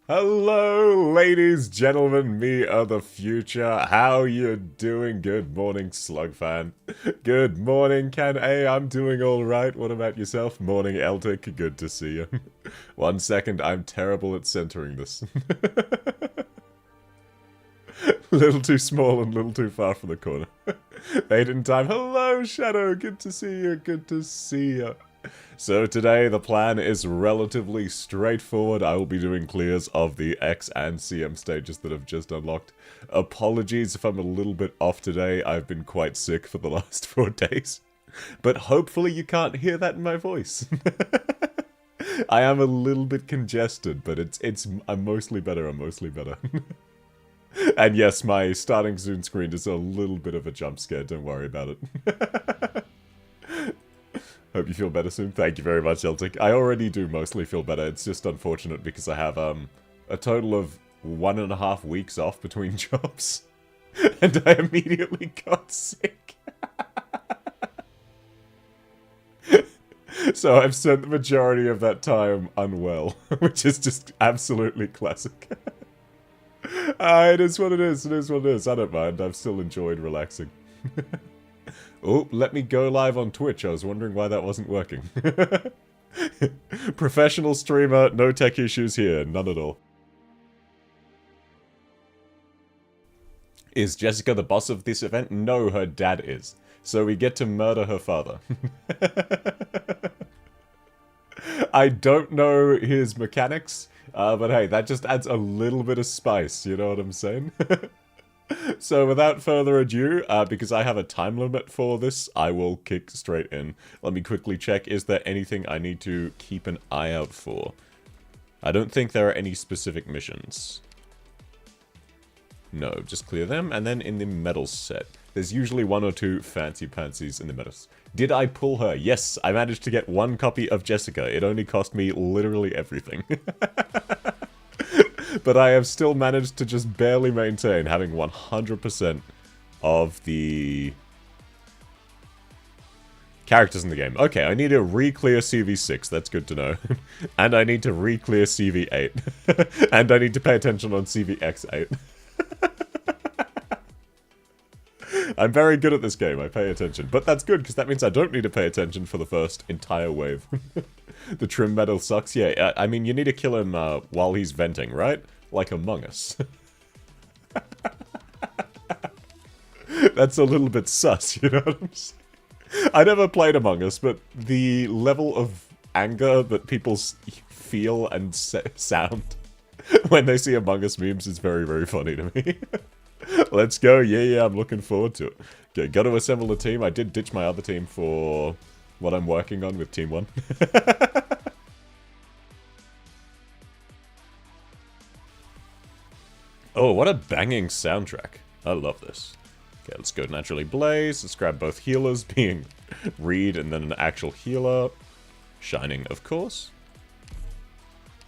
Hello, ladies, gentlemen, me of the future. How you doing? Good morning, Slug fan. Good morning, Can A. I'm doing alright. What about yourself? Morning, Eltic. Good to see you. 1 second, I'm terrible at centering this. Little too small and little too far from the corner. Made in time. Hello, Shadow. Good to see you. Good to see you. So today the plan is relatively straightforward. I will be doing clears of the X and CM stages that have just unlocked. Apologies if I'm a little bit off today. I've been quite sick for the last 4 days. But hopefully you can't hear that in my voice. I am a little bit congested, but I'm mostly better. I'm mostly better. And yes, my starting soon screen is a little bit of a jump scare. Don't worry about it. Hope you feel better soon. Thank you very much, Celtic. I already do mostly feel better. It's just unfortunate because I have a total of 1.5 weeks off between jobs. And I immediately got sick. So I've spent the majority of that time unwell, which is just absolutely classic. It is what it is. It is what it is. I don't mind. I've still enjoyed relaxing. Oh, let me go live on Twitch. I was wondering why that wasn't working. Professional streamer, no tech issues here. None at all. Is Jessica the boss of this event? No, her dad is. So we get to murder her father. I don't know his mechanics, but hey, that just adds a little bit of spice, you know what I'm saying? So without further ado, because I have a time limit for this, I will kick straight in. Let me quickly check, is there anything I need to keep an eye out for? I don't think there are any specific missions. No, just clear them, and then in the medals set. There's usually 1 or 2 fancy pansies in the medals. Did I pull her? Yes, I managed to get 1 copy of Jessica. It only cost me literally everything. But I have still managed to just barely maintain having 100% of the characters in the game. Okay, I need to re-clear CV6, that's good to know. And I need to re-clear CV8. And I need to pay attention on CVX8. I'm very good at this game, I pay attention. But that's good, because that means I don't need to pay attention for the first entire wave. The trim metal sucks. Yeah, I mean, you need to kill him while he's venting, right? Like Among Us. That's a little bit sus, you know what I'm saying? I never played Among Us, but the level of anger that people feel and sound when they see Among Us memes is very, very funny to me. Let's go. Yeah, I'm looking forward to it. Okay, got to assemble a team. I did ditch my other team for what I'm working on with Team 1. Oh, what a banging soundtrack. I love this. Okay, let's go Naturally Blaze. Let's grab both healers, being Reed and then an actual healer. Shining, of course.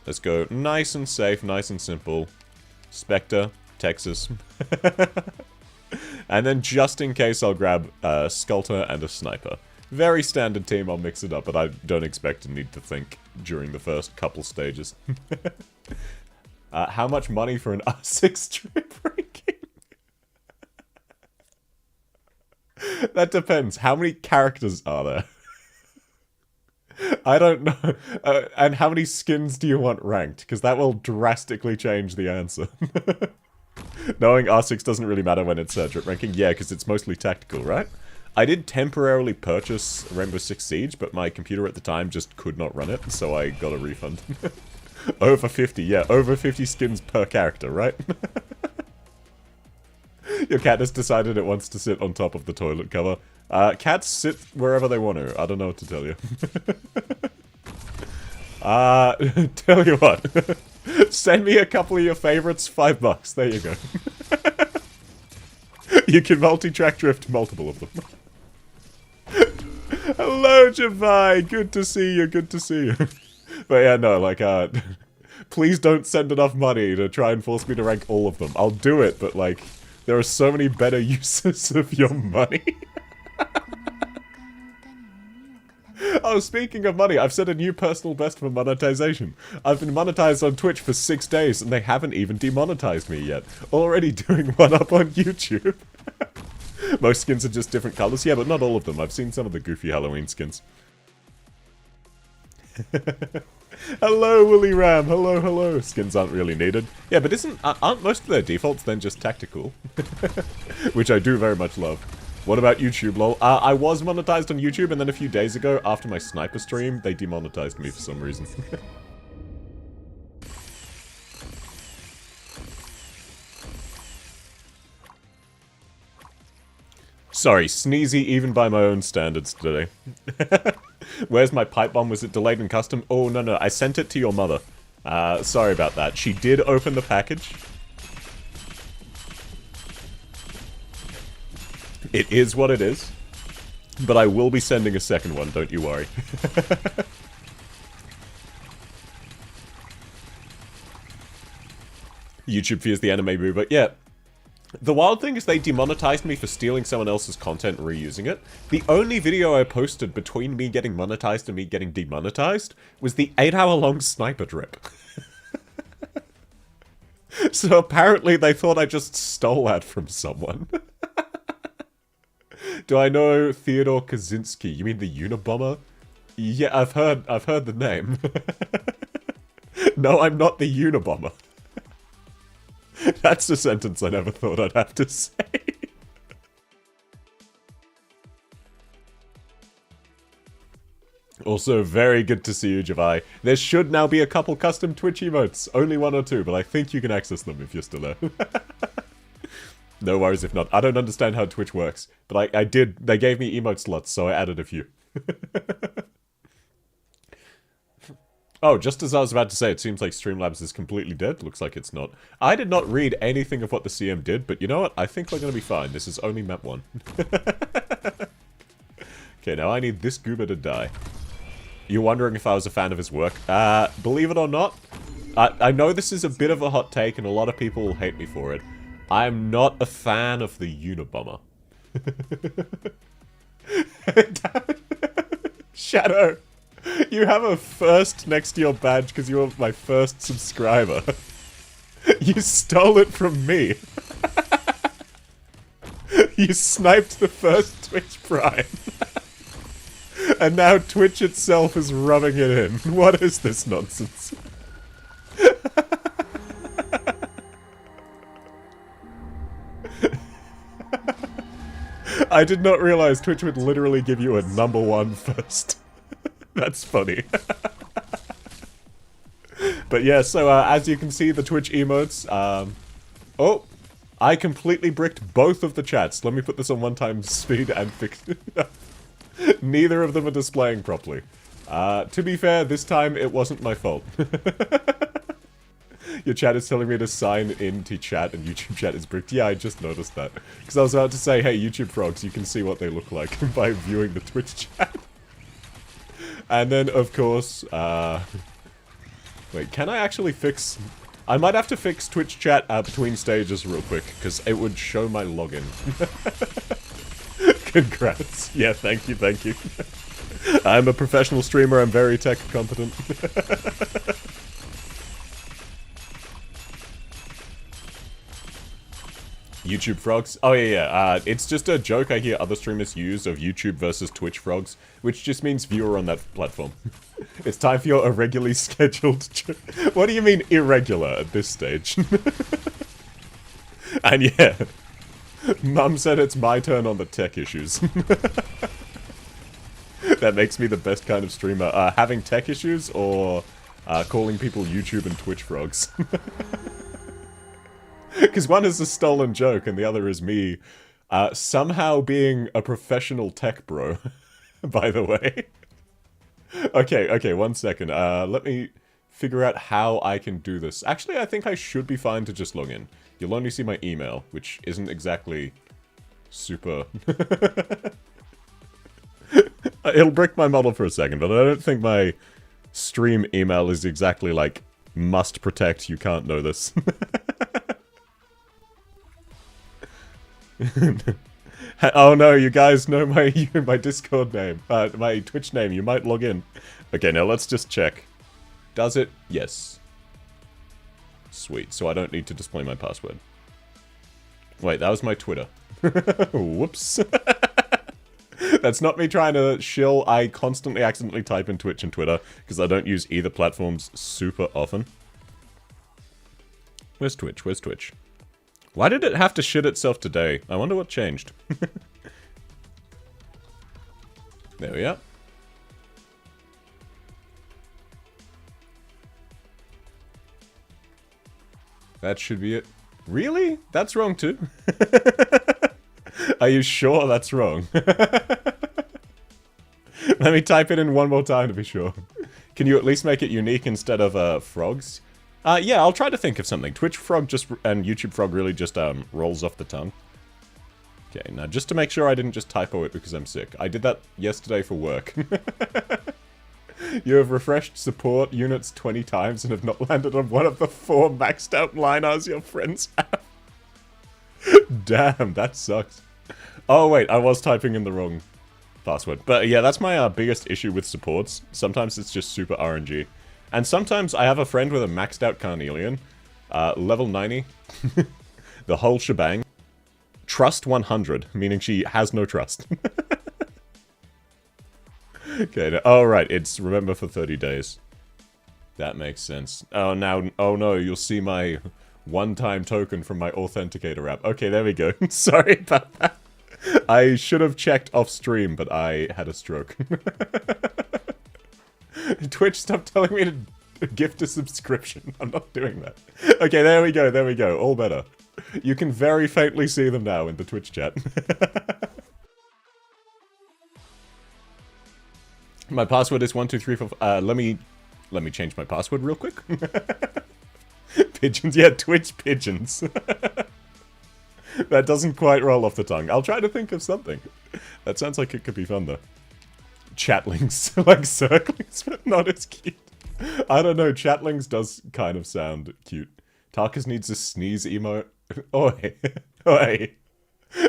Let's go nice and safe, nice and simple. Spectre, Texas. And then just in case, I'll grab a Sculptor and a Sniper. Very standard team, I'll mix it up, but I don't expect to need to think during the first couple stages. How much money for an R6 trip ranking? That depends. How many characters are there? I don't know. And how many skins do you want ranked? Because that will drastically change the answer. Knowing R6 doesn't really matter when it's trip ranking. Yeah, because it's mostly tactical, right? I did temporarily purchase Rainbow Six Siege, but my computer at the time just could not run it, so I got a refund. Over 50, yeah, over 50 skins per character, right? Your cat has decided it wants to sit on top of the toilet cover. Cats sit wherever they want to, I don't know what to tell you. Tell you what. Send me a couple of your favorites, $5, there you go. You can multi-track drift multiple of them. Hello, Javai, good to see you, good to see you. But yeah, no, like, please don't send enough money to try and force me to rank all of them. I'll do it, but like, there are so many better uses of your money. Oh, speaking of money, I've set a new personal best for monetization. I've been monetized on Twitch for 6 days, and they haven't even demonetized me yet. Already doing one up on YouTube. Most skins are just different colors. Yeah, but not all of them. I've seen some of the goofy Halloween skins. Hello, Willy Ram. Hello, hello. Skins aren't really needed. Yeah, but aren't most of their defaults then just tactical? Which I do very much love. What about YouTube, lol? I was monetized on YouTube, and then a few days ago, after my sniper stream, they demonetized me for some reason. Sorry, sneezy even by my own standards today. Where's my pipe bomb? Was it delayed in custom? Oh, no, I sent it to your mother. Sorry about that. She did open the package. It is what it is. But I will be sending a second one, don't you worry. YouTube fears the anime boo, but yeah. The wild thing is they demonetized me for stealing someone else's content and reusing it. The only video I posted between me getting monetized and me getting demonetized was the 8-hour-long sniper drip. So apparently they thought I just stole that from someone. Do I know Theodore Kaczynski? You mean the Unabomber? Yeah, I've heard the name. No, I'm not the Unabomber. That's a sentence I never thought I'd have to say. Also, very good to see you, Javai. There should now be a couple custom Twitch emotes. Only 1 or 2, but I think you can access them if you're still there. No worries if not. I don't understand how Twitch works, but I did. They gave me emote slots, so I added a few. Oh, just as I was about to say, it seems like Streamlabs is completely dead. Looks like it's not. I did not read anything of what the CM did, but you know what? I think we're going to be fine. This is only map 1. Okay, now I need this goober to die. You're wondering if I was a fan of his work? Believe it or not, I know this is a bit of a hot take and a lot of people will hate me for it. I'm not a fan of the Unabomber. Shadow! You have a first next to your badge because you were my first subscriber. You stole it from me. You sniped the first Twitch Prime. And now Twitch itself is rubbing it in. What is this nonsense? I did not realize Twitch would literally give you a #1 first. That's funny. But yeah, so as you can see, the Twitch emotes, oh, I completely bricked both of the chats. Let me put this on 1 times speed and fix it. Neither of them are displaying properly. To be fair, this time it wasn't my fault. Your chat is telling me to sign into chat and YouTube chat is bricked. Yeah, I just noticed that. Because I was about to say, hey, YouTube frogs, you can see what they look like by viewing the Twitch chat. And then, of course, wait, can I actually fix... I might have to fix Twitch chat between stages real quick, because it would show my login. Congrats. Yeah, thank you, thank you. I'm a professional streamer, I'm very tech competent. YouTube frogs? Oh yeah, it's just a joke I hear other streamers use of YouTube versus Twitch frogs, which just means viewer on that platform. It's time for your irregularly scheduled... What do you mean irregular at this stage? And yeah, Mum said it's my turn on the tech issues. That makes me the best kind of streamer. Having tech issues or calling people YouTube and Twitch frogs? Because one is a stolen joke and the other is me somehow being a professional tech bro, by the way. Okay, 1 second. Let me figure out how I can do this. Actually, I think I should be fine to just log in. You'll only see my email, which isn't exactly super... It'll brick my model for a second, but I don't think my stream email is exactly like, must protect, you can't know this. Oh no, you guys know my my Discord name, my Twitch name. You might log in. Okay, now let's just check. Does it? Yes. Sweet. So I don't need to display my password. Wait, that was my Twitter. Whoops. That's not me trying to shill. I constantly accidentally type in Twitch and Twitter because I don't use either platforms super often. Where's Twitch? Where's Twitch? Why did it have to shit itself today? I wonder what changed. There we are. That should be it. Really? That's wrong too? Are you sure that's wrong? Let me type it in one more time to be sure. Can you at least make it unique instead of frogs? Yeah, I'll try to think of something. Twitch frog just and YouTube frog really just rolls off the tongue. Okay, now just to make sure I didn't just typo it because I'm sick. I did that yesterday for work. You have refreshed support units 20 times and have not landed on one of the 4 maxed out liners your friends have. Damn, that sucks. Oh wait, I was typing in the wrong password. But yeah, that's my biggest issue with supports. Sometimes it's just super RNG. And sometimes I have a friend with a maxed out Carnelian. Level 90. The whole shebang. Trust 100, meaning she has no trust. Okay, no, oh right, it's remember for 30 days. That makes sense. Oh, now, oh no, you'll see my one-time token from my authenticator app. Okay, there we go. Sorry about that. I should have checked off stream, but I had a stroke. Twitch, stop telling me to gift a subscription. I'm not doing that. Okay, there we go, all better. You can very faintly see them now in the Twitch chat. My password is 1234. Let me change my password real quick. Pigeons, yeah, Twitch pigeons. That doesn't quite roll off the tongue. I'll try to think of something. That sounds like it could be fun though. Chatlings, like circlings, but not as cute. I don't know, chatlings does kind of sound cute. Tarkus needs a sneeze emote. Oi, oi.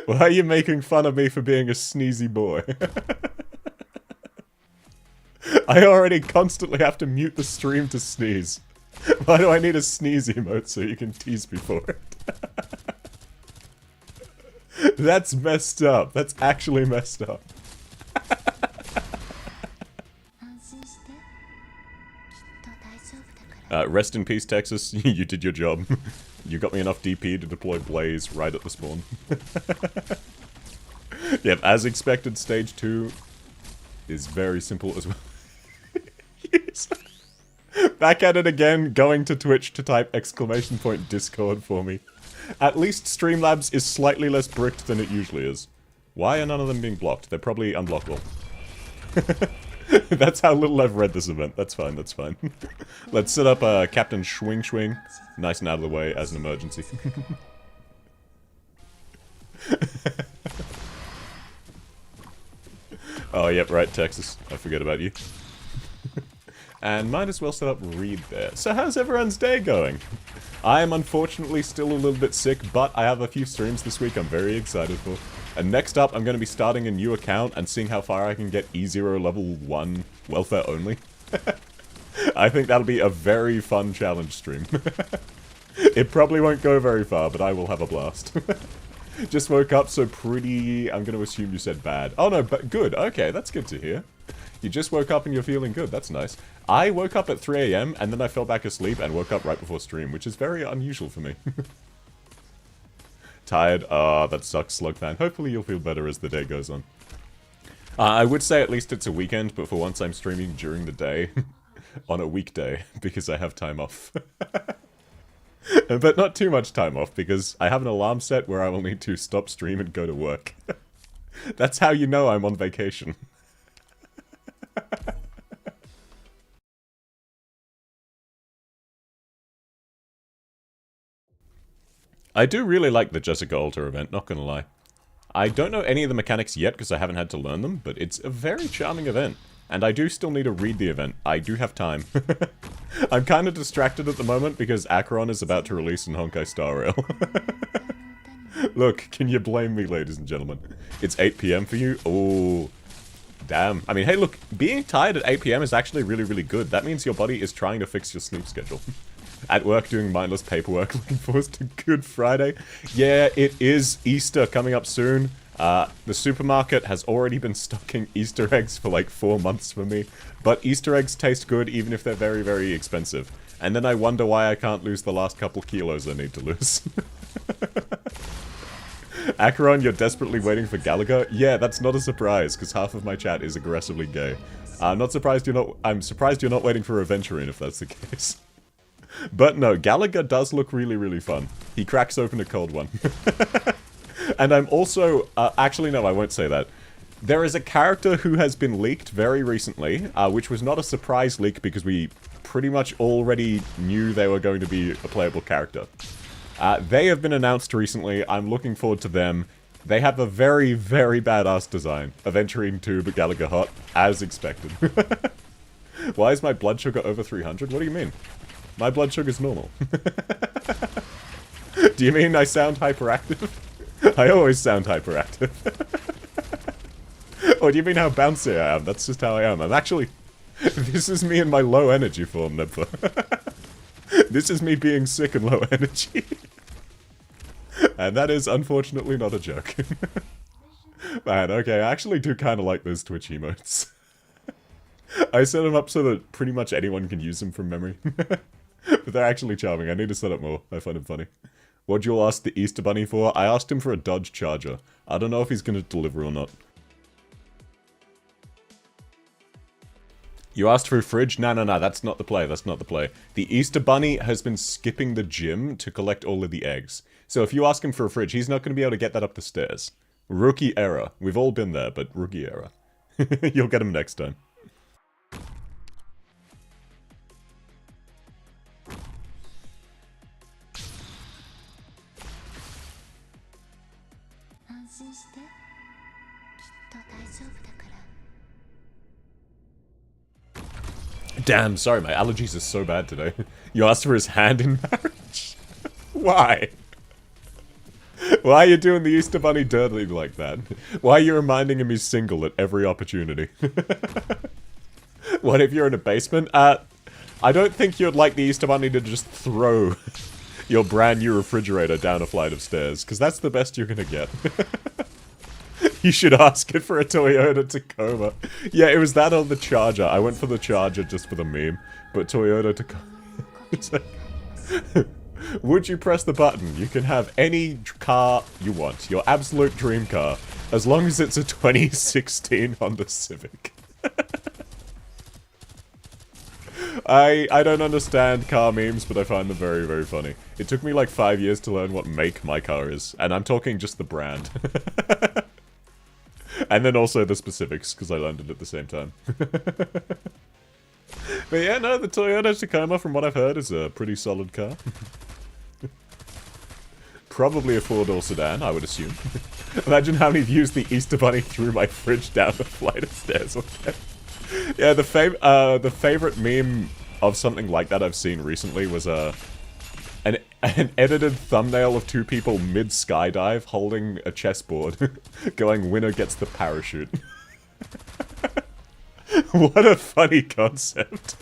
Why are you making fun of me for being a sneezy boy? I already constantly have to mute the stream to sneeze. Why do I need a sneeze emote so you can tease me for it? That's messed up. That's actually messed up. Rest in peace, Texas. You did your job. You got me enough DP to deploy Blaze right at the spawn. Yep, as expected, stage 2 is very simple as well. Yes. Back at it again, going to Twitch to type !! Discord for me. At least Streamlabs is slightly less bricked than it usually is. Why are none of them being blocked? They're probably unblockable. That's how little I've read this event. That's fine, that's fine. Let's set up Captain Schwing Schwing. Nice and out of the way as an emergency. Oh, yep, right, Texas. I forget about you. And might as well set up Reed there. So how's everyone's day going? I am unfortunately still a little bit sick, but I have a few streams this week I'm very excited for. And next up, I'm going to be starting a new account and seeing how far I can get E0 level 1 welfare only. I think that'll be a very fun challenge stream. It probably won't go very far, but I will have a blast. Just woke up, so pretty... I'm going to assume you said bad. Oh no, but good. Okay, that's good to hear. You just woke up and you're feeling good. That's nice. I woke up at 3 AM and then I fell back asleep and woke up right before stream, which is very unusual for me. Tired? Ah, that sucks, Slugfan. Hopefully you'll feel better as the day goes on. I would say at least it's a weekend, but for once I'm streaming during the day. On a weekday, because I have time off. But not too much time off, because I have an alarm set where I will need to stop stream and go to work. That's how you know I'm on vacation. I do really like the Jessica Alter event, not gonna lie. I don't know any of the mechanics yet because I haven't had to learn them, but it's a very charming event. And I do still need to read the event. I do have time. I'm kind of distracted at the moment because Acheron is about to release in Honkai Star Rail. Look, can you blame me, ladies and gentlemen? It's 8 PM for you? Oh, damn. I mean, hey, look, being tired at 8 PM is actually really, really good. That means your body is trying to fix your sleep schedule. At work doing mindless paperwork, looking forward to Good Friday. Yeah, it is Easter coming up soon. The supermarket has already been stocking Easter eggs for like 4 months for me. But Easter eggs taste good even if they're very, very expensive. And then I wonder why I can't lose the last couple kilos I need to lose. Acheron, you're desperately waiting for Gallagher? Yeah, that's not a surprise, because half of my chat is aggressively gay. I'm surprised you're not waiting for Aventurine if that's the case. But no, Gallagher does look really, really fun. He cracks open a cold one. And I'm also... actually, no, I won't say that. There is a character who has been leaked very recently, which was not a surprise leak because we pretty much already knew they were going to be a playable character. They have been announced recently. I'm looking forward to them. They have a very, very badass design. Aventurine 2, but Gallagher hot, as expected. Why is my blood sugar over 300? What do you mean? My blood sugar's normal. Do you mean I sound hyperactive? I always sound hyperactive. Or do you mean how bouncy I am? That's just how I am. I'm actually... This is me in my low energy form, Nebla. This is me being sick and low energy. And that is unfortunately not a joke. Man, okay, I actually do kind of like those Twitch emotes. I set them up so that pretty much anyone can use them from memory. But they're actually charming. I need to set up more. I find them funny. What'd you ask the Easter Bunny for? I asked him for a Dodge Charger. I don't know if he's going to deliver or not. You asked for a fridge? No, that's not the play, that's not the play. The Easter Bunny has been skipping the gym to collect all of the eggs. So if you ask him for a fridge, he's not going to be able to get that up the stairs. Rookie error. We've all been there, but rookie error. You'll get him next time. Damn, sorry, my allergies are so bad today. You asked for his hand in marriage? Why? Why are you doing the Easter Bunny dirty like that? Why are you reminding him he's single at every opportunity? What if you're in a basement? I don't think you'd like the Easter Bunny to just throw your brand new refrigerator down a flight of stairs, because that's the best you're gonna get. You should ask it for a Toyota Tacoma. Yeah, it was that or the Charger. I went for the Charger just for the meme, but Toyota Tacoma. Would you press the button? You can have any car you want. Your absolute dream car. As long as it's a 2016 Honda Civic. I don't understand car memes, but I find them very, very funny. It took me like 5 years to learn what make my car is, and I'm talking just the brand. And then also the specifics, because I learned it at the same time. But yeah, no, the Toyota Tacoma, from what I've heard, is a pretty solid car. Probably a four-door sedan, I would assume. Imagine how many views the Easter Bunny threw my fridge down a flight of stairs. Okay. Yeah, the favorite meme of something like that I've seen recently was an edited thumbnail of two people mid-skydive holding a chessboard, going, winner gets the parachute. What a funny concept.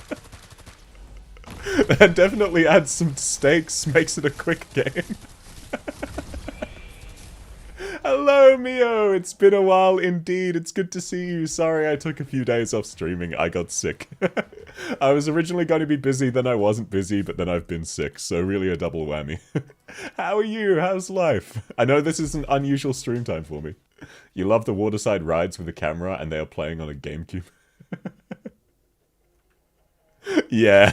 That definitely adds some stakes, makes it a quick game. Hello, Mio! It's been a while indeed. It's good to see you. Sorry I took a few days off streaming. I got sick. I was originally going to be busy, then I wasn't busy, but then I've been sick, so really a double whammy. How are you? How's life? I know this is an unusual stream time for me. You love the waterside rides with the camera, and they are playing on a GameCube. Yeah.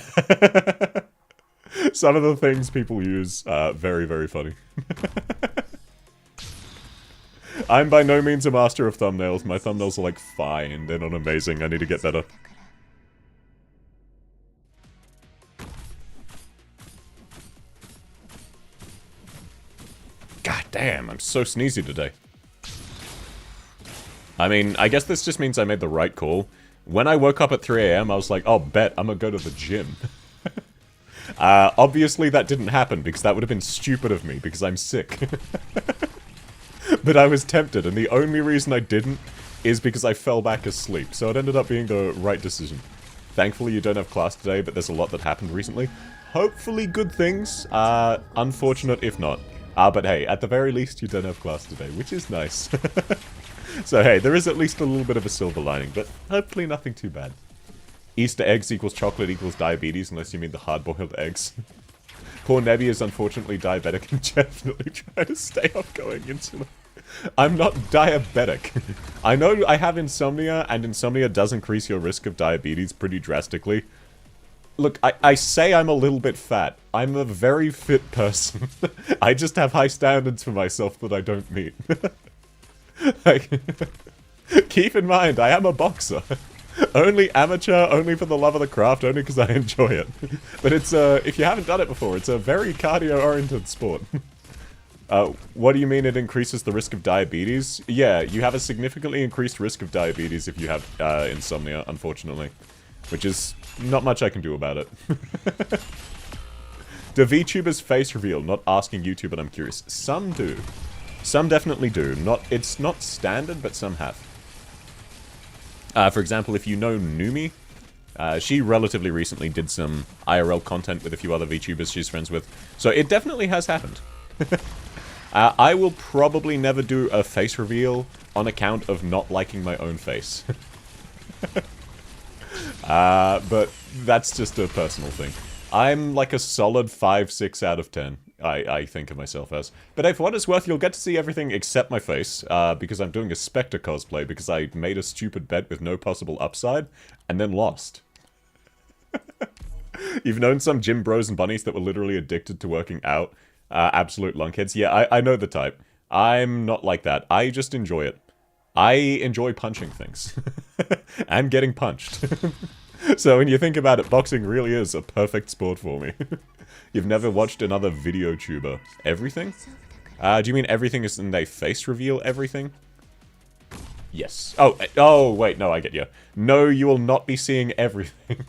Some of the things people use are very, very funny. I'm by no means a master of thumbnails. My thumbnails are like fine. They're not amazing. I need to get better. God damn, I'm so sneezy today. I mean, I guess this just means I made the right call. When I woke up at 3 AM, I was like, oh, bet, I'm gonna go to the gym. Obviously that didn't happen, because that would have been stupid of me, because I'm sick. But I was tempted, and the only reason I didn't is because I fell back asleep, so it ended up being the right decision. Thankfully, you don't have class today, but there's a lot that happened recently. Hopefully good things. Unfortunate if not. But hey, at the very least, you don't have class today, which is nice. So hey, there is at least a little bit of a silver lining, but hopefully nothing too bad. Easter eggs equals chocolate equals diabetes, unless you mean the hard-boiled eggs. Poor Nebby is unfortunately diabetic and definitely trying to stay off going insulin. I'm not diabetic. I know I have insomnia, and insomnia does increase your risk of diabetes pretty drastically. Look, I say I'm a little bit fat. I'm a very fit person. I just have high standards for myself that I don't meet. Like, keep in mind, I am a boxer. Only amateur, only for the love of the craft, only because I enjoy it. But it's, if you haven't done it before, it's a very cardio-oriented sport. What do you mean it increases the risk of diabetes? Yeah, you have a significantly increased risk of diabetes if you have, insomnia, unfortunately. Which is not much I can do about it. Do VTubers face reveal? Not asking you to, but I'm curious. Some do. Some definitely do. It's not standard, but some have. For example, if you know Numi, she relatively recently did some IRL content with a few other VTubers she's friends with. So it definitely has happened. I will probably never do a face reveal on account of not liking my own face. But that's just a personal thing. I'm like a solid 5-6 out of 10. I think of myself as. But if what it's worth, you'll get to see everything except my face, because I'm doing a Spectre cosplay, because I made a stupid bet with no possible upside, and then lost. You've known some gym bros and bunnies that were literally addicted to working out, absolute lunkheads. Yeah, I know the type. I'm not like that. I just enjoy it. I enjoy punching things. And getting punched. So when you think about it, boxing really is a perfect sport for me. You've never watched another video tuber. Everything? Do you mean everything is in they face reveal everything? Yes. Oh, wait, no, I get you. No, you will not be seeing everything.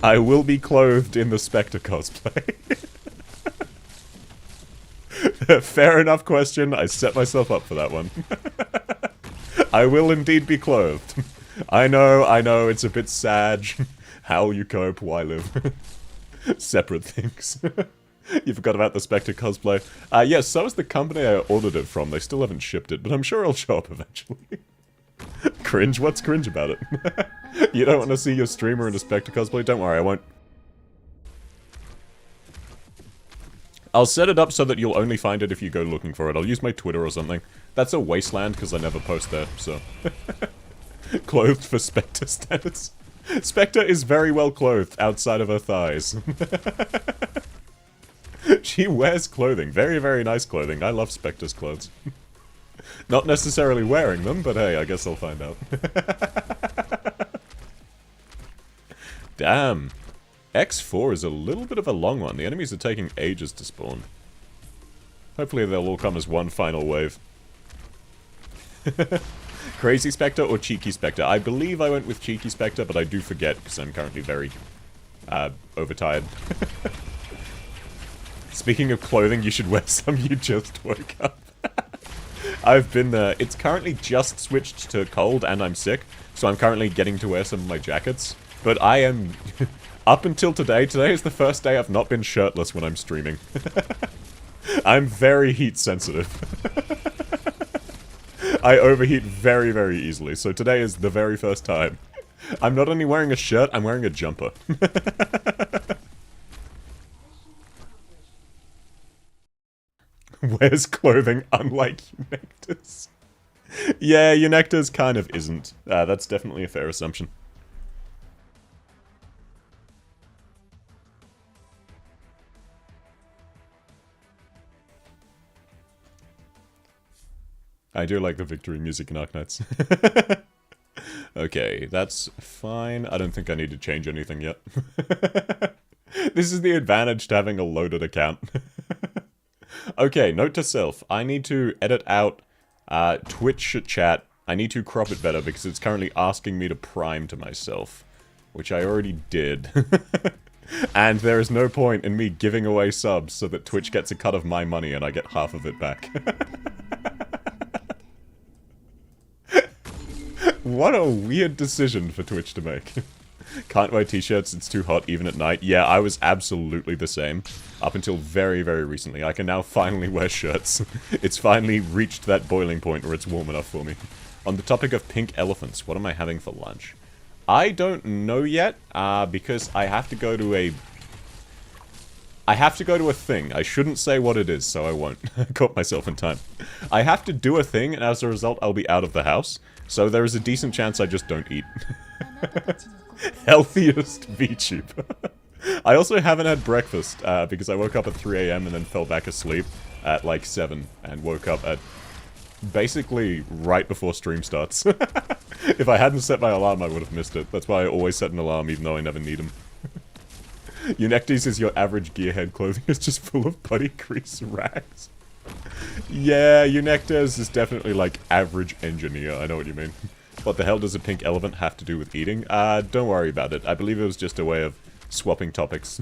I will be clothed in the Spectre cosplay. Fair enough question. I set myself up for that one. I will indeed be clothed. I know, it's a bit sad. How you cope, why live? Separate things. You forgot about the Spectre cosplay. Yes, so is the company I ordered it from. They still haven't shipped it, but I'm sure it'll show up eventually. Cringe? What's cringe about it? You don't want to see your streamer in a Spectre cosplay? Don't worry, I won't. I'll set it up so that you'll only find it if you go looking for it. I'll use my Twitter or something. That's a wasteland because I never post there, so... Clothed for Spectre status. Spectre is very well clothed outside of her thighs. She wears clothing. Very, very nice clothing. I love Spectre's clothes. Not necessarily wearing them, but hey, I guess I'll find out. Damn. X4 is a little bit of a long one. The enemies are taking ages to spawn. Hopefully they'll all come as one final wave. Crazy Spectre or Cheeky Spectre? I believe I went with Cheeky Spectre, but I do forget because I'm currently very overtired. Speaking of clothing, you should wear some you just woke up. I've been there. It's currently just switched to cold and I'm sick, so I'm currently getting to wear some of my jackets. But I am... Up until today is the first day I've not been shirtless when I'm streaming. I'm very heat sensitive. I overheat very, very easily, so today is the very first time. I'm not only wearing a shirt, I'm wearing a jumper. Wears clothing unlike Eunecta's. Yeah, Eunecta's kind of isn't. That's definitely a fair assumption. I do like the victory music in Arknights. Okay, that's fine. I don't think I need to change anything yet. This is the advantage to having a loaded account. Okay, note to self. I need to edit out Twitch chat. I need to crop it better because it's currently asking me to prime to myself. Which I already did. And there is no point in me giving away subs so that Twitch gets a cut of my money and I get half of it back. What a weird decision for Twitch to make. Can't wear t-shirts, it's too hot even at night. Yeah, I was absolutely the same. Up until very, very recently. I can now finally wear shirts. It's finally reached that boiling point where it's warm enough for me. On the topic of pink elephants, what am I having for lunch? I don't know yet, because I have to go to a... thing. I shouldn't say what it is, so I won't. I caught myself in time. I have to do a thing, and as a result, I'll be out of the house. So there is a decent chance I just don't eat. Healthiest VTuber. I also haven't had breakfast, because I woke up at 3 AM and then fell back asleep at like 7, and woke up at basically right before stream starts. If I hadn't set my alarm, I would have missed it. That's why I always set an alarm, even though I never need them. Unectes is your average gearhead clothing is just full of putty grease rags. Yeah, Unectes is definitely like average engineer, I know what you mean. What the hell does a pink elephant have to do with eating? Don't worry about it. I believe it was just a way of swapping topics.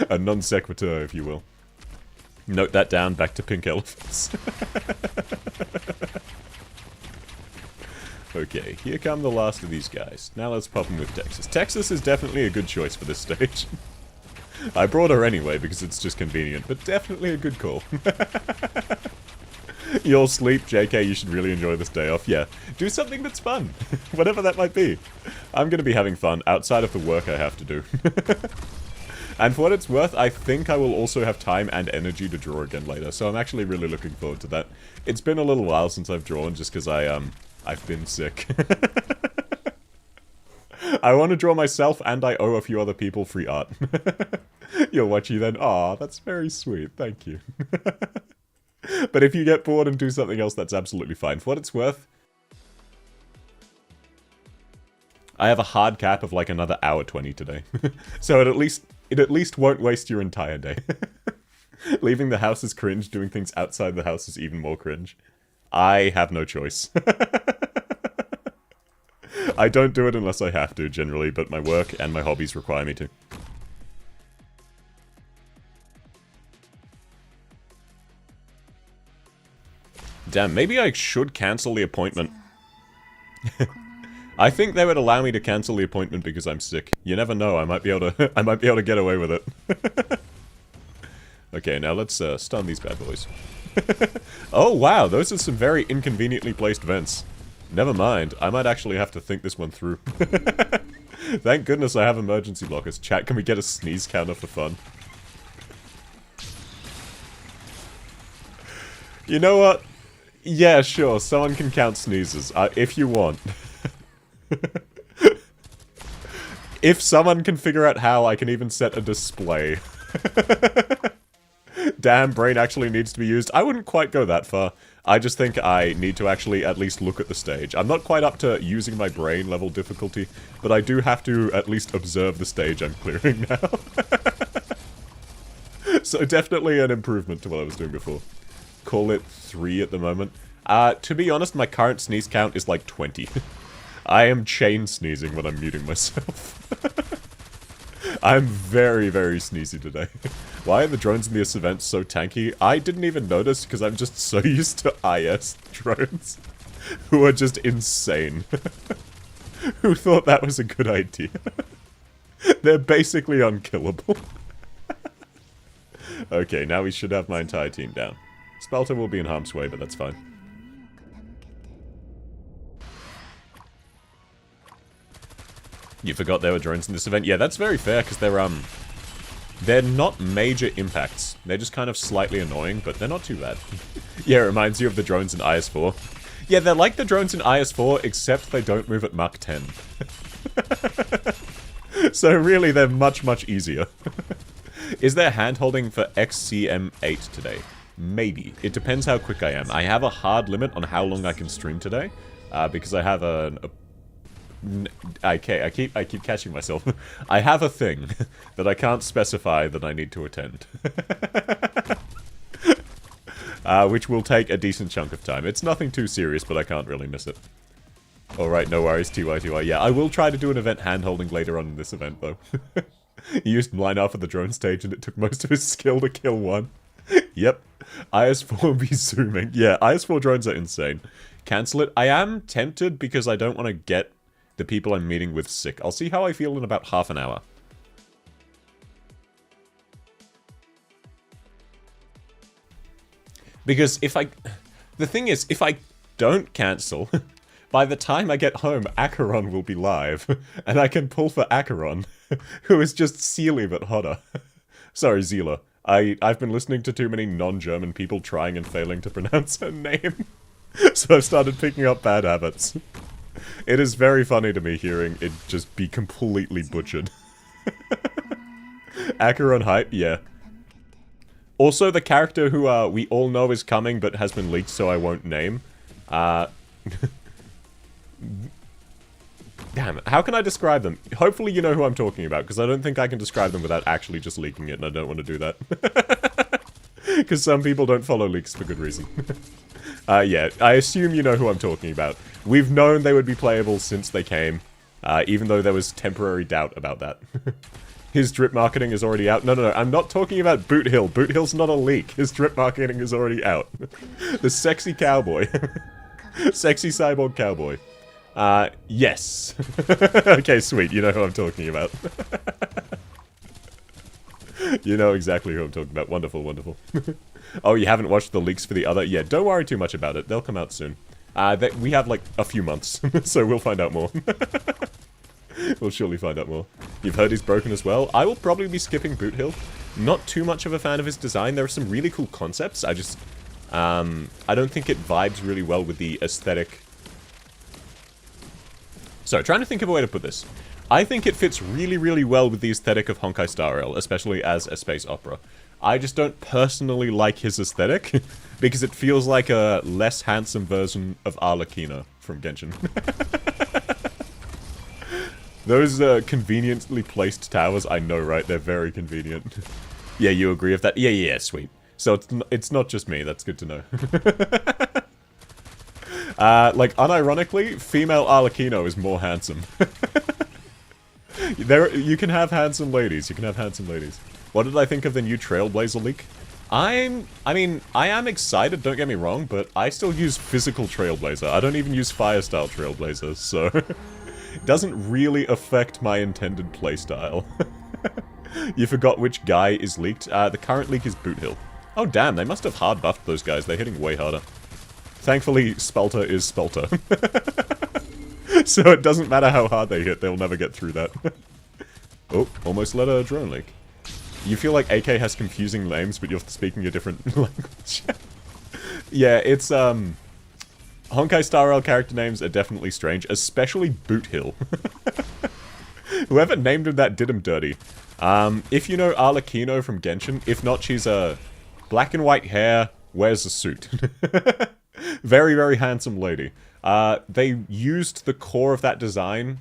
A non sequitur, if you will. Note that down, back to pink elephants. Okay, here come the last of these guys. Now let's pop them with Texas. Texas is definitely a good choice for this stage. I brought her anyway because it's just convenient, but definitely a good call. You'll sleep, JK, you should really enjoy this day off. Yeah, do something that's fun. Whatever that might be. I'm going to be having fun outside of the work I have to do. And for what it's worth, I think I will also have time and energy to draw again later, so I'm actually really looking forward to that. It's been a little while since I've drawn, just because I've been sick. I want to draw myself, and I owe a few other people free art. You'll watch you then. Aw, that's very sweet, thank you. But if you get bored and do something else, that's absolutely fine. For what it's worth, I have a hard cap of like another hour 20 today. So it at least won't waste your entire day. Leaving the house is cringe, doing things outside the house is even more cringe. I have no choice. I don't do it unless I have to, generally, but my work and my hobbies require me to. Damn, maybe I should cancel the appointment. I think they would allow me to cancel the appointment because I'm sick. You never know, I might be able to get away with it. Okay, now let's stun these bad boys. Oh wow, those are some very inconveniently placed vents. Never mind, I might actually have to think this one through. Thank goodness I have emergency blockers. Chat, can we get a sneeze counter for fun? You know what? Yeah, sure, someone can count sneezes, if you want. If someone can figure out how, I can even set a display. Damn, brain actually needs to be used. I wouldn't quite go that far. I just think I need to actually at least look at the stage. I'm not quite up to using my brain level difficulty, but I do have to at least observe the stage I'm clearing now. So definitely an improvement to what I was doing before. Call it 3 at the moment. To be honest, my current sneeze count is like 20. I am chain sneezing when I'm muting myself. I'm very, very sneezy today. Why are the drones in this event so tanky? I didn't even notice because I'm just so used to IS drones. Who are just insane. Who thought that was a good idea? They're basically unkillable. Okay, now we should have my entire team down. Spelter will be in harm's way, but that's fine. You forgot there were drones in this event? Yeah, that's very fair, because they're not major impacts. They're just kind of slightly annoying, but they're not too bad. Yeah, it reminds you of the drones in IS-4. Yeah, they're like the drones in IS-4, except they don't move at Mach 10. So really, they're much, much easier. Is there hand-holding for XCM8 today? Maybe. It depends how quick I am. I have a hard limit on how long I can stream today, because I have I keep catching myself. I have a thing that I can't specify that I need to attend. Which will take a decent chunk of time. It's nothing too serious, but I can't really miss it. Alright, no worries, TY. Yeah, I will try to do an event hand-holding later on in this event, though. He used Blind for the drone stage and it took most of his skill to kill one. Yep. IS-4 be zooming. Yeah, IS-4 drones are insane. Cancel it. I am tempted because I don't want to get the people I'm meeting with sick. I'll see how I feel in about half an hour. Because if I... The thing is, if I don't cancel, by the time I get home, Acheron will be live. And I can pull for Acheron, who is just Sealy but hotter. Sorry, Zila. I've been listening to too many non-German people trying and failing to pronounce her name. So I've started picking up bad habits. It is very funny to me hearing it just be completely butchered. Acheron hype, yeah. Also, the character who we all know is coming but has been leaked, so I won't name. Damn it, how can I describe them? Hopefully you know who I'm talking about, because I don't think I can describe them without actually just leaking it, and I don't want to do that. Because some people don't follow leaks for good reason. Yeah, I assume you know who I'm talking about. We've known they would be playable since they came, even though there was temporary doubt about that. His drip marketing is already out. No, I'm not talking about Boot Hill. Boot Hill's not a leak. His drip marketing is already out. The sexy cowboy. Sexy cyborg cowboy. Yes. Okay, sweet. You know who I'm talking about. You know exactly who I'm talking about. Wonderful, wonderful. Oh, you haven't watched the leaks for the other? Yeah, don't worry too much about it. They'll come out soon. We have, like, a few months, so we'll find out more. We'll surely find out more. You've heard he's broken as well? I will probably be skipping Boot Hill. Not too much of a fan of his design. There are some really cool concepts. I just... I don't think it vibes really well with the aesthetic. So, trying to think of a way to put this. I think it fits really, really well with the aesthetic of Honkai Star Rail, especially as a space opera. I just don't personally like his aesthetic, because it feels like a less handsome version of Arlecchino from Genshin. Those conveniently placed towers, I know, right? They're very convenient. Yeah, you agree with that? Yeah, sweet. So it's not just me, that's good to know. Like, unironically, female Arlecchino is more handsome. You can have handsome ladies, you can have handsome ladies. What did I think of the new Trailblazer leak? I mean, I am excited, don't get me wrong, but I still use physical Trailblazer. I don't even use Fire-style Trailblazer, so... it doesn't really affect my intended playstyle. You forgot which guy is leaked? The current leak is Boot Hill. Oh damn, they must have hard buffed those guys, they're hitting way harder. Thankfully, Spelter is Spelter. So it doesn't matter how hard they hit, they'll never get through that. Oh, almost let a drone leak. You feel like AK has confusing names, but you're speaking a different language. Yeah, it's, Honkai Star Rail character names are definitely strange, especially Boot Hill. Whoever named him that did him dirty. If you know Arlecchino from Genshin, if not, she's a black and white hair, wears a suit. Very, very handsome lady. They used the core of that design.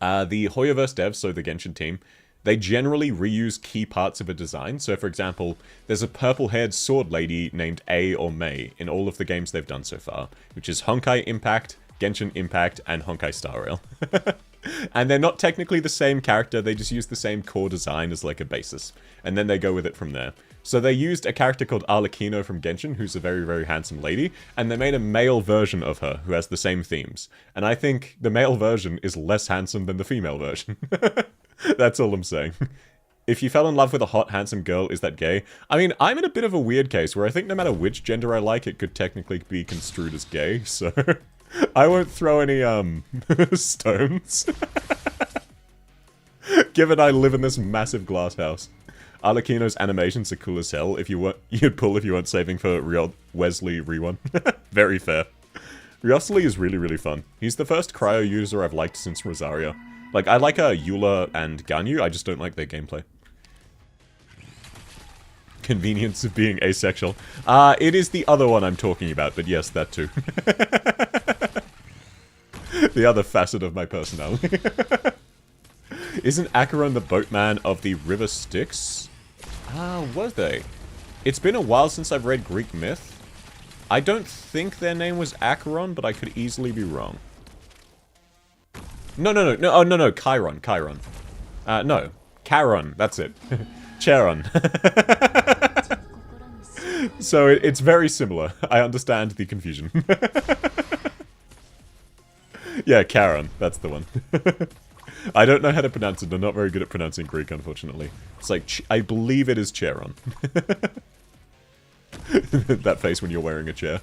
The Hoyoverse devs, so the Genshin team, they generally reuse key parts of a design. So, for example, there's a purple-haired sword lady named A or Mei in all of the games they've done so far, which is Honkai Impact, Genshin Impact, and Honkai Star Rail. And they're not technically the same character, they just use the same core design as like a basis. And then they go with it from there. So they used a character called Arlecchino from Genshin, who's a very, very handsome lady, and they made a male version of her who has the same themes. And I think the male version is less handsome than the female version. That's all I'm saying. If you fell in love with a hot, handsome girl, is that gay? I mean, I'm in a bit of a weird case where I think no matter which gender I like, it could technically be construed as gay, so... I won't throw any, stones. Given I live in this massive glass house. Arlecchino's animations are cool as hell. If you weren't, you'd pull if you weren't saving for Wesley Re1. Very fair. Ryosley is really, really fun. He's the first cryo user I've liked since Rosaria. Like, I like Eula and Ganyu, I just don't like their gameplay. Convenience of being asexual. It is the other one I'm talking about, but yes, that too. The other facet of my personality. Isn't Acheron the boatman of the River Styx? Was they? It's been a while since I've read Greek myth. I don't think their name was Acheron, but I could easily be wrong. No, Chiron. No, Charon, that's it. Charon. So it's very similar. I understand the confusion. Yeah, Charon. That's the one. I don't know how to pronounce it. I'm not very good at pronouncing Greek, unfortunately. It's like, I believe it is Charon. That face when you're wearing a chair.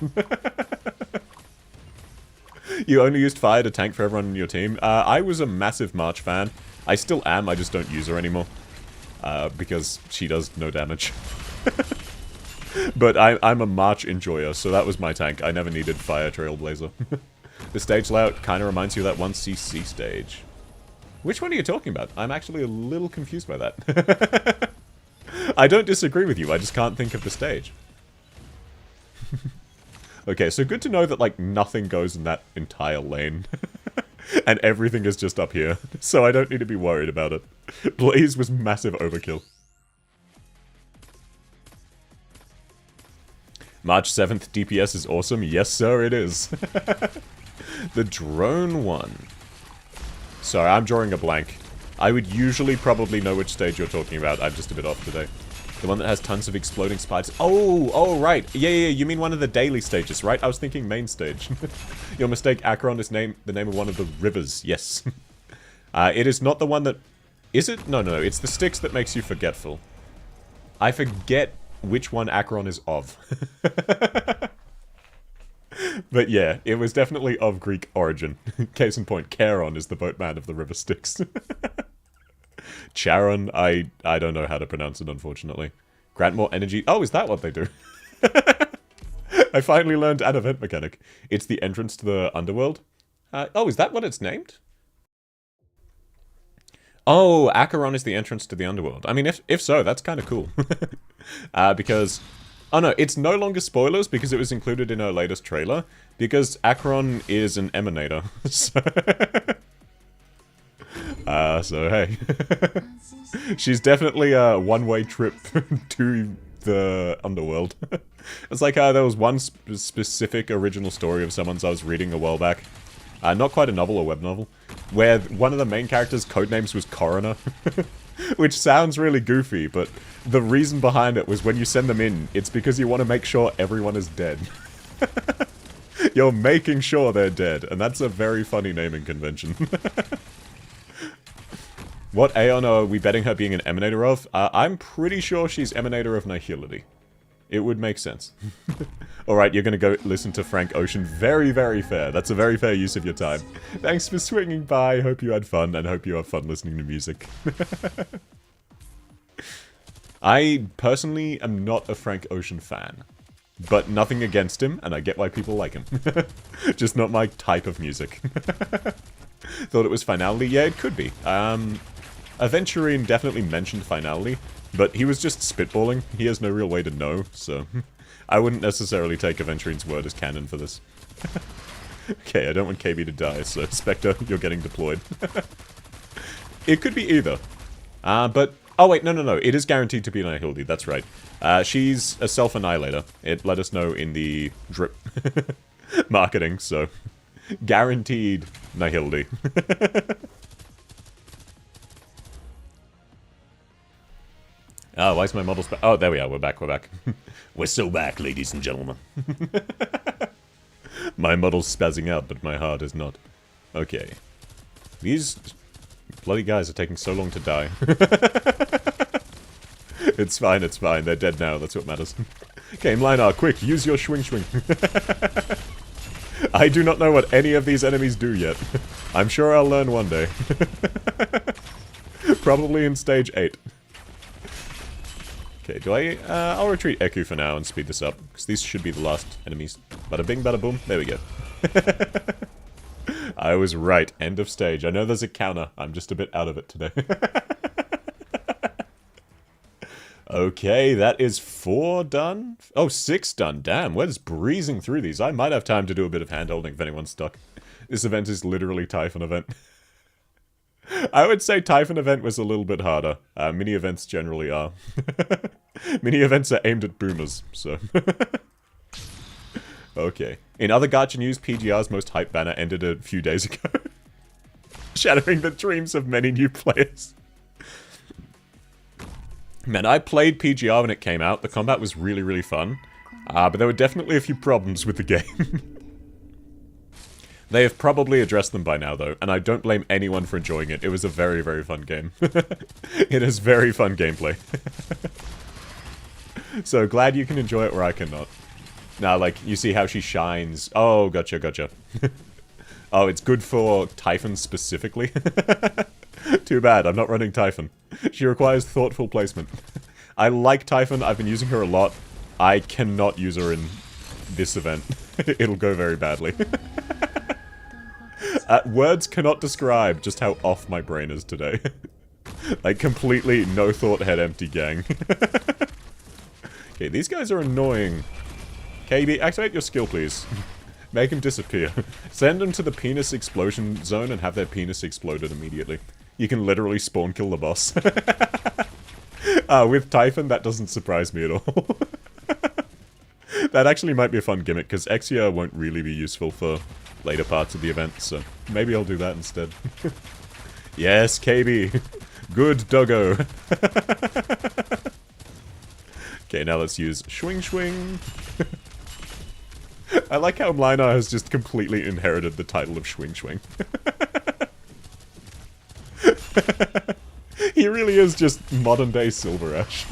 You only used fire to tank for everyone in your team. I was a massive March fan. I still am, I just don't use her anymore. Because she does no damage. But I'm a March enjoyer, so that was my tank. I never needed Fire Trailblazer. The stage layout kind of reminds you of that 1cc stage. Which one are you talking about? I'm actually a little confused by that. I don't disagree with you, I just can't think of the stage. Okay, so good to know that, like, nothing goes in that entire lane. And everything is just up here, so I don't need to be worried about it. Blaze was massive overkill. March 7th DPS is awesome. Yes, sir, it is. The drone one. Sorry, I'm drawing a blank. I would usually probably know which stage you're talking about. I'm just a bit off today. The one that has tons of exploding spiders. Oh, right. Yeah, you mean one of the daily stages, right? I was thinking main stage. Your mistake, Acheron is the name of one of the rivers. Yes. It is not the one that... Is it? No, it's the Styx that makes you forgetful. I forget which one Acheron is of. But yeah, it was definitely of Greek origin. Case in point, Charon is the boatman of the river Styx. Charon, I don't know how to pronounce it, unfortunately. Grant more energy. Oh, is that what they do? I finally learned an event mechanic. It's the entrance to the underworld. Oh, is that what it's named? Oh, Acheron is the entrance to the underworld. I mean, if so, that's kind of cool. Because... Oh no, it's no longer spoilers because it was included in her latest trailer. Because Acheron is an emanator. So hey. She's definitely a one-way trip to the underworld. It's like there was one specific original story of someone's I was reading a while back. Not quite a novel or web novel. Where one of the main characters' codenames was Coroner. Which sounds really goofy, but the reason behind it was when you send them in, it's because you want to make sure everyone is dead. You're making sure they're dead, and that's a very funny naming convention. What Aeon are we betting her being an emanator of? I'm pretty sure she's emanator of nihility. It would make sense. Alright, you're gonna go listen to Frank Ocean. Very, very fair. That's a very fair use of your time. Thanks for swinging by. Hope you had fun, and hope you have fun listening to music. I personally am not a Frank Ocean fan. But nothing against him, and I get why people like him. Just not my type of music. Thought it was Finality? Yeah, it could be. Aventurine definitely mentioned Finality, but he was just spitballing. He has no real way to know, so... I wouldn't necessarily take Aventurine's word as canon for this. Okay, I don't want KB to die, so Spectre, you're getting deployed. It could be either. But... Oh wait, no. It is guaranteed to be Nihilde, that's right. She's a self-annihilator. It let us know in the drip marketing, so... Guaranteed Nihilde. Oh, why is my model oh, there we are, we're back. We're so back, ladies and gentlemen. My model's spazzing out, but my heart is not. Okay. These bloody guys are taking so long to die. It's fine, they're dead now, that's what matters. Game Linar, quick, use your swing. I do not know what any of these enemies do yet. I'm sure I'll learn one day. Probably in stage 8. Okay, I'll retreat Eku for now and speed this up, because these should be the last enemies. Bada bing, bada boom, there we go. I was right, end of stage. I know there's a counter, I'm just a bit out of it today. Okay, that is 4 done? Oh, 6 done, damn, we're just breezing through these. I might have time to do a bit of hand-holding if anyone's stuck. This event is literally Typhon event. I would say Typhon event was a little bit harder. Mini events generally are. Mini events are aimed at boomers, so... Okay. In other gacha news, PGR's most hype banner ended a few days ago. Shattering the dreams of many new players. Man, I played PGR when it came out. The combat was really, really fun. But there were definitely a few problems with the game. They have probably addressed them by now, though, and I don't blame anyone for enjoying it. It was a very, very fun game. It is very fun gameplay. So, glad you can enjoy it where I cannot. Now, like, you see how she shines. Oh, gotcha, gotcha. Oh, it's good for Typhon specifically? Too bad, I'm not running Typhon. She requires thoughtful placement. I like Typhon, I've been using her a lot. I cannot use her in this event. It'll go very badly. Words cannot describe just how off my brain is today. Like, completely no thought, head empty gang. Okay, these guys are annoying. KB, activate your skill, please. Make them disappear. Send them to the penis explosion zone and have their penis exploded immediately. You can literally spawn kill the boss. With Typhon, that doesn't surprise me at all. That actually might be a fun gimmick, because Exia won't really be useful for later parts of the event, so maybe I'll do that instead. Yes, KB! Good doggo! Okay, now let's use Schwing Schwing. I like how Mlinar has just completely inherited the title of Schwing Schwing. He really is just modern-day Silver Ash.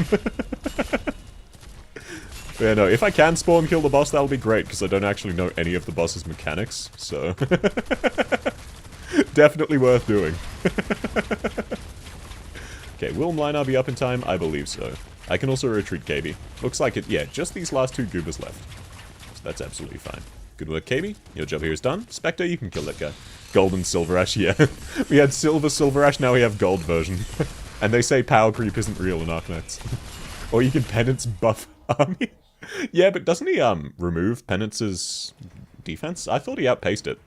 Yeah, no, if I can spawn kill the boss, that'll be great, because I don't actually know any of the boss's mechanics, so... Definitely worth doing. Okay, will Mlinar be up in time? I believe so. I can also retreat KB. Looks like it, yeah, just these last two goobers left. So that's absolutely fine. Good work, KB. Your job here is done. Spectre, you can kill that guy. Gold and Silver Ash, yeah. We had Silver Ash, now we have Gold version. And they say power creep isn't real in Arknights. Or you can penance buff army. Yeah, but doesn't he, remove Penance's defense? I thought he outpaced it.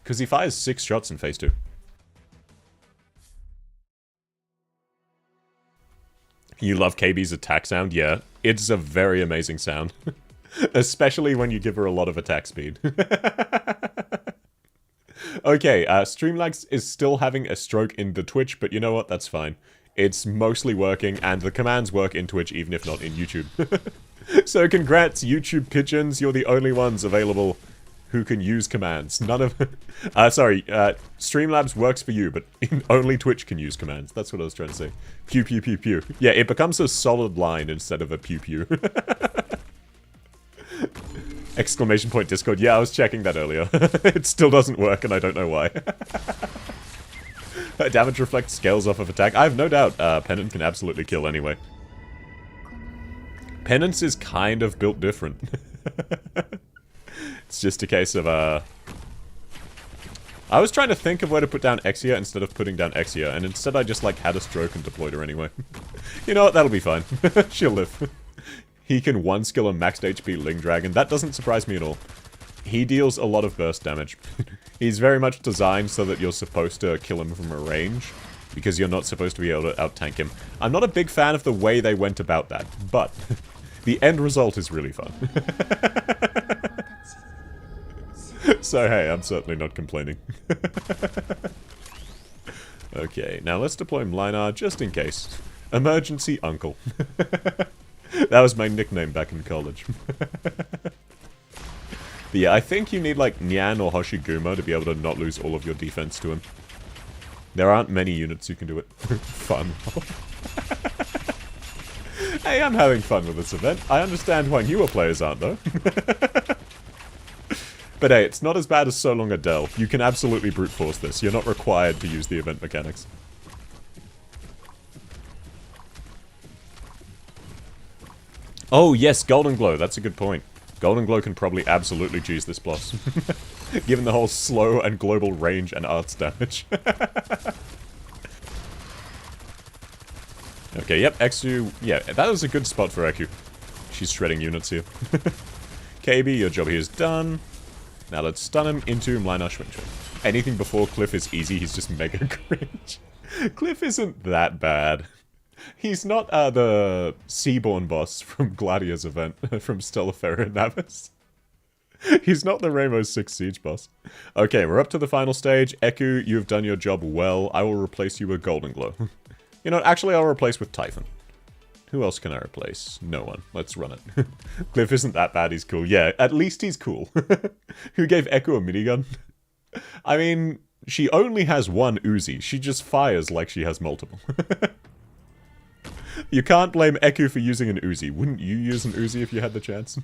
Because he fires 6 shots in phase 2. You love KB's attack sound? Yeah. It's a very amazing sound. Especially when you give her a lot of attack speed. Okay, Streamlabs is still having a stroke in the Twitch, but you know what? That's fine. It's mostly working, and the commands work in Twitch, even if not in YouTube. So congrats, YouTube pigeons. You're the only ones available who can use commands. None of... Streamlabs works for you, but only Twitch can use commands. That's what I was trying to say. Pew pew pew pew. Yeah, it becomes a solid line instead of a pew pew. Exclamation point Discord. Yeah, I was checking that earlier. It still doesn't work, and I don't know why. Damage reflect scales off of attack. I have no doubt Penance can absolutely kill anyway. Penance is kind of built different. It's just a case of, I was trying to think of where to put down Exia instead of putting down Exia, and instead I just, like, had a stroke and deployed her anyway. You know what, that'll be fine. She'll live. He can one-skill a maxed HP Ling Dragon. That doesn't surprise me at all. He deals a lot of burst damage. He's very much designed so that you're supposed to kill him from a range, because you're not supposed to be able to out-tank him. I'm not a big fan of the way they went about that, but the end result is really fun. So hey, I'm certainly not complaining. Okay, now let's deploy Mlinar just in case. Emergency Uncle. That was my nickname back in college. But yeah, I think you need like Nyan or Hoshiguma to be able to not lose all of your defense to him. There aren't many units who can do it. Fun. Hey, I'm having fun with this event. I understand why newer players aren't, though. But hey, it's not as bad as So Long Adele. You can absolutely brute force this. You're not required to use the event mechanics. Oh yes, Golden Glow. That's a good point. Golden Glow can probably absolutely cheese this boss. Given the whole slow and global range and arts damage. Okay, yep, Exu... Yeah, that was a good spot for Eku. She's shredding units here. KB, your job here is done. Now let's stun him into Mlinar Schwing Schwing. Anything before Cliff is easy, he's just mega cringe. Cliff isn't that bad. He's not the Seaborn boss from Gladia's event, from Stellaferia Navis. He's not the Rainbow Six Siege boss. Okay, we're up to the final stage. Eku, you've done your job well. I will replace you with Golden Glow. You know what, actually I'll replace with Typhon. Who else can I replace? No one. Let's run it. Cliff isn't that bad, he's cool. Yeah, at least he's cool. Who gave Echo a minigun? I mean, she only has one Uzi. She just fires like she has multiple. You can't blame Echo for using an Uzi. Wouldn't you use an Uzi if you had the chance?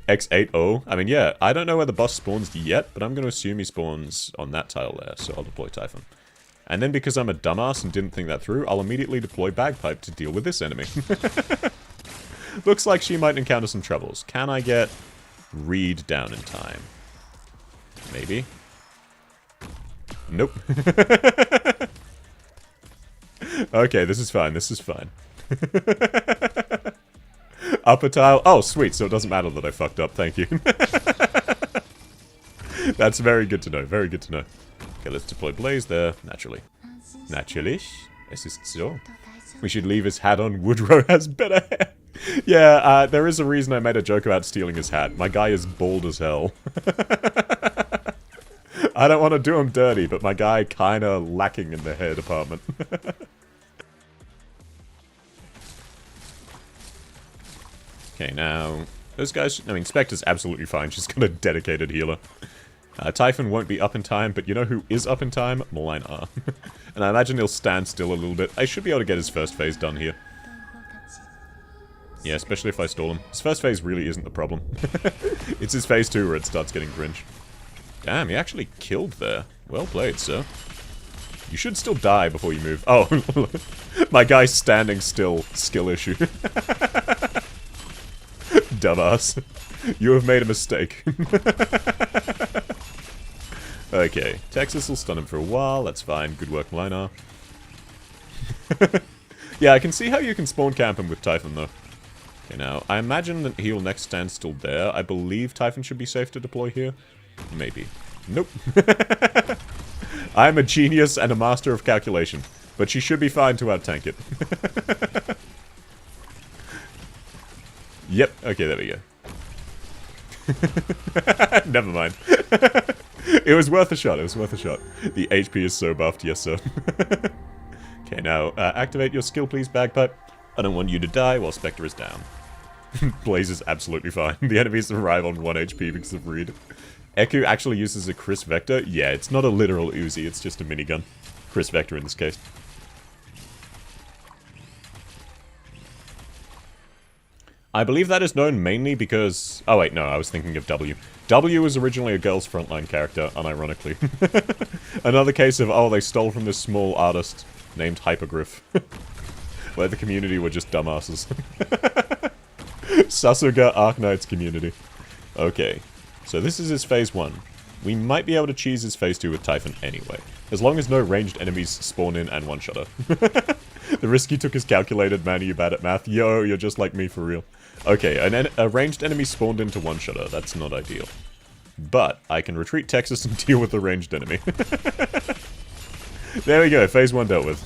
X80. I mean, yeah, I don't know where the boss spawns yet, but I'm going to assume he spawns on that tile there, so I'll deploy Typhon. And then because I'm a dumbass and didn't think that through, I'll immediately deploy Bagpipe to deal with this enemy. Looks like she might encounter some troubles. Can I get Reed down in time? Maybe. Nope. Okay, this is fine, this is fine. Upper tile. Oh, sweet, so it doesn't matter that I fucked up, thank you. That's very good to know, very good to know. Okay, let's deploy Blaze there, naturally. Naturally. Es ist so. We should leave his hat on. Woodrow has better hair. Yeah, there is a reason I made a joke about stealing his hat. My guy is bald as hell. I don't want to do him dirty, but my guy kinda lacking in the hair department. Okay, now, those guys, I mean, Spectre's absolutely fine. She's got a dedicated healer. Typhon won't be up in time, but you know who is up in time? Malignar. And I imagine he'll stand still a little bit. I should be able to get his first phase done here. Yeah, especially if I stall him. His first phase really isn't the problem. It's his phase 2 where it starts getting cringe. Damn, he actually killed there. Well played, sir. You should still die before you move. Oh, my guy's standing still. Skill issue. Dumbass. You have made a mistake. Okay, Texas will stun him for a while. That's fine. Good work, Malignar. Yeah, I can see how you can spawn camp him with Typhon, though. Okay, now, I imagine that he'll next stand still there. I believe Typhon should be safe to deploy here. Maybe. Nope. I'm a genius and a master of calculation. But she should be fine to out-tank it. Yep, okay, there we go. Never mind. It was worth a shot, it was worth a shot. The HP is so buffed, yes sir. Okay, now, activate your skill please, Bagpipe. I don't want you to die while Spectre is down. Blaze is absolutely fine. The enemies arrive on 1 HP because of Reed. Echo actually uses a Chris Vector. Yeah, it's not a literal Uzi, it's just a minigun. Chris Vector in this case. I believe that is known mainly because... Oh wait, no, I was thinking of W. W was originally a girl's frontline character, unironically. Another case of, oh, they stole from this small artist named Hypergriff. Where the community were just dumbasses. Sasuga Arknights community. Okay, so this is his phase 1. We might be able to cheese his phase 2 with Typhon anyway. As long as no ranged enemies spawn in and one-shot her. The risk he took is calculated, man, are you bad at math? Yo, you're just like me for real. Okay, a ranged enemy spawned into one-shot her. That's not ideal. But I can retreat Texas and deal with the ranged enemy. There we go, phase 1 dealt with.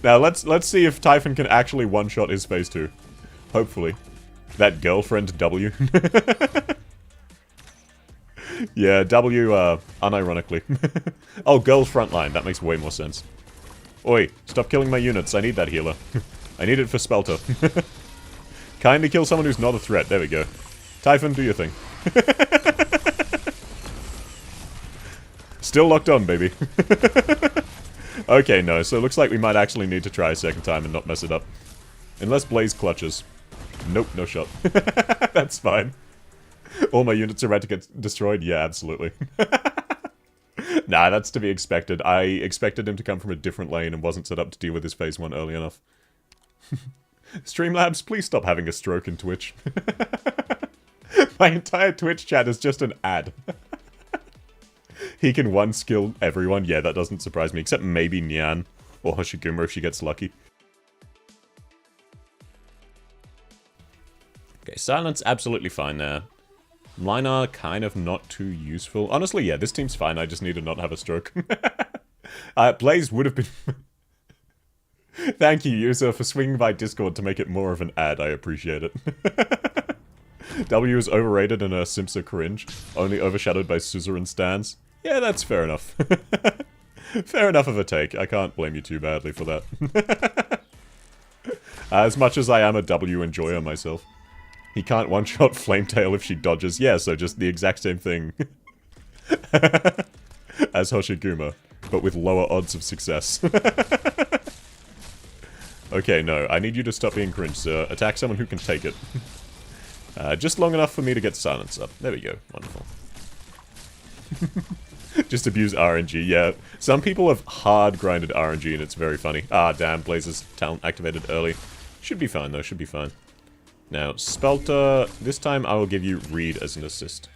Now, let's see if Typhon can actually one-shot his phase 2. Hopefully. That girlfriend W. Yeah, W, unironically. Oh, girl frontline, that makes way more sense. Oi, stop killing my units, I need that healer. I need it for Spelter. Kindly kill someone who's not a threat, there we go. Typhon, do your thing. Still locked on, baby. Okay, no, so it looks like we might actually need to try a second time and not mess it up. Unless Blaze clutches. Nope, no shot. That's fine. All my units are about to get destroyed? Yeah, absolutely. Nah, that's to be expected. I expected him to come from a different lane and wasn't set up to deal with his phase 1 early enough. Streamlabs, please stop having a stroke in Twitch. My entire Twitch chat is just an ad. He can one-skill everyone. Yeah, that doesn't surprise me. Except maybe Nyan or Hoshiguma if she gets lucky. Okay, silence absolutely fine there. Malignar kind of not too useful. Honestly, yeah, this team's fine. I just need to not have a stroke. Blaze would have been... Thank you, user, for swinging by Discord to make it more of an ad. I appreciate it. W is overrated and her simps are cringe. Only overshadowed by suzerain stans. Yeah, that's fair enough. Fair enough of a take. I can't blame you too badly for that. As much as I am a W enjoyer myself. He can't one-shot Flametail if she dodges. Yeah, so just the exact same thing as Hoshiguma, but with lower odds of success. Okay, no, I need you to stop being cringe, sir. Attack someone who can take it. Just long enough for me to get silence up. There we go. Wonderful. Just abuse RNG, yeah. Some people have hard grinded RNG and it's very funny. Ah, damn, Blaze's talent activated early. Should be fine, though, should be fine. Now, Spelter, this time I will give you Reed as an assist.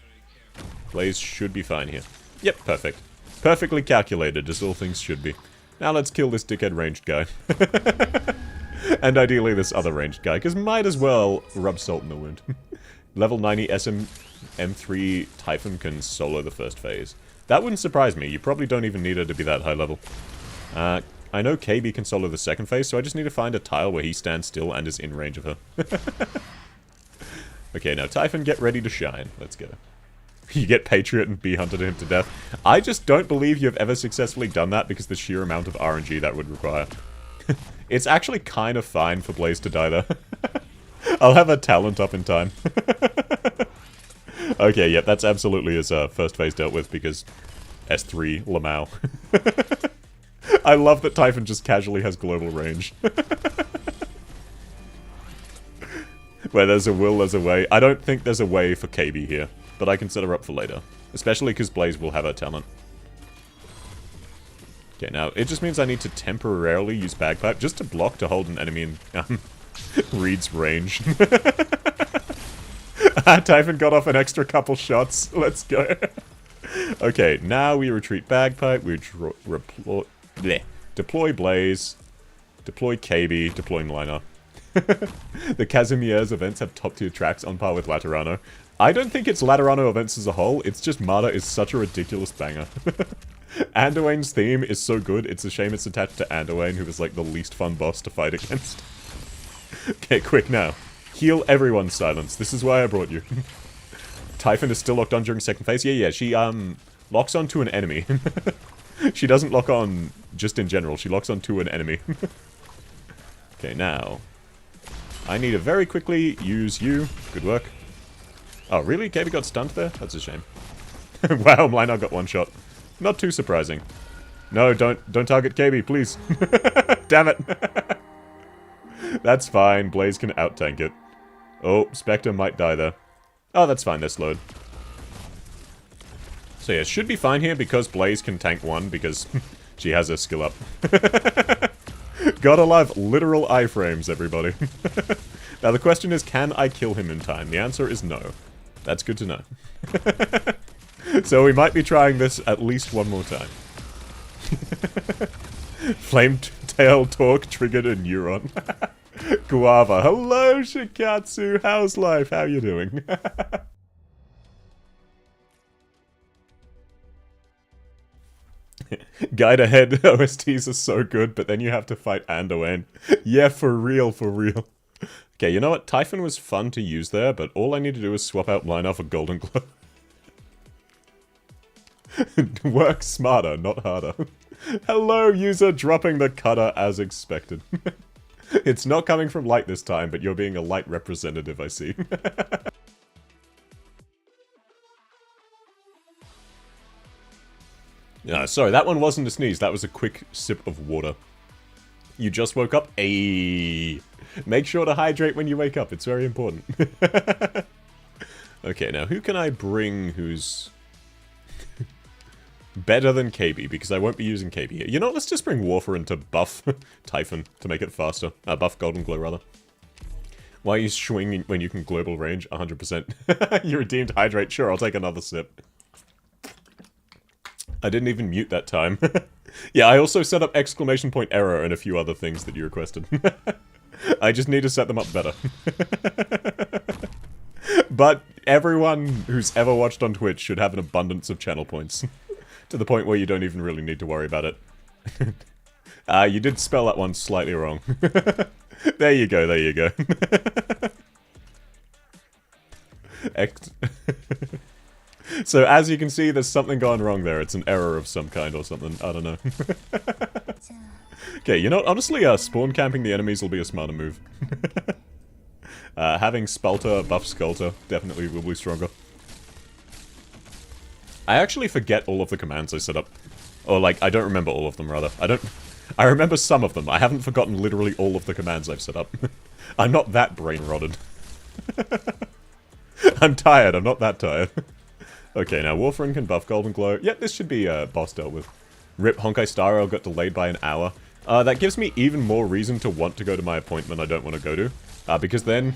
Blaze should be fine here. Yep, perfect. Perfectly calculated, as all things should be. Now let's kill this dickhead ranged guy. And ideally this other ranged guy, because might as well rub salt in the wound. Level 90 SM M3 Typhon can solo the first phase. That wouldn't surprise me, you probably don't even need her to be that high level. I know KB can solo the second phase, so I just need to find a tile where he stands still and is in range of her. Okay, now Typhon, get ready to shine. Let's go. You get Patriot and bee-hunted him to death. I just don't believe you've ever successfully done that because the sheer amount of RNG that would require. It's actually kind of fine for Blaze to die, though. I'll have a talent up in time. Okay, yep, that's absolutely his first phase dealt with because S3 Lamau. I love that Typhon just casually has global range. Where there's a will, there's a way. I don't think there's a way for KB here, but I can set her up for later. Especially because Blaze will have her talent. Okay, now, it just means I need to temporarily use Bagpipe just to block to hold an enemy in Reed's range. Typhon got off an extra couple shots. Let's go. Okay, now we retreat Bagpipe, we deploy Blaze, deploy KB, deploying Liner. The Casimir's events have top-tier tracks on par with Laterano. I don't think it's Laterano events as a whole, it's just Marta is such a ridiculous banger. Anduane's theme is so good, it's a shame it's attached to Anduane, who is like the least fun boss to fight against. Okay, quick now. Heal everyone's silence, this is why I brought you. Typhon is still locked on during second phase? Yeah, she locks onto an enemy. She doesn't lock on just in general, she locks onto an enemy. Okay, now... I need to very quickly use you. Good work. Oh, really? KB got stunned there? That's a shame. Wow, Mlinar got one shot. Not too surprising. No, don't target KB, please. Damn it. That's fine. Blaze can out-tank it. Oh, Spectre might die there. Oh, that's fine. They're slowed. So yeah, should be fine here because Blaze can tank one because she has her skill up. Gotta love literal iframes, everybody. Now the question is, can I kill him in time? The answer is no. That's good to know. So we might be trying this at least one more time. Flametail talk triggered a neuron. Guava. Hello, Shikatsu. How's life? How you doing? Guide ahead OSTs are so good, but then you have to fight Anduane. Yeah, for real, for real. Okay, you know what? Typhon was fun to use there, but all I need to do is swap out Liner for Golden Glow. Work smarter, not harder. Hello, user, dropping the cutter as expected. It's not coming from Light this time, but you're being a Light representative, I see. Sorry, that one wasn't a sneeze, that was a quick sip of water. You just woke up? Ayy. Make sure to hydrate when you wake up, it's very important. Okay, now who can I bring who's better than KB? Because I won't be using KB here. You know what, let's just bring Warfarin to buff Typhon to make it faster. Buff Golden Glow, rather. Why are you swinging when you can global range? 100%. You redeemed hydrate, sure, I'll take another sip. I didn't even mute that time. Yeah, I also set up exclamation point error and a few other things that you requested. I just need to set them up better. But everyone who's ever watched on Twitch should have an abundance of channel points. To the point where you don't even really need to worry about it. You did spell that one slightly wrong. There you go, there you go. So as you can see, there's something going wrong there. It's an error of some kind or something. I don't know. Okay, you know, honestly, spawn camping the enemies will be a smarter move. Having Spalter buff Skulter definitely will be stronger. I actually forget all of the commands I set up. Or, like, I don't remember all of them, rather. I remember some of them. I haven't forgotten literally all of the commands I've set up. I'm not that brain-rotted. I'm tired. I'm not that tired. Okay, now Warfarin can buff Golden Glow. Yep, this should be boss dealt with. Rip Honkai Star Rail got delayed by an hour. That gives me even more reason to want to go to my appointment I don't want to go to. Because then,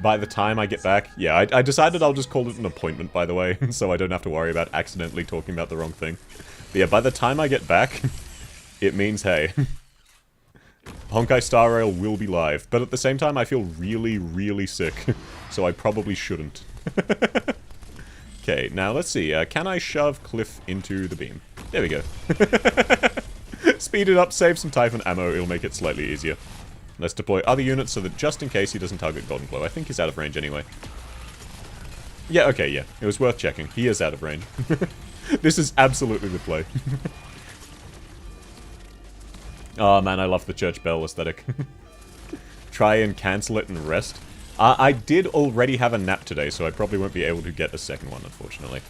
by the time I get back... Yeah, I decided I'll just call it an appointment, by the way, so I don't have to worry about accidentally talking about the wrong thing. But yeah, by the time I get back, it means, hey, Honkai Star Rail will be live. But at the same time, I feel really, really sick, so I probably shouldn't. Okay, now let's see. Can I shove Cliff into the beam? There we go. Speed it up, save some Typhon ammo, it'll make it slightly easier. Let's deploy other units so that just in case he doesn't target Golden Glow. I think he's out of range anyway. Yeah, okay, yeah. It was worth checking. He is out of range. This is absolutely the play. Oh man, I love the church bell aesthetic. Try and cancel it and rest. I did already have a nap today, so I probably won't be able to get a second one, unfortunately.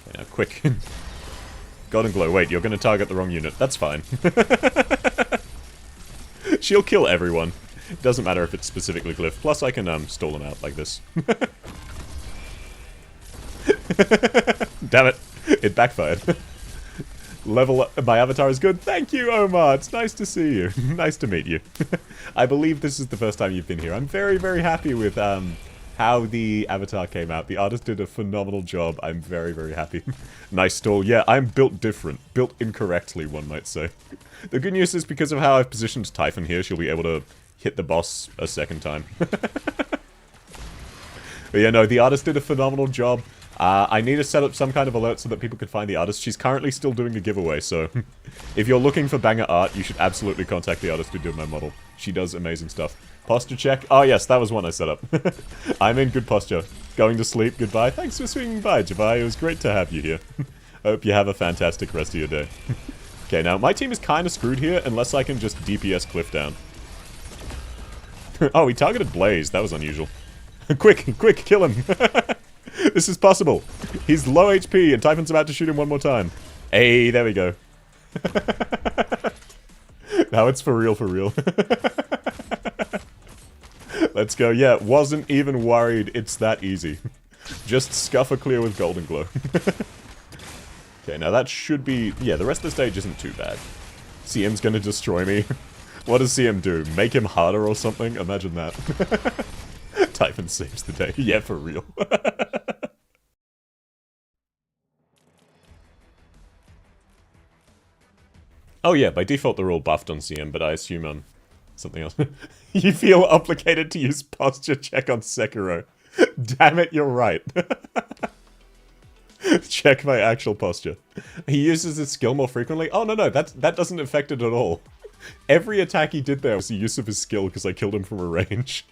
Okay, now, quick. Golden Glow, wait, you're going to target the wrong unit. That's fine. She'll kill everyone. Doesn't matter if it's specifically Cliff. Plus, I can stall him out like this. Damn it. It backfired. Level up. My avatar is good. Thank you, Omar. It's nice to see you. Nice to meet you. I believe this is the first time you've been here. I'm very, very happy with how the avatar came out. The artist did a phenomenal job. I'm very, very happy. Nice stall. Yeah, I'm built different. Built incorrectly, one might say. The good news is because of how I've positioned Typhon here, she'll be able to hit the boss a second time. But yeah, no, the artist did a phenomenal job. I need to set up some kind of alert so that people can find the artist. She's currently still doing a giveaway, so if you're looking for banger art, you should absolutely contact the artist who did my model. She does amazing stuff. Posture check. Oh yes, that was one I set up. I'm in good posture. Going to sleep. Goodbye. Thanks for swinging by, Javai. It was great to have you here. Hope you have a fantastic rest of your day. Okay, now my team is kind of screwed here unless I can just DPS Cliff down. Oh, he targeted Blaze. That was unusual. Quick, quick, kill him. This is possible. He's low HP and Typhon's about to shoot him one more time. Hey, there we go. Now it's for real, for real. Let's go. Yeah, wasn't even worried. It's that easy. Just scuff a clear with Golden Glow. Okay, now that should be... Yeah, the rest of the stage isn't too bad. CM's gonna destroy me. What does CM do? Make him harder or something? Imagine that. Typhon saves the day. Yeah, for real. Oh yeah, by default they're all buffed on CM, but I assume something else. You feel obligated to use posture check on Sekiro. Damn it, you're right. Check my actual posture. He uses his skill more frequently? Oh no, that doesn't affect it at all. Every attack he did there was the use of his skill because I killed him from a range.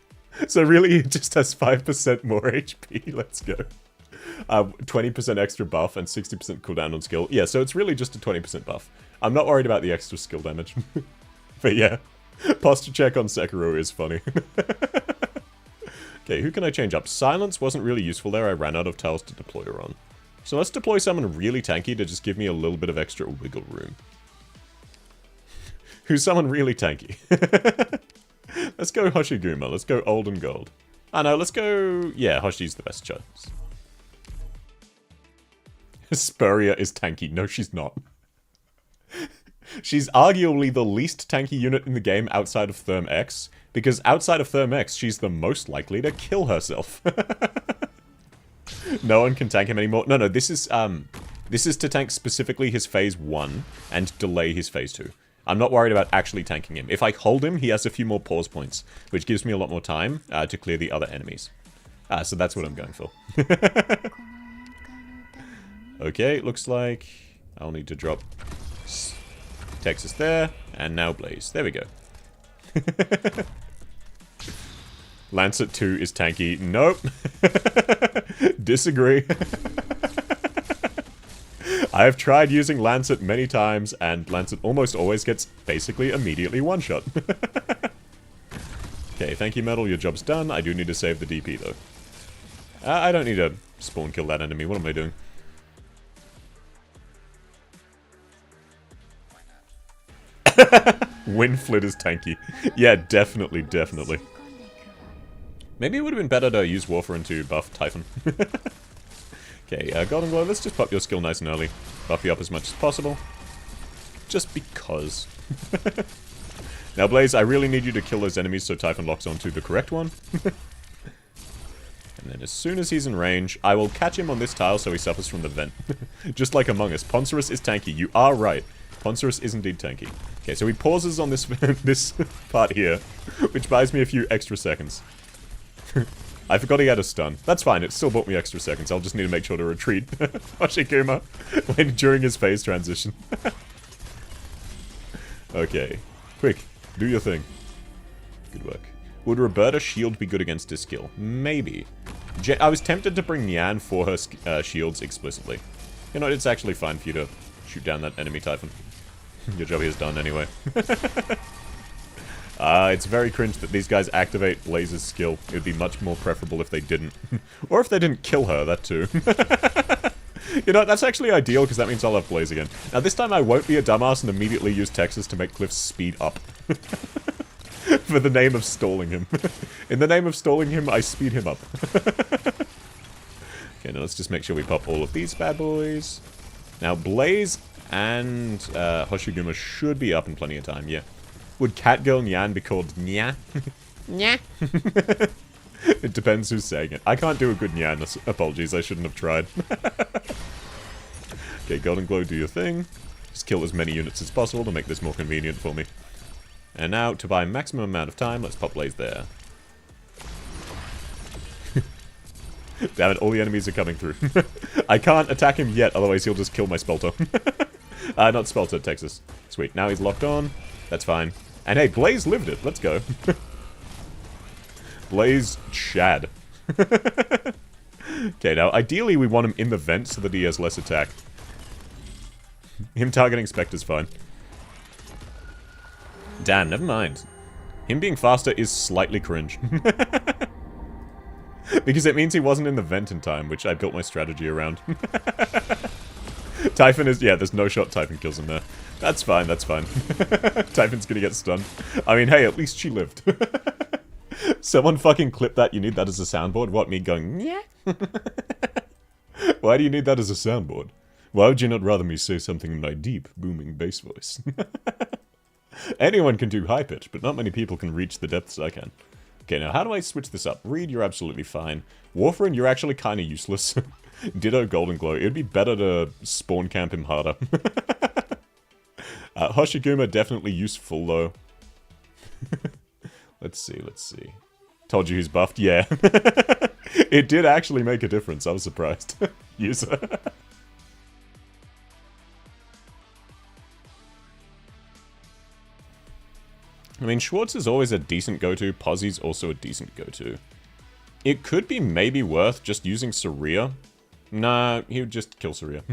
So really, he just has 5% more HP. Let's go. 20% extra buff and 60% cooldown on skill. Yeah, so it's really just a 20% buff. I'm not worried about the extra skill damage. But yeah, posture check on Sekiro is funny. Okay, who can I change up? Silence wasn't really useful there. I ran out of tiles to deploy her on. So let's deploy someone really tanky to just give me a little bit of extra wiggle room. Who's someone really tanky? Let's go Hoshiguma. Let's go old and gold. Oh no, let's go... Yeah, Hoshi's the best choice. Spurrier is tanky. No, she's not. She's arguably the least tanky unit in the game outside of Therm X, because outside of Therm X, she's the most likely to kill herself. No one can tank him anymore. No, this is to tank specifically his phase 1 and delay his phase 2. I'm not worried about actually tanking him. If I hold him, he has a few more pause points, which gives me a lot more time to clear the other enemies. So that's what I'm going for. Okay, looks like I'll need to drop Texas there, and now Blaze. There we go. Lancet 2 is tanky. Nope. Disagree. have tried using Lancet many times, and Lancet almost always gets basically immediately one-shot. Okay, thank you, Metal. Your job's done. I do need to save the DP, though. I don't need to spawn kill that enemy. What am I doing? Windflit is tanky. Yeah, definitely, definitely. Maybe it would have been better to use Warfarin to buff Typhon. Okay, Golden Glow, let's just pop your skill nice and early. Buff you up as much as possible. Just because. Now, Blaze, I really need you to kill those enemies so Typhon locks onto the correct one. And then as soon as he's in range, I will catch him on this tile so he suffers from the vent. Just like Among Us. Poncerus is tanky. You are right. Poncerus is indeed tanky. Okay, so he pauses on this this part here, which buys me a few extra seconds. I forgot he had a stun. That's fine, it still bought me extra seconds. I'll just need to make sure to retreat Hoshikuma during his phase transition. Okay. Quick, do your thing. Good work. Would Roberta's shield be good against his skill? Maybe. I was tempted to bring Nyan for her shields explicitly. You know, it's actually fine for you to shoot down that enemy Typhon. Your job here is done anyway. It's very cringe that these guys activate Blaze's skill. It would be much more preferable if they didn't. Or if they didn't kill her, that too. You know, that's actually ideal, because that means I'll have Blaze again. Now, this time I won't be a dumbass and immediately use Texas to make Cliff speed up. For the name of stalling him. In the name of stalling him, I speed him up. Okay, now let's just make sure we pop all of these bad boys. Now, Blaze and Hoshiguma should be up in plenty of time, yeah. Would Catgirl Nyan be called Nya? Nya? It depends who's saying it. I can't do a good Nyan. Apologies, I shouldn't have tried. Okay, Golden Glow, do your thing. Just kill as many units as possible to make this more convenient for me. And now, to buy maximum amount of time, let's pop Blaze there. Damn it, all the enemies are coming through. I can't attack him yet, otherwise he'll just kill my Spelter. Not Spelter, Texas. Sweet, now he's locked on. That's fine. And hey, Blaze lived it. Let's go. Blaze Chad. Okay, now, ideally we want him in the vent so that he has less attack. Him targeting Spectre's fine. Damn, never mind. Him being faster is slightly cringe. Because it means he wasn't in the vent in time, which I built my strategy around. Typhon is... yeah, there's no shot Typhon kills him there. That's fine, that's fine. Typhon's gonna get stunned. I mean, hey, at least she lived. Someone fucking clip that, you need that as a soundboard? What, me going, yeah? Why do you need that as a soundboard? Why would you not rather me say something in my deep, booming bass voice? Anyone can do high pitch, but not many people can reach the depths I can. Okay, now how do I switch this up? Reed, you're absolutely fine. Warfarin, you're actually kind of useless. Ditto Golden Glow. It would be better to spawn camp him harder. Hoshiguma, definitely useful, though. Let's see, let's see. Told you he's buffed? Yeah. It did actually make a difference. I was surprised. User. I mean, Schwartz is always a decent go-to. Pozzy's also a decent go-to. It could be maybe worth just using Saria. Nah, he would just kill Saria.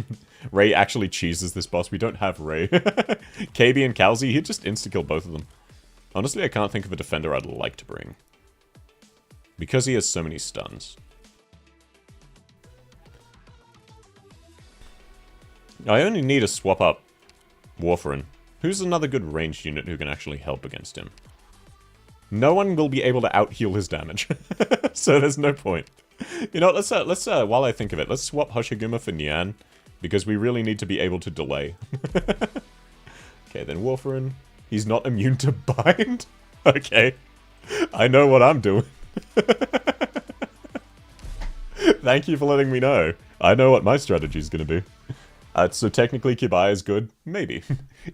Ray actually cheeses this boss. We don't have Ray. KB and Kalzi, he'd just insta-kill both of them. Honestly, I can't think of a defender I'd like to bring. Because he has so many stuns. I only need to swap up Warfarin. Who's another good ranged unit who can actually help against him? No one will be able to out-heal his damage. So there's no point. You know, let's while I think of it, let's swap Hoshiguma for Nyan. Because we really need to be able to delay. Okay, then Warfarin. He's not immune to bind? Okay. I know what I'm doing. Thank you for letting me know. I know what my strategy is going to be. So technically Kibai is good? Maybe.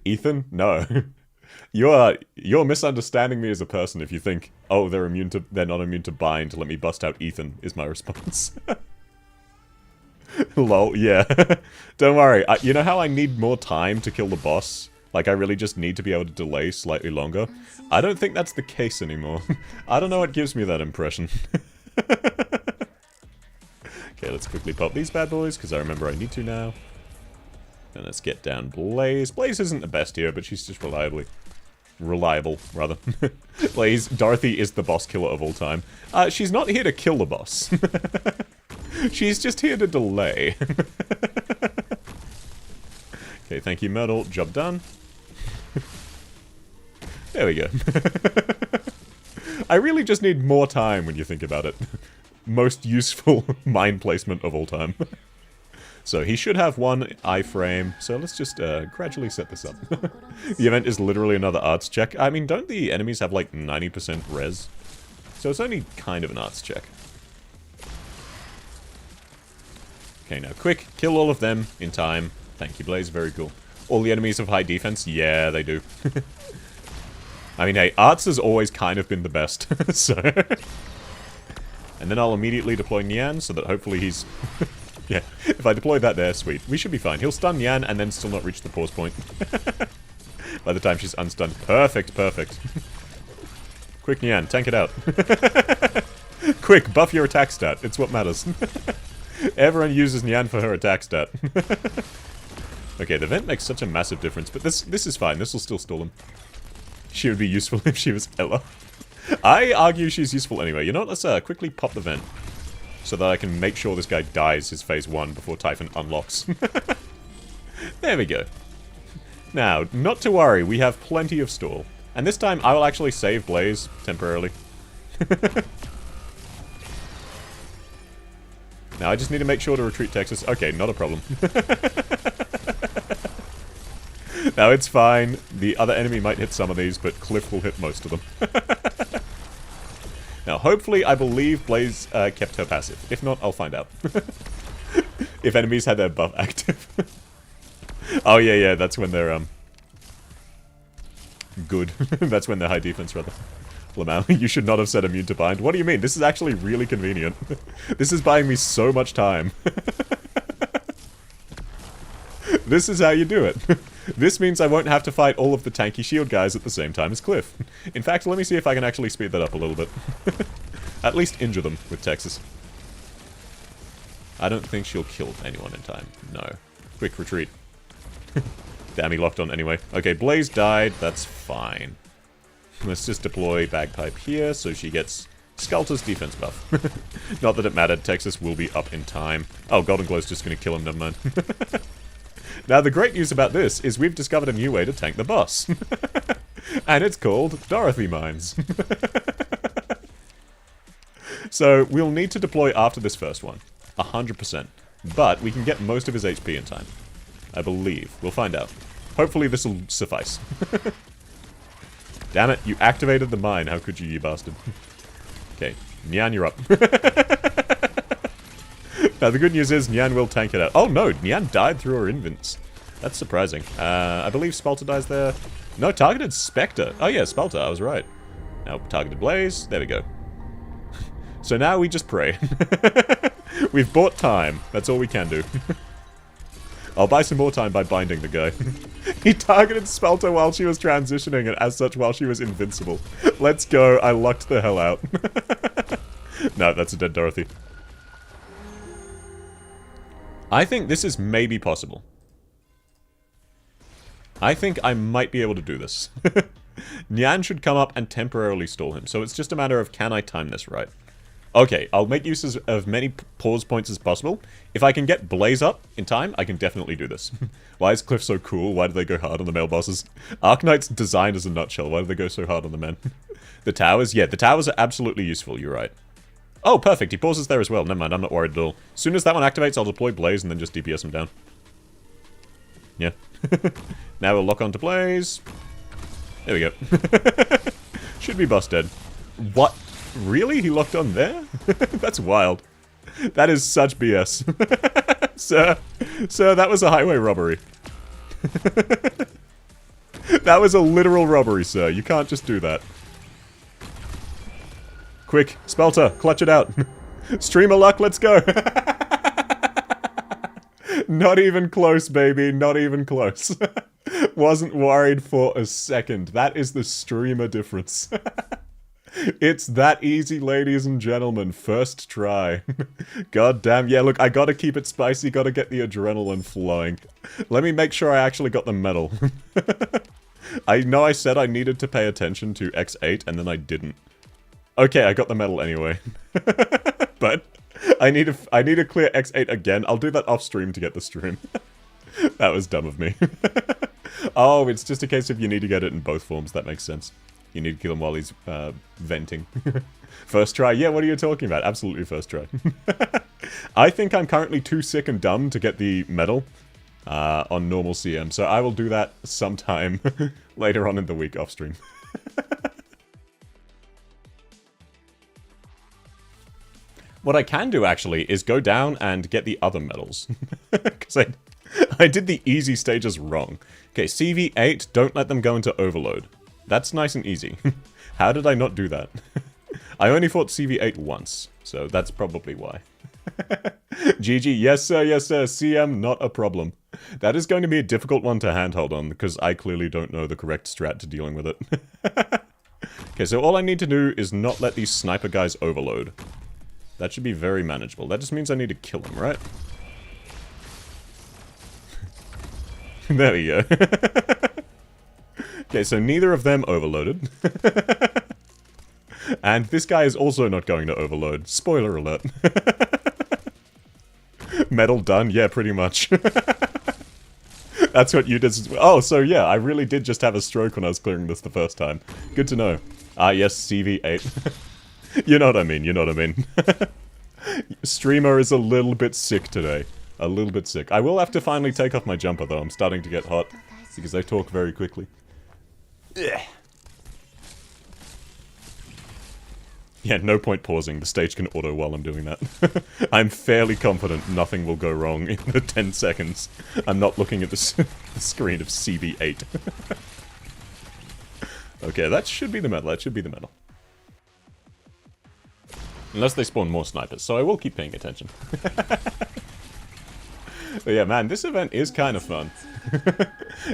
Ethan? No. You're misunderstanding me as a person if you think, oh, they're not immune to bind, let me bust out Ethan, is my response. Lol, yeah. Don't worry, you know how I need more time to kill the boss? Like, I really just need to be able to delay slightly longer? I don't think that's the case anymore. I don't know what gives me that impression. Okay, let's quickly pop these bad boys, because I remember I need to now. And let's get down Blaze. Blaze isn't the best here, but she's just reliable, rather. Blaze, Dorothy is the boss killer of all time. She's not here to kill the boss. She's just here to delay. Okay, thank you, Myrtle. Job done. There we go. I really just need more time when you think about it. Most useful mine placement of all time. So he should have one iframe, so let's just gradually set this up. The event is literally another arts check. I mean, don't the enemies have like 90% res? So it's only kind of an arts check. Okay, now quick, kill all of them in time. Thank you, Blaze, very cool. All the enemies have high defense? Yeah, they do. I mean, hey, arts has always kind of been the best, so... And then I'll immediately deploy Nyan, so that hopefully he's... Yeah, if I deploy that there, sweet. We should be fine. He'll stun Nyan and then still not reach the pause point. By the time she's unstunned. Perfect, perfect. Quick, Nyan, tank it out. Quick, buff your attack stat. It's what matters. Everyone uses Nyan for her attack stat. Okay, the vent makes such a massive difference, but this is fine. This will still stall him. She would be useful if she was Ella. I argue she's useful anyway. You know what? Let's quickly pop the vent. So that I can make sure this guy dies his phase 1 before Typhon unlocks. There we go. Now, not to worry, we have plenty of stall. And this time, I will actually save Blaze temporarily. Now, I just need to make sure to retreat Texas. Okay, not a problem. Now, it's fine. The other enemy might hit some of these, but Cliff will hit most of them. Now, hopefully, I believe Blaze kept her passive. If not, I'll find out. If enemies had their buff active. Oh, yeah, that's when they're, good. That's when they're high defense, rather. Lamau, you should not have said immune to bind. What do you mean? This is actually really convenient. This is buying me so much time. This is how you do it. This means I won't have to fight all of the tanky shield guys at the same time as Cliff. In fact, let me see if I can actually speed that up a little bit. At least injure them with Texas. I don't think she'll kill anyone in time. No. Quick retreat. Damn, he locked on anyway. Okay, Blaze died. That's fine. Let's just deploy Bagpipe here so she gets Skelter's defense buff. Not that it mattered. Texas will be up in time. Oh, Golden Glow's just going to kill him. Never mind. Now, the great news about this is we've discovered a new way to tank the boss. And it's called Dorothy Mines. So, we'll need to deploy after this first one. 100%. But we can get most of his HP in time. I believe. We'll find out. Hopefully this will suffice. Damn it, you activated the mine. How could you bastard? Okay, Nyan, you're up. Now, the good news is Nyan will tank it out. Oh, no, Nyan died through her invents. That's surprising. I believe Spalter dies there. No, targeted Spectre. Oh, yeah, Spalter, I was right. Now, targeted Blaze. There we go. So now we just pray. We've bought time. That's all we can do. I'll buy some more time by binding the guy. He targeted Spalter while she was transitioning, and as such, while she was invincible. Let's go. I lucked the hell out. No, that's a dead Dorothy. I think this is maybe possible. I think I might be able to do this. Nyan should come up and temporarily stall him, so it's just a matter of can I time this right. Okay, I'll make use of as many pause points as possible. If I can get Blaze up in time, I can definitely do this. Why is Cliff so cool? Why do they go hard on the male bosses? Arknights designed as a nutshell. Why do they go so hard on the men? The towers? Yeah, the towers are absolutely useful, you're right. Oh, perfect. He pauses there as well. Never mind, I'm not worried at all. As soon as that one activates, I'll deploy Blaze and then just DPS him down. Yeah. Now we'll lock onto Blaze. There we go. Should be boss dead. What? Really? He locked on there? That's wild. That is such BS. Sir, that was a highway robbery. That was a literal robbery, sir. You can't just do that. Quick, Spelter, clutch it out. Streamer luck, let's go. Not even close, baby. Not even close. Wasn't worried for a second. That is the streamer difference. It's that easy, ladies and gentlemen. First try. God damn. Yeah, look, I gotta keep it spicy, gotta get the adrenaline flowing. Let me make sure I actually got the medal. I know I said I needed to pay attention to X8, and then I didn't. Okay, I got the medal anyway. But I need to clear X8 again. I'll do that off stream to get the stream. That was dumb of me. Oh, it's just a case of you need to get it in both forms. That makes sense. You need to kill him while he's venting. First try? Yeah, what are you talking about? Absolutely first try. I think I'm currently too sick and dumb to get the medal on normal CM, so I will do that sometime later on in the week off stream. What I can do, actually, is go down and get the other medals. Because I did the easy stages wrong. Okay, CV8, don't let them go into overload. That's nice and easy. How did I not do that? I only fought CV8 once, so that's probably why. GG, yes sir, CM, not a problem. That is going to be a difficult one to handhold on, because I clearly don't know the correct strat to dealing with it. Okay, so all I need to do is not let these sniper guys overload. That should be very manageable. That just means I need to kill him, right? There we go. Okay, so neither of them overloaded. And this guy is also not going to overload. Spoiler alert. Medal done? Yeah, pretty much. That's what you did. Oh, so yeah, I really did just have a stroke when I was clearing this the first time. Good to know. Ah, yes, CV8. You know what I mean, you know what I mean. Streamer is a little bit sick today. A little bit sick. I will have to finally take off my jumper, though. I'm starting to get hot. Because I talk very quickly. Ugh. Yeah, no point pausing. The stage can auto while I'm doing that. I'm fairly confident nothing will go wrong in the 10 seconds. I'm not looking at the screen of CV8. Okay, that should be the medal. That should be the medal. Unless they spawn more snipers, so I will keep paying attention. But yeah, man, this event is kind of fun.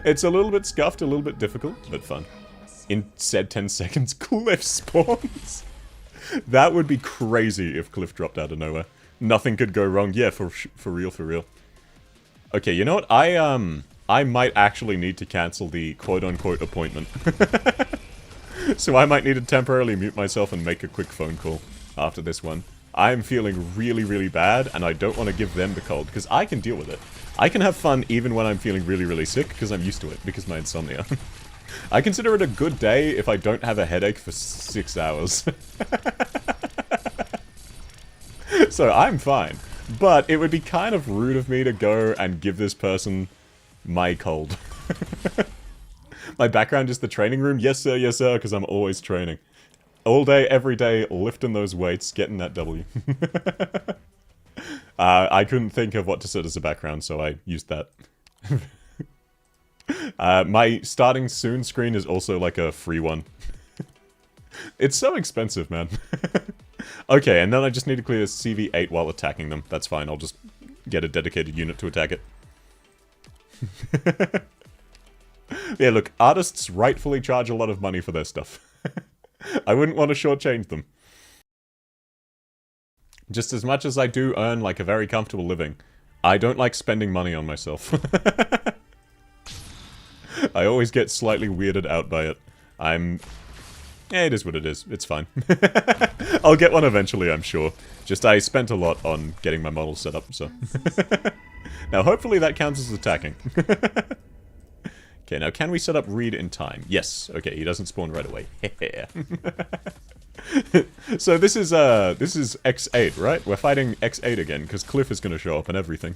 It's a little bit scuffed, a little bit difficult, but fun. In said 10 seconds, Cliff spawns. That would be crazy if Cliff dropped out of nowhere. Nothing could go wrong. Yeah, for real, for real. Okay, you know what? I might actually need to cancel the quote-unquote appointment. So I might need to temporarily mute myself and make a quick phone call after this one. I'm feeling really, really bad, and I don't want to give them the cold, because I can deal with it. I can have fun even when I'm feeling really, really sick, because I'm used to it, because of my insomnia. I consider it a good day if I don't have a headache for 6 hours. So I'm fine. But it would be kind of rude of me to go and give this person my cold. My background is the training room. Yes, sir, because I'm always training. All day, every day, lifting those weights, getting that W. I couldn't think of what to set as a background, so I used that. My starting soon screen is also like a free one. It's so expensive, man. Okay, and then I just need to clear CV8 while attacking them. That's fine, I'll just get a dedicated unit to attack it. Yeah, look, artists rightfully charge a lot of money for their stuff. I wouldn't want to shortchange them. Just as much as I do earn, like, a very comfortable living, I don't like spending money on myself. I always get slightly weirded out by it. Yeah, it is what it is. It's fine. I'll get one eventually, I'm sure. Just I spent a lot on getting my model set up, so... Now, hopefully that counts as attacking. Okay, now can we set up read in time? Yes. Okay, he doesn't spawn right away. So this is X8, right? We're fighting X8 again, because Cliff is going to show up and everything.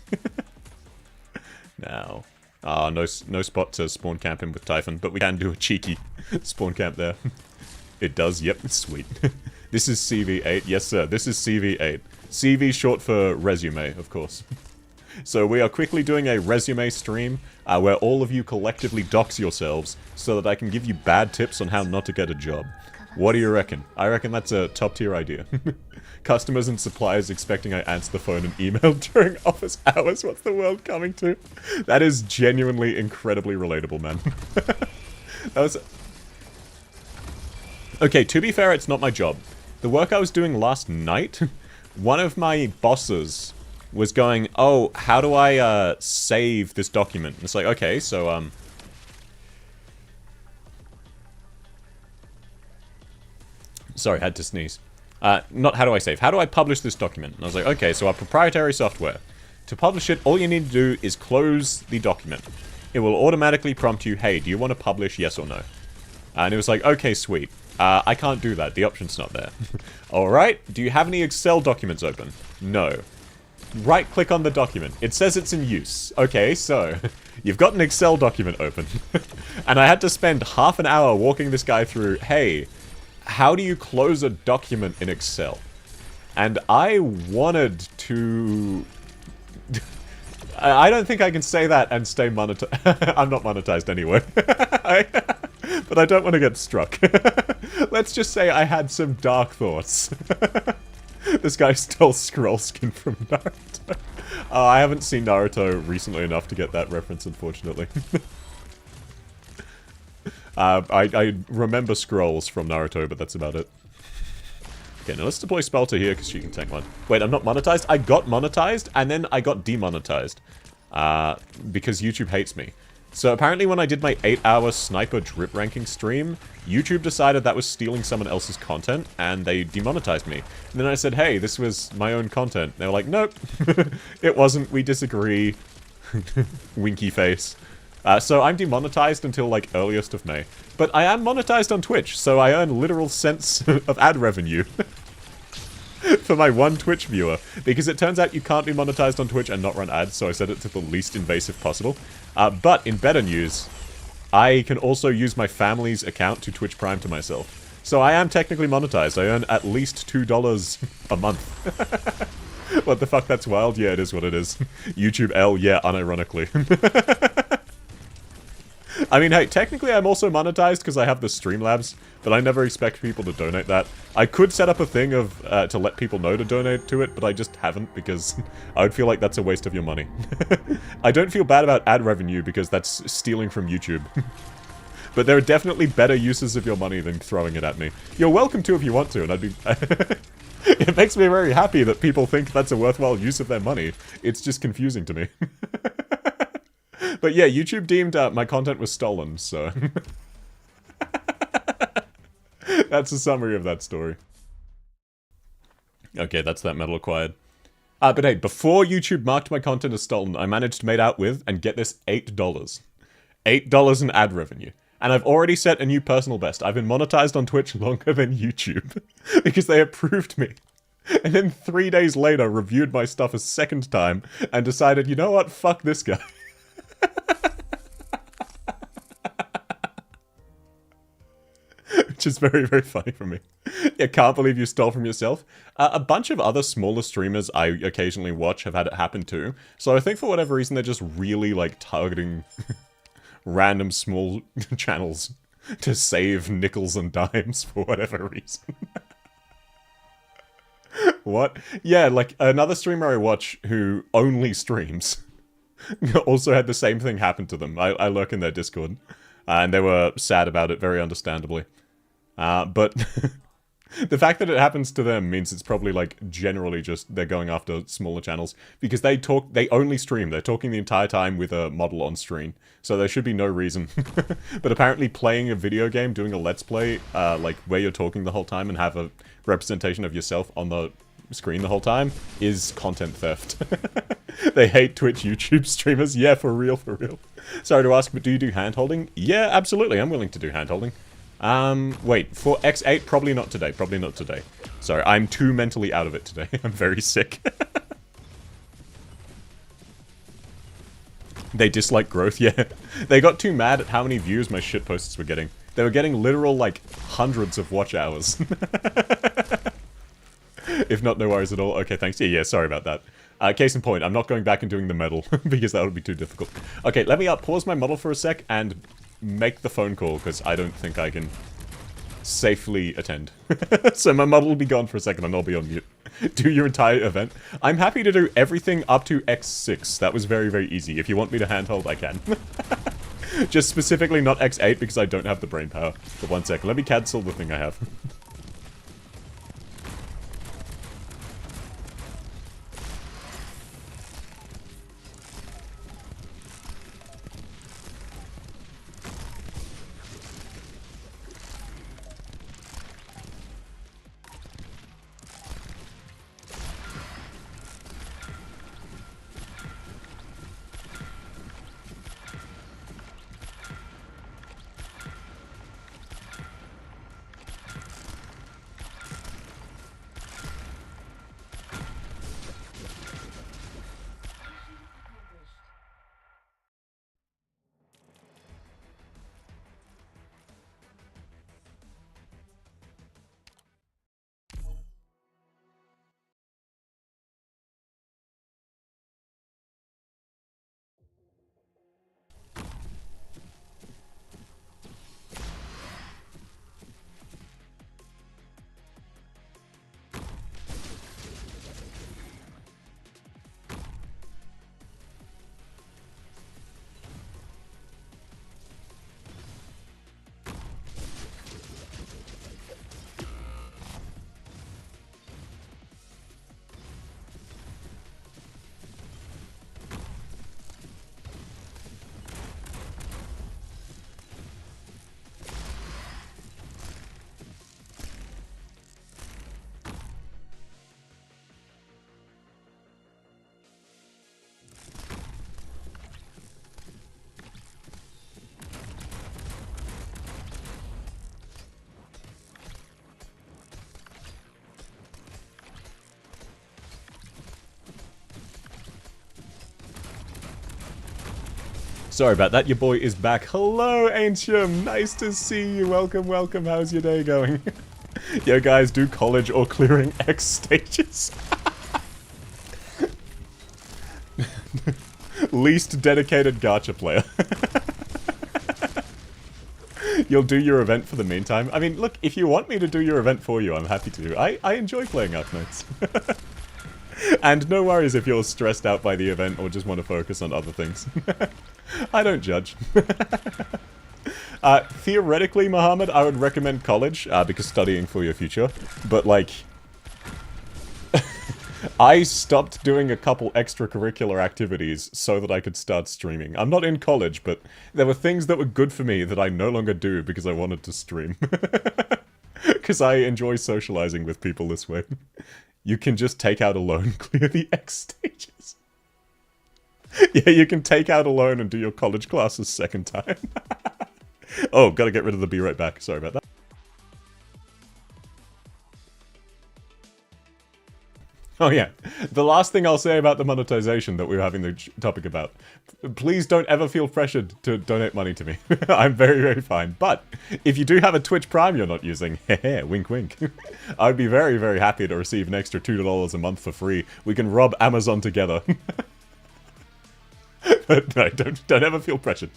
Now... no spot to spawn camp him with Typhon, but we can do a cheeky spawn camp there. It does, yep, sweet. This is CV8, yes sir, this is CV8. CV short for resume, of course. So we are quickly doing a resume stream, where all of you collectively dox yourselves, so that I can give you bad tips on how not to get a job. What do you reckon? I reckon that's a top tier idea. Customers and suppliers expecting I answer the phone and email during office hours. What's the world coming to? That is genuinely incredibly relatable, man. That was... Okay, to be fair, it's not my job. The work I was doing last night, one of my bosses was going, oh, how do I save this document? And it's like, okay, so sorry, had to sneeze. Not how do I save, how do I publish this document? And I was like, okay, so our proprietary software. To publish it, all you need to do is close the document. It will automatically prompt you, hey, do you want to publish, yes or no? And it was like, okay, sweet. I can't do that, the option's not there. Alright, do you have any Excel documents open? No. Right-click on the document. It says it's in use. Okay, so, you've got an Excel document open. And I had to spend half an hour walking this guy through, hey, how do you close a document in Excel? And I wanted to... I don't think I can say that and stay monetized. I'm not monetized anyway. But I don't want to get struck. Let's just say I had some dark thoughts. This guy stole scroll skin from Naruto. I haven't seen Naruto recently enough to get that reference, unfortunately. I remember scrolls from Naruto, but that's about it. Okay, now let's deploy Spelter here, because she can tank one. Wait, I'm not monetized? I got monetized, and then I got demonetized. Because YouTube hates me. So apparently when I did my 8-hour sniper drip ranking stream, YouTube decided that was stealing someone else's content, and they demonetized me. And then I said, hey, this was my own content. They were like, nope, it wasn't, we disagree. Winky face. So I'm demonetized until, like, earliest of May. But I am monetized on Twitch, so I earn literal cents of ad revenue. For my one Twitch viewer. Because it turns out you can't be monetized on Twitch and not run ads, so I set it to the least invasive possible. But in better news, I can also use my family's account to Twitch Prime to myself. So I am technically monetized. I earn at least $2 a month. What the fuck, that's wild? Yeah, it is what it is. YouTube L, yeah, unironically. I mean, hey, technically I'm also monetized because I have the Streamlabs, but I never expect people to donate that. I could set up a thing of to let people know to donate to it, but I just haven't because I would feel like that's a waste of your money. I don't feel bad about ad revenue because that's stealing from YouTube. But there are definitely better uses of your money than throwing it at me. You're welcome to if you want to, and I'd be... It makes me very happy that people think that's a worthwhile use of their money. It's just confusing to me. But yeah, YouTube deemed my content was stolen, so... That's a summary of that story. Okay, that's that medal acquired. But hey, before YouTube marked my content as stolen, I managed to make out with, and get this, $8. $8 in ad revenue. And I've already set a new personal best. I've been monetized on Twitch longer than YouTube. Because they approved me. And then 3 days later, reviewed my stuff a second time, and decided, you know what, fuck this guy. Which is very, very funny for me. I can't believe you stole from yourself. A bunch of other smaller streamers I occasionally watch have had it happen too. So I think for whatever reason they're just really like targeting random small channels to save nickels and dimes for whatever reason. What? Yeah, like another streamer I watch who only streams also had the same thing happen to them. I lurk in their Discord. And they were sad about it, very understandably. But the fact that it happens to them means it's probably, like, generally just they're going after smaller channels. Because they only stream. They're talking the entire time with a model on screen. So there should be no reason. But apparently playing a video game, doing a let's play, like, where you're talking the whole time and have a representation of yourself on the screen the whole time, is content theft. They hate Twitch YouTube streamers. Yeah, for real, for real. Sorry to ask, but do you do hand-holding? Yeah, absolutely, I'm willing to do hand-holding. Wait, for X8, probably not today, probably not today. Sorry, I'm too mentally out of it today. I'm very sick. They dislike growth, yeah. They got too mad at how many views my shitposts were getting. They were getting literal, like, hundreds of watch hours. If not, no worries at all. Okay, thanks. Yeah, sorry about that. Case in point, I'm not going back and doing the medal, because that would be too difficult. Okay, let me pause my model for a sec and make the phone call, because I don't think I can safely attend. So my model will be gone for a second and I'll be on mute. Do your entire event. I'm happy to do everything up to X6. That was very, very easy. If you want me to handhold, I can. Just specifically not X8 because I don't have the brain power. For 1 second. Let me cancel the thing I have. Sorry about that, your boy is back. Hello, Ancient! Nice to see you. Welcome, welcome. How's your day going? Yo, guys, do college or clearing X stages. Least dedicated gacha player. You'll do your event for the meantime. I mean, look, if you want me to do your event for you, I'm happy to. I enjoy playing Arknights. And no worries if you're stressed out by the event or just want to focus on other things. I don't judge. Theoretically, Mohammed, I would recommend college, because studying for your future. But, like, I stopped doing a couple extracurricular activities so that I could start streaming. I'm not in college, but there were things that were good for me that I no longer do because I wanted to stream. Because I enjoy socializing with people this way. You can just take out a loan, clear the X stages. Yeah, you can take out a loan and do your college classes second time. Oh, gotta get rid of the be right back. Sorry about that. Oh yeah, the last thing I'll say about the monetization that we were having the topic about. Please don't ever feel pressured to donate money to me. I'm very, very fine. But if you do have a Twitch Prime you're not using, heh, wink wink, I'd be very, very happy to receive an extra $2 a month for free. We can rob Amazon together. But no, don't ever feel pressured.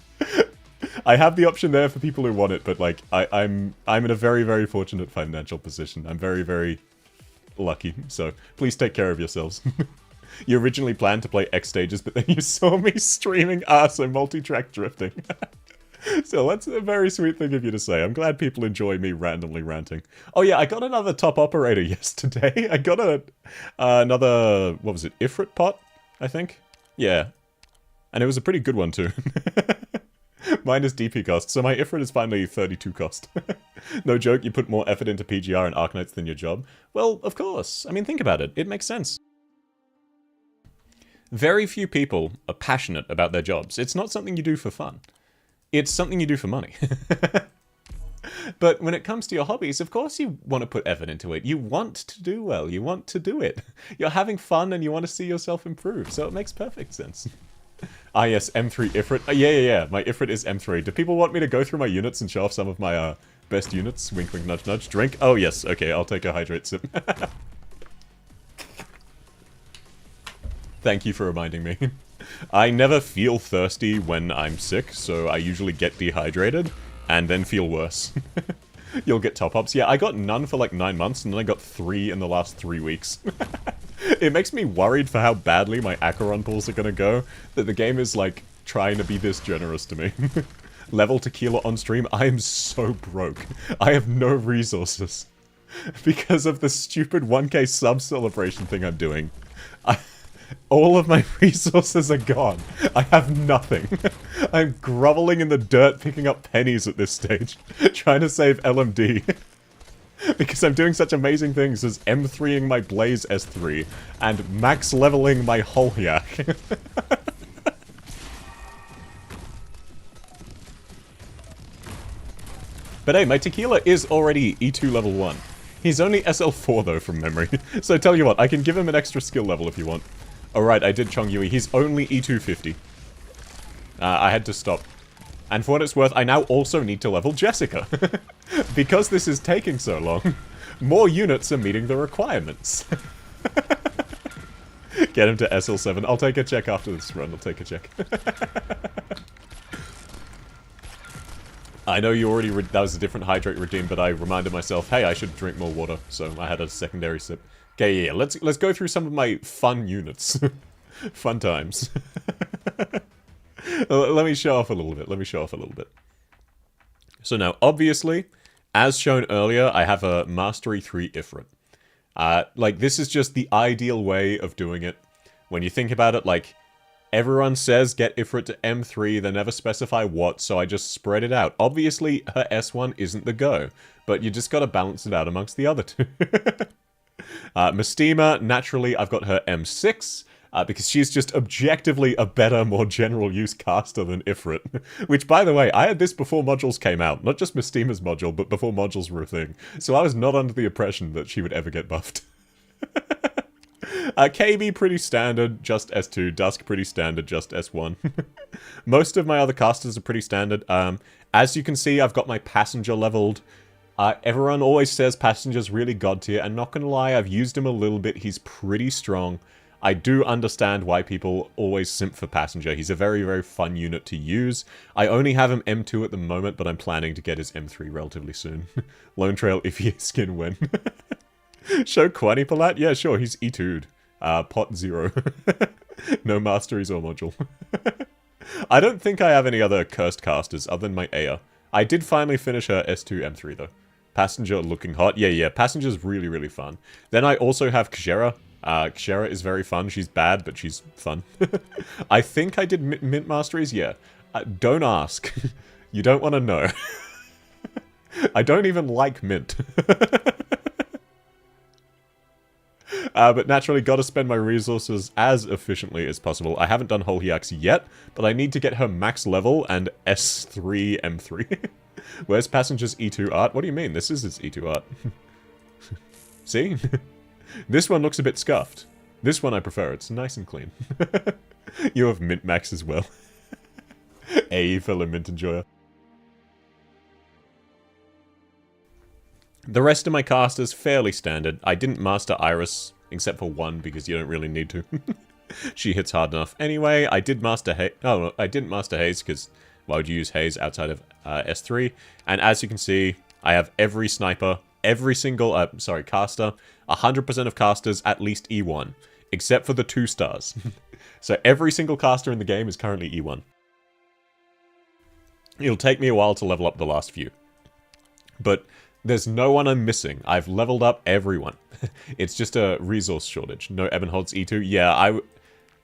I have the option there for people who want it, but like, I'm in a very, very fortunate financial position. I'm very, very lucky, so please take care of yourselves. You originally planned to play X stages, but then you saw me streaming so multi-track drifting. So that's a very sweet thing of you to say. I'm glad people enjoy me randomly ranting. Oh yeah, I got another top operator yesterday. I got another, what was it, Ifrit pot, I think? Yeah. And it was a pretty good one too. Minus DP cost, so my Ifrit is finally 32 cost. No joke, you put more effort into PGR and Arknights than your job? Well, of course. I mean, think about it. It makes sense. Very few people are passionate about their jobs. It's not something you do for fun. It's something you do for money. But when it comes to your hobbies, of course you want to put effort into it. You want to do well. You want to do it. You're having fun and you want to see yourself improve, so it makes perfect sense. Ah yes, M3 Ifrit. Yeah. My Ifrit is M3. Do people want me to go through my units and show off some of my best units? Wink, wink, nudge, nudge. Drink? Oh yes, okay, I'll take a hydrate sip. Thank you for reminding me. I never feel thirsty when I'm sick, so I usually get dehydrated and then feel worse. You'll get top-ups. Yeah, I got none for like 9 months, and then I got 3 in the last 3 weeks. It makes me worried for how badly my Acheron pulls are gonna go, that the game is, like, trying to be this generous to me. level Tequila on stream, I am so broke. I have no resources. Because of the stupid 1k sub celebration thing I'm doing. All of my resources are gone. I have nothing. I'm groveling in the dirt picking up pennies at this stage. Trying to save LMD. Because I'm doing such amazing things as M3ing my Blaze S3 and max leveling my Holyak. But hey, my Tequila is already E2 level 1. He's only SL4 though from memory. So tell you what, I can give him an extra skill level if you want. Alright, I did Chong Yui. He's only E250. I had to stop. And for what it's worth, I now also need to level Jessica. Because this is taking so long, more units are meeting the requirements. Get him to SL7. I'll take a check after this run. I'll take a check. I know you already... that was a different hydrate regime, but I reminded myself, hey, I should drink more water. So I had a secondary sip. Okay, yeah, let's go through some of my fun units. Fun times. Let me show off a little bit. So now, obviously, as shown earlier, I have a Mastery 3 Ifrit. Like, this is just the ideal way of doing it. When you think about it, like, everyone says get Ifrit to M3, they never specify what, so I just spread it out. Obviously, her S1 isn't the go, but you just gotta balance it out amongst the other two. Mystima, naturally, I've got her M6, because she's just objectively a better, more general use caster than Ifrit. Which, by the way, I had this before modules came out. Not just Mystima's module, but before modules were a thing. So I was not under the impression that she would ever get buffed. KB, pretty standard, just S2. Dusk, pretty standard, just S1. Most of my other casters are pretty standard. As you can see, I've got my Passenger leveled. Everyone always says Passenger's really god tier, and not gonna lie, I've used him a little bit. He's pretty strong. I do understand why people always simp for Passenger. He's a very, very fun unit to use. I only have him M2 at the moment, but I'm planning to get his M3 relatively soon. Lone Trail, if he skin when. Show Kwani Palat? Yeah, sure, he's E2'd. Pot 0. No masteries or module. I don't think I have any other cursed casters other than my Aya. I did finally finish her S2 M3 though. Passenger looking hot. Yeah, Passenger's really, really fun. Then I also have Kshera. Kshera is very fun. She's bad, but she's fun. I think I did mint masteries, yeah. Don't ask. You don't want to know. I don't even like mint. But naturally, gotta spend my resources as efficiently as possible. I haven't done Holyax yet, but I need to get her max level and S3 M3. Where's Passenger's E2 art? What do you mean? This is its E2 art. See? This one looks a bit scuffed. This one I prefer. It's nice and clean. You have mint max as well. A fellow mint enjoyer. The rest of my cast is fairly standard. I didn't master Iris, except for one, because you don't really need to. She hits hard enough. Anyway, I did master Haze. Oh, no, I didn't master Haze, because why would you use Haze outside of S3? And as you can see, I have every sniper, every single, caster, 100% of casters at least E1, except for the 2 stars. So every single caster in the game is currently E1. It'll take me a while to level up the last few. But there's no one I'm missing. I've leveled up everyone. It's just a resource shortage. No Ebenholz E2. Yeah,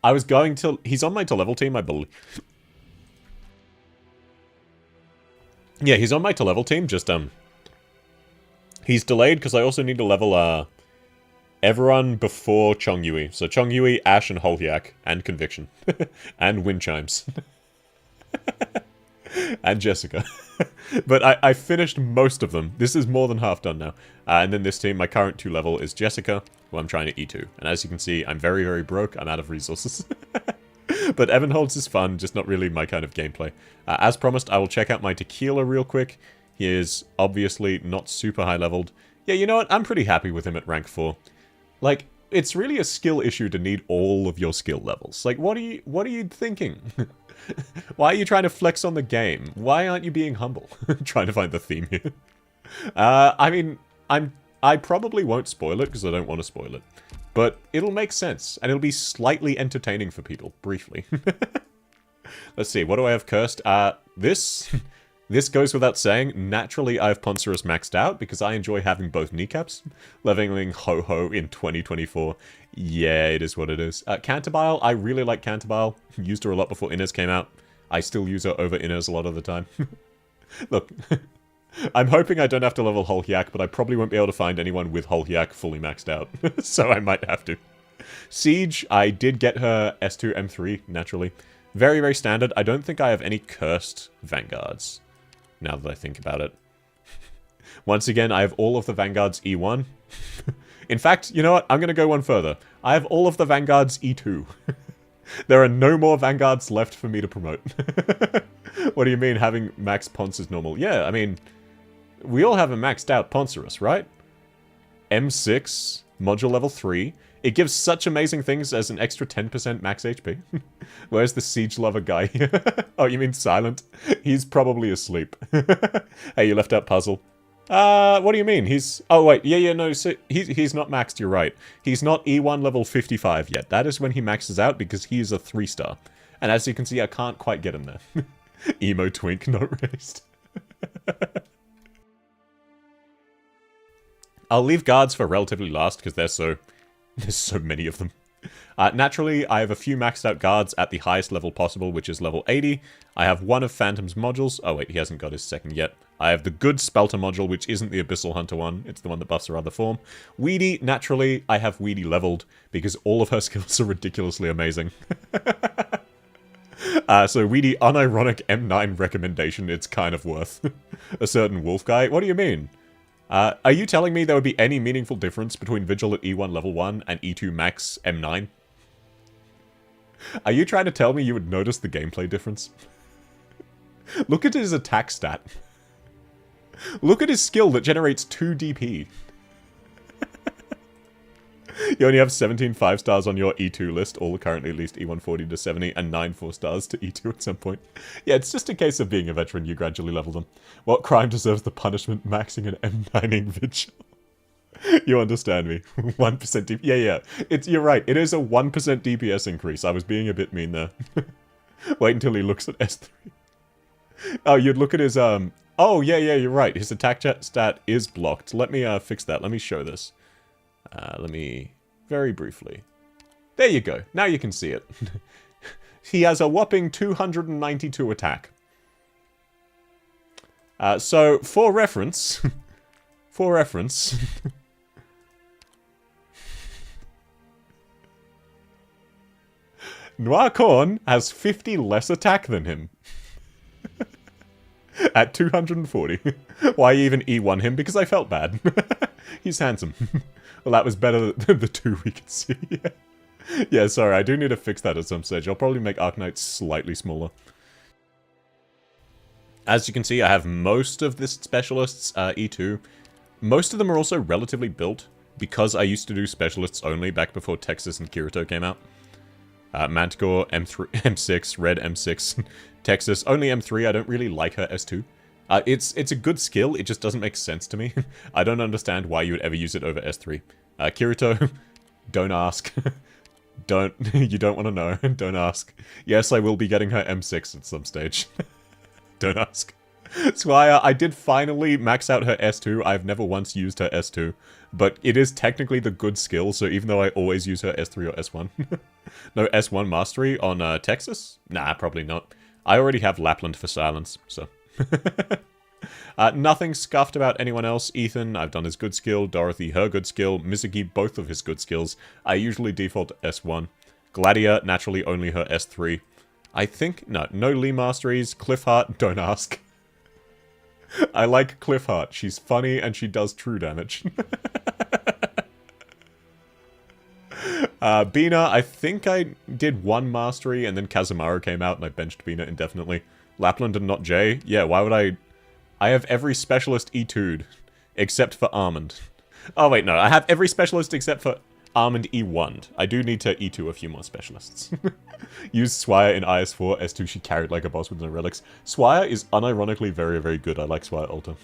I was going to... He's on my to-level team, I believe. Yeah, he's on my to-level team, just, he's delayed because I also need to level, everyone before Chong Yui. So Chong Yui, Ash, and Holyak, and Conviction. And Wind Chimes. And Jessica. But I finished most of them. This is more than half done now. And then this team, my current 2 level is Jessica, who I'm trying to E2. And as you can see, I'm very, very broke. I'm out of resources. But Ebenholz is fun, just not really my kind of gameplay. As promised, I will check out my Tequila real quick. He is obviously not super high leveled. Yeah, you know what? I'm pretty happy with him at rank 4. Like, it's really a skill issue to need all of your skill levels. Like, what are you thinking? Why are you trying to flex on the game? Why aren't you being humble? Trying to find the theme here. I mean, I probably won't spoil it because I don't want to spoil it. But it'll make sense, and it'll be slightly entertaining for people, briefly. Let's see, what do I have cursed? This... This goes without saying. Naturally, I have Poncerus maxed out because I enjoy having both kneecaps. Leveling Ho-Ho in 2024. Yeah, it is what it is. Cantabile, I really like Cantabile. Used her a lot before Innes came out. I still use her over Innes a lot of the time. Look, I'm hoping I don't have to level Holhyak, but I probably won't be able to find anyone with Holhyak fully maxed out. So I might have to. Siege, I did get her S2 M3, naturally. Very, very standard. I don't think I have any cursed Vanguards. Now that I think about it. Once again, I have all of the Vanguards E1. In fact, you know what? I'm going to go one further. I have all of the Vanguards E2. There are no more Vanguards left for me to promote. What do you mean having max Ponce is normal? Yeah, I mean, we all have a maxed out Poncerus, right? M6, module level 3. It gives such amazing things as an extra 10% max HP. Where's the Siege Lover guy? Oh, you mean Silent? He's probably asleep. Hey, you left out Puzzle. What do you mean? He's... Oh, wait. Yeah, no, so he's not maxed, you're right. He's not E1 level 55 yet. That is when he maxes out because he is a 3-star. And as you can see, I can't quite get him there. Emo Twink not raised. I'll leave guards for relatively last because they're so... There's so many of them. Naturally, I have a few maxed out guards at the highest level possible, which is level 80. I have one of Phantom's modules. Oh wait, he hasn't got his second yet. I have the good Spelter module, which isn't the Abyssal Hunter one. It's the one that buffs her other form. Weedy, naturally, I have Weedy leveled, because all of her skills are ridiculously amazing. So Weedy, unironic M9 recommendation, it's kind of worth. A certain wolf guy. What do you mean? Are you telling me there would be any meaningful difference between Vigil at E1 level 1 and E2 max M9? Are you trying to tell me you would notice the gameplay difference? Look at his attack stat. Look at his skill that generates 2 DP. You only have 17 5-stars on your E2 list, all currently at least E140 to 70, and 9 4-stars to E2 at some point. Yeah, it's just a case of being a veteran, you gradually level them. What crime deserves the punishment maxing an M9ing Vigil? You understand me. 1% DPS. Yeah. You're right, it is a 1% DPS increase. I was being a bit mean there. Wait until he looks at S3. Oh, you'd look at his, Oh, yeah, you're right. His attack stat is blocked. Let me, fix that. Let me show this. Let me... Very briefly. There you go. Now you can see it. He has a whopping 292 attack. So, for reference... For reference... Noir Corn has 50 less attack than him. At 240. Why even E1 him? Because I felt bad. He's handsome. Well, that was better than the 2 we could see. Yeah, sorry, I do need to fix that at some stage. I'll probably make Arknights slightly smaller. As you can see, I have most of this specialists E2. Most of them are also relatively built, because I used to do specialists only back before Texas and Kirito came out. Manticore, M3, M6, Red M6, Texas, only M3, I don't really like her S2. It's a good skill, it just doesn't make sense to me. I don't understand why you would ever use it over S3. Kirito, don't ask. You don't want to know, don't ask. Yes, I will be getting her M6 at some stage. Don't ask. Swire, I did finally max out her S2, I've never once used her S2. But it is technically the good skill, so even though I always use her S3 or S1. No S1 mastery on Texas? Nah, probably not. I already have Lapland for silence, so... Nothing scuffed about anyone else. Ethan, I've done his good skill. Dorothy, her good skill. Mizuki, both of his good skills. I usually default to S1. Gladia, naturally only her S3. I think... No Lee masteries. Cliffheart, don't ask. I like Cliffheart. She's funny and she does true damage. Bina, I think I did 1 mastery and then Kazamaru came out and I benched Bina indefinitely. Lapland and not Jay? Yeah, why would I... I have every specialist E2'd, except for Armand. Oh wait, no, I have every specialist except for Armand E1'd. I do need to E2 a few more specialists. Use Swire in IS4, S2 she carried like a boss with no relics. Swire is unironically very, very good. I like Swire Ulta.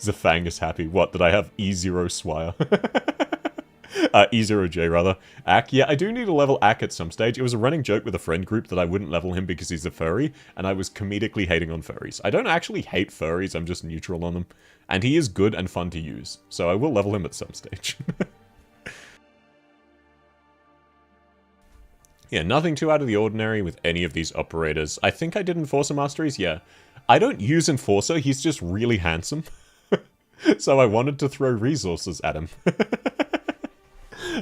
Zafang is happy. What, that I have E0 Swire? E0J, rather. Ak, yeah, I do need to level Ak at some stage. It was a running joke with a friend group that I wouldn't level him because he's a furry, and I was comedically hating on furries. I don't actually hate furries, I'm just neutral on them. And he is good and fun to use, so I will level him at some stage. Yeah, nothing too out of the ordinary with any of these operators. I think I did Enforcer Masteries, yeah. I don't use Enforcer, he's just really handsome. So I wanted to throw resources at him.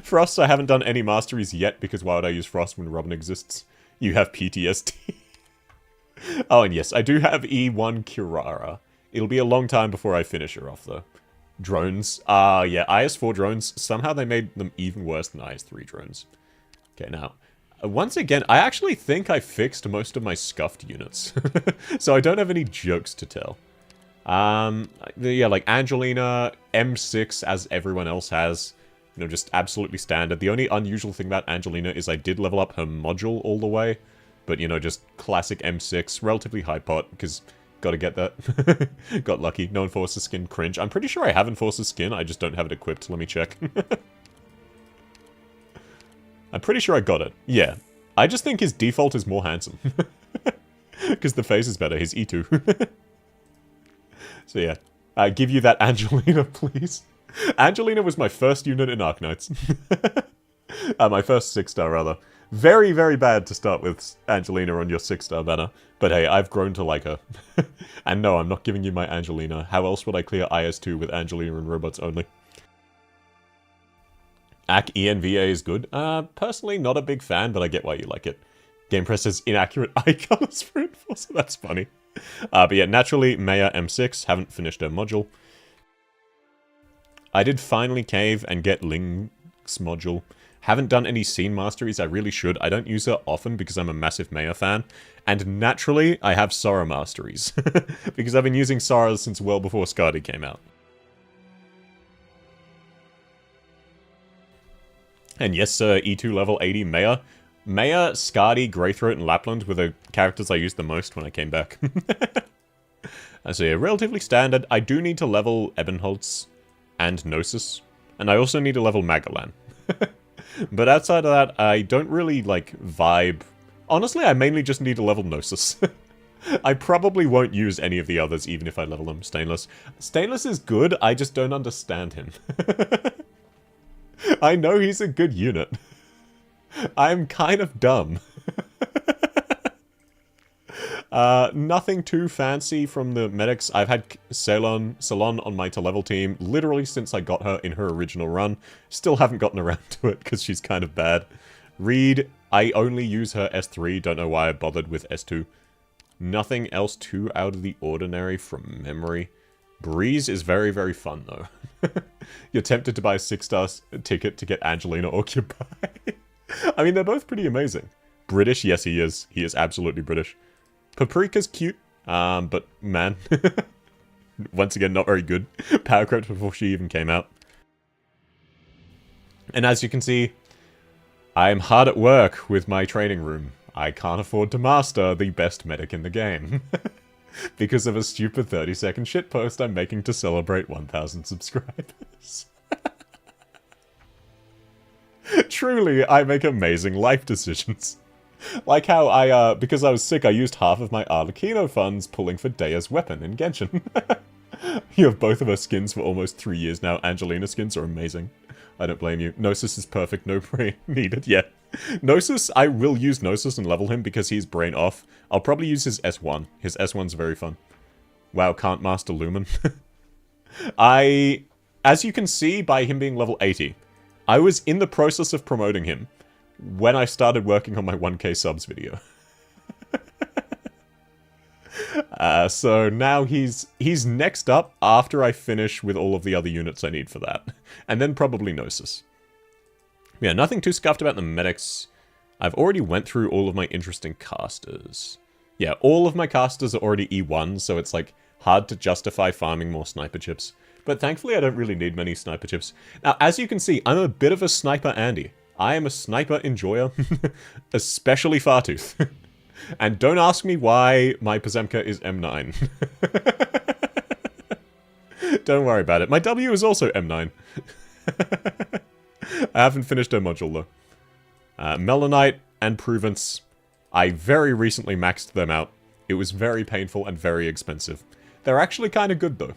Frost, I haven't done any masteries yet, because why would I use Frost when Robin exists? You have PTSD. Oh, and yes, I do have E1 Kirara. It'll be a long time before I finish her off, though. Drones. Yeah, IS-4 drones, somehow they made them even worse than IS-3 drones. Okay, now, once again, I actually think I fixed most of my scuffed units. So I don't have any jokes to tell. Yeah, like Angelina, M6, as everyone else has. You know, just absolutely standard. The only unusual thing about Angelina is I did level up her module all the way. But, you know, just classic M6, relatively high pot, because gotta get that. Got lucky. No Enforcer skin, cringe. I'm pretty sure I have Enforcer skin, I just don't have it equipped. Let me check. I'm pretty sure I got it. Yeah. I just think his default is more handsome. Because the face is better. His E2. So yeah. Give you that Angelina, please. Angelina was my first unit in Arknights. My first 6-star, rather. Very, very bad to start with Angelina on your 6-star banner. But hey, I've grown to like her. And no, I'm not giving you my Angelina. How else would I clear IS-2 with Angelina and robots only? Ak ENVA is good. Personally, not a big fan, but I get why you like it. Game Press says inaccurate eye colors for Enforcer. That's funny. But yeah, naturally, Maya M6. Haven't finished her module. I did finally cave and get Link's module. Haven't done any scene masteries. I really should. I don't use her often because I'm a massive Maya fan. And naturally, I have Sora masteries. Because I've been using Sora since well before Skadi came out. And yes, sir, E2 level 80 Maya. Maya, Skadi, Greythroat, and Lapland were the characters I used the most when I came back. So yeah, relatively standard. I do need to level Ebenholz and Gnosis. And I also need to level Magalan. But outside of that, I don't really, like, vibe. Honestly, I mainly just need to level Gnosis. I probably won't use any of the others, even if I level them. Stainless. Stainless is good, I just don't understand him. I know he's a good unit. I'm kind of dumb. Nothing too fancy from the medics. I've had Salon on my to-level team literally since I got her in her original run. Still haven't gotten around to it because she's kind of bad. Reed, I only use her S3. Don't know why I bothered with S2. Nothing else too out of the ordinary from memory. Breeze is very, very fun, though. You're tempted to buy a 6-star ticket to get Angelina or Kubai. I mean, they're both pretty amazing. British, yes, he is. He is absolutely British. Paprika's cute, but man. Once again, not very good. Power crept before she even came out. And as you can see, I'm hard at work with my training room. I can't afford to master the best medic in the game. Because of a stupid 30-second shitpost I'm making to celebrate 1,000 subscribers. Truly, I make amazing life decisions. Like how because I was sick, I used half of my Arlecchino funds pulling for Dea's weapon in Genshin. You have both of her skins for almost 3 years now. Angelina skins are amazing. I don't blame you. Gnosis is perfect, no brain needed, yeah. Gnosis, I will use Gnosis and level him because he's brain off. I'll probably use his S1. His S1's very fun. Wow, can't master Lumen. As you can see by him being level 80, I was in the process of promoting him when I started working on my 1k subs video. So now he's next up after I finish with all of the other units I need for that. And then probably Gnosis. Yeah, nothing too scuffed about the medics. I've already went through all of my interesting casters. Yeah, all of my casters are already E1, so it's like hard to justify farming more sniper chips. But thankfully I don't really need many sniper chips. Now, as you can see, I'm a bit of a sniper Andy. I am a sniper enjoyer, especially Fartooth. And don't ask me why my Pozemka is M9. Don't worry about it. My W is also M9. I haven't finished her module, though. Melanite and Pruvence. I very recently maxed them out. It was very painful and very expensive. They're actually kind of good, though.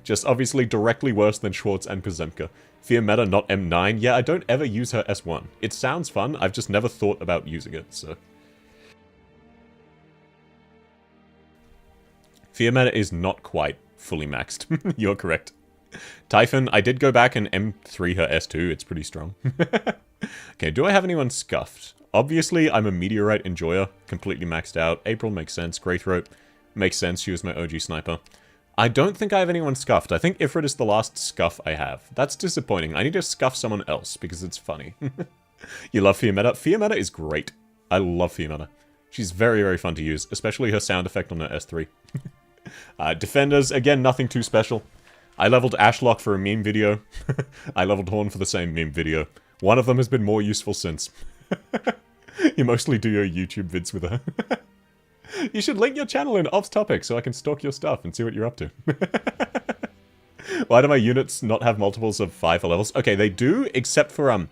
Just obviously directly worse than Schwartz and Kozemka. Fear Meta, not M9. Yeah, I don't ever use her S1. It sounds fun, I've just never thought about using it, so... Fear Meta is not quite fully maxed. You're correct. Typhon, I did go back and M3 her S2. It's pretty strong. Okay, do I have anyone scuffed? Obviously, I'm a Meteorite Enjoyer. Completely maxed out. April makes sense. Greythroat makes sense. She was my OG sniper. I don't think I have anyone scuffed. I think Ifrit is the last scuff I have. That's disappointing. I need to scuff someone else because it's funny. You love Fear Meta? Fear Meta is great. I love Fear Meta. She's very, very fun to use, especially her sound effect on her S3. Defenders, again, nothing too special. I leveled Ashlock for a meme video. I leveled Horn for the same meme video. One of them has been more useful since. You mostly do your YouTube vids with her. You should link your channel in off topic so I can stalk your stuff and see what you're up to. Why do my units not have multiples of 5 levels? Okay, they do, except for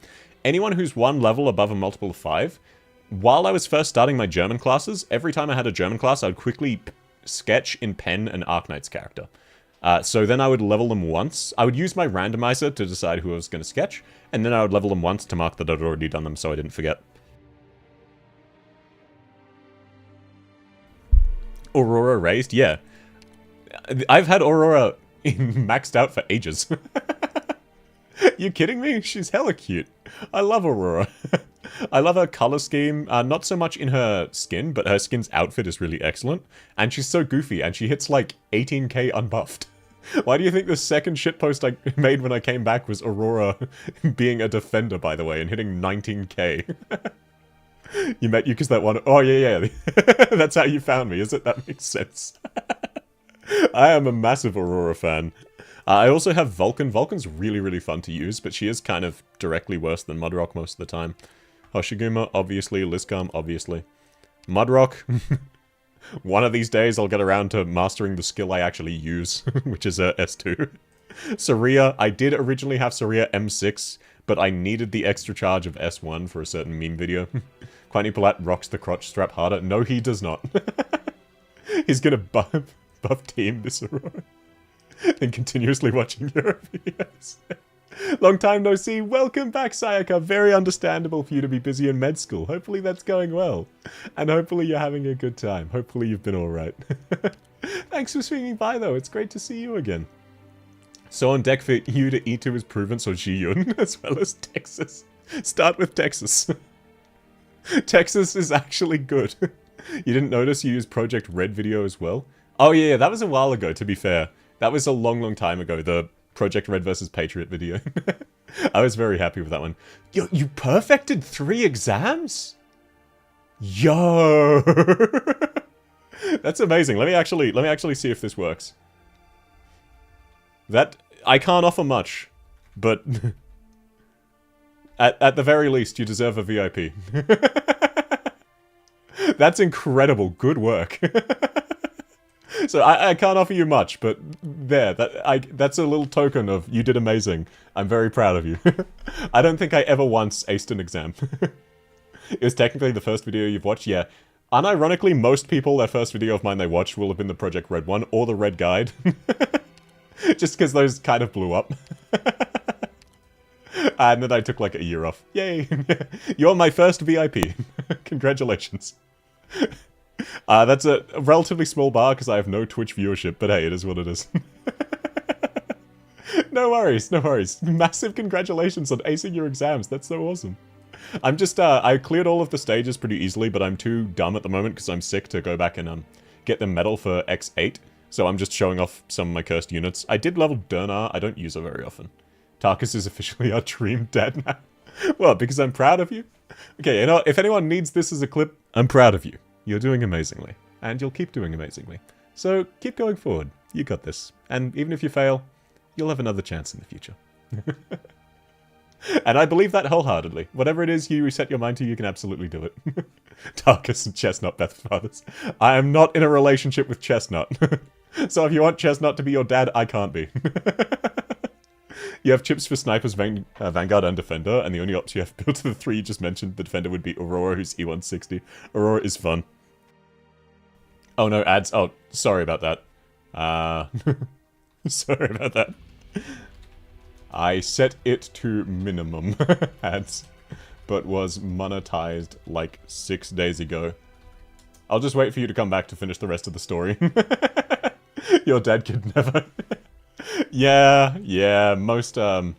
anyone who's one level above a multiple of 5. While I was first starting my German classes, every time I had a German class, I would quickly sketch in pen an Arknights character. So then I would level them once. I would use my randomizer to decide who I was going to sketch, and then I would level them once to mark that I'd already done them so I didn't forget. Aurora raised? Yeah. I've had Aurora maxed out for ages. You kidding me? She's hella cute. I love Aurora. I love her color scheme, not so much in her skin, but her skin's outfit is really excellent. And she's so goofy, and she hits like 18k unbuffed. Why do you think the second shitpost I made when I came back was Aurora being a defender, by the way, and hitting 19k? You met you because that one... Oh, yeah. That's how you found me, is it? That makes sense. I am a massive Aurora fan. I also have Vulcan. Vulcan's really, really fun to use, but she is kind of directly worse than Mudrock most of the time. Hoshiguma, obviously. Liscam, obviously. Mudrock. One of these days I'll get around to mastering the skill I actually use, which is S2. Saria. I did originally have Saria M6, but I needed the extra charge of S1 for a certain meme video. Quinny Palat rocks the crotch strap harder. No, he does not. He's gonna buff team this Aurora. And continuously watching your videos. Long time no see. Welcome back, Sayaka. Very understandable for you to be busy in med school. Hopefully that's going well. And hopefully you're having a good time. Hopefully you've been alright. Thanks for swinging by, though. It's great to see you again. So on deck for you to E2 is Pruvence or Jiyun, as well as Texas. Start with Texas. Texas is actually good. You didn't notice you used Project Red video as well? Oh yeah, that was a while ago, to be fair. That was a long, long time ago, the Project Red vs. Patriot video. I was very happy with that one. Yo, you perfected 3 exams? Yo! That's amazing. Let me actually see if this works. That... I can't offer much, but... At the very least, you deserve a VIP. That's incredible. Good work. So I can't offer you much, but there, that's a little token of you did amazing. I'm very proud of you. I don't think I ever once aced an exam. It was technically the first video you've watched, yeah. Unironically, most people, their first video of mine they watched will have been the Project Red one, or the Red Guide. Just because those kind of blew up. And then I took like a year off. Yay! You're my first VIP. Congratulations. That's a relatively small bar because I have no Twitch viewership, but hey, it is what it is. No worries, no worries. Massive congratulations on acing your exams. That's so awesome. I'm just, I cleared all of the stages pretty easily, but I'm too dumb at the moment because I'm sick to go back and get the medal for X8. So I'm just showing off some of my cursed units. I did level Dernar. I don't use her very often. Tarkus is officially our dream dad now. Well, because I'm proud of you. Okay, you know, if anyone needs this as a clip, I'm proud of you. You're doing amazingly. And you'll keep doing amazingly. So, keep going forward. You got this. And even if you fail, you'll have another chance in the future. And I believe that wholeheartedly. Whatever it is you reset your mind to, you can absolutely do it. Tarkus and Chestnut Beth Fathers. I am not in a relationship with Chestnut. So if you want Chestnut to be your dad, I can't be. You have chips for Snipers, Vanguard, and Defender, and the only ops you have built to the 3 you just mentioned, the Defender would be Aurora, who's E160. Aurora is fun. Oh no, ads. Oh, sorry about that. Sorry about that. I set it to minimum ads, but was monetized like 6 days ago. I'll just wait for you to come back to finish the rest of the story. Your dad could never. Yeah, most, But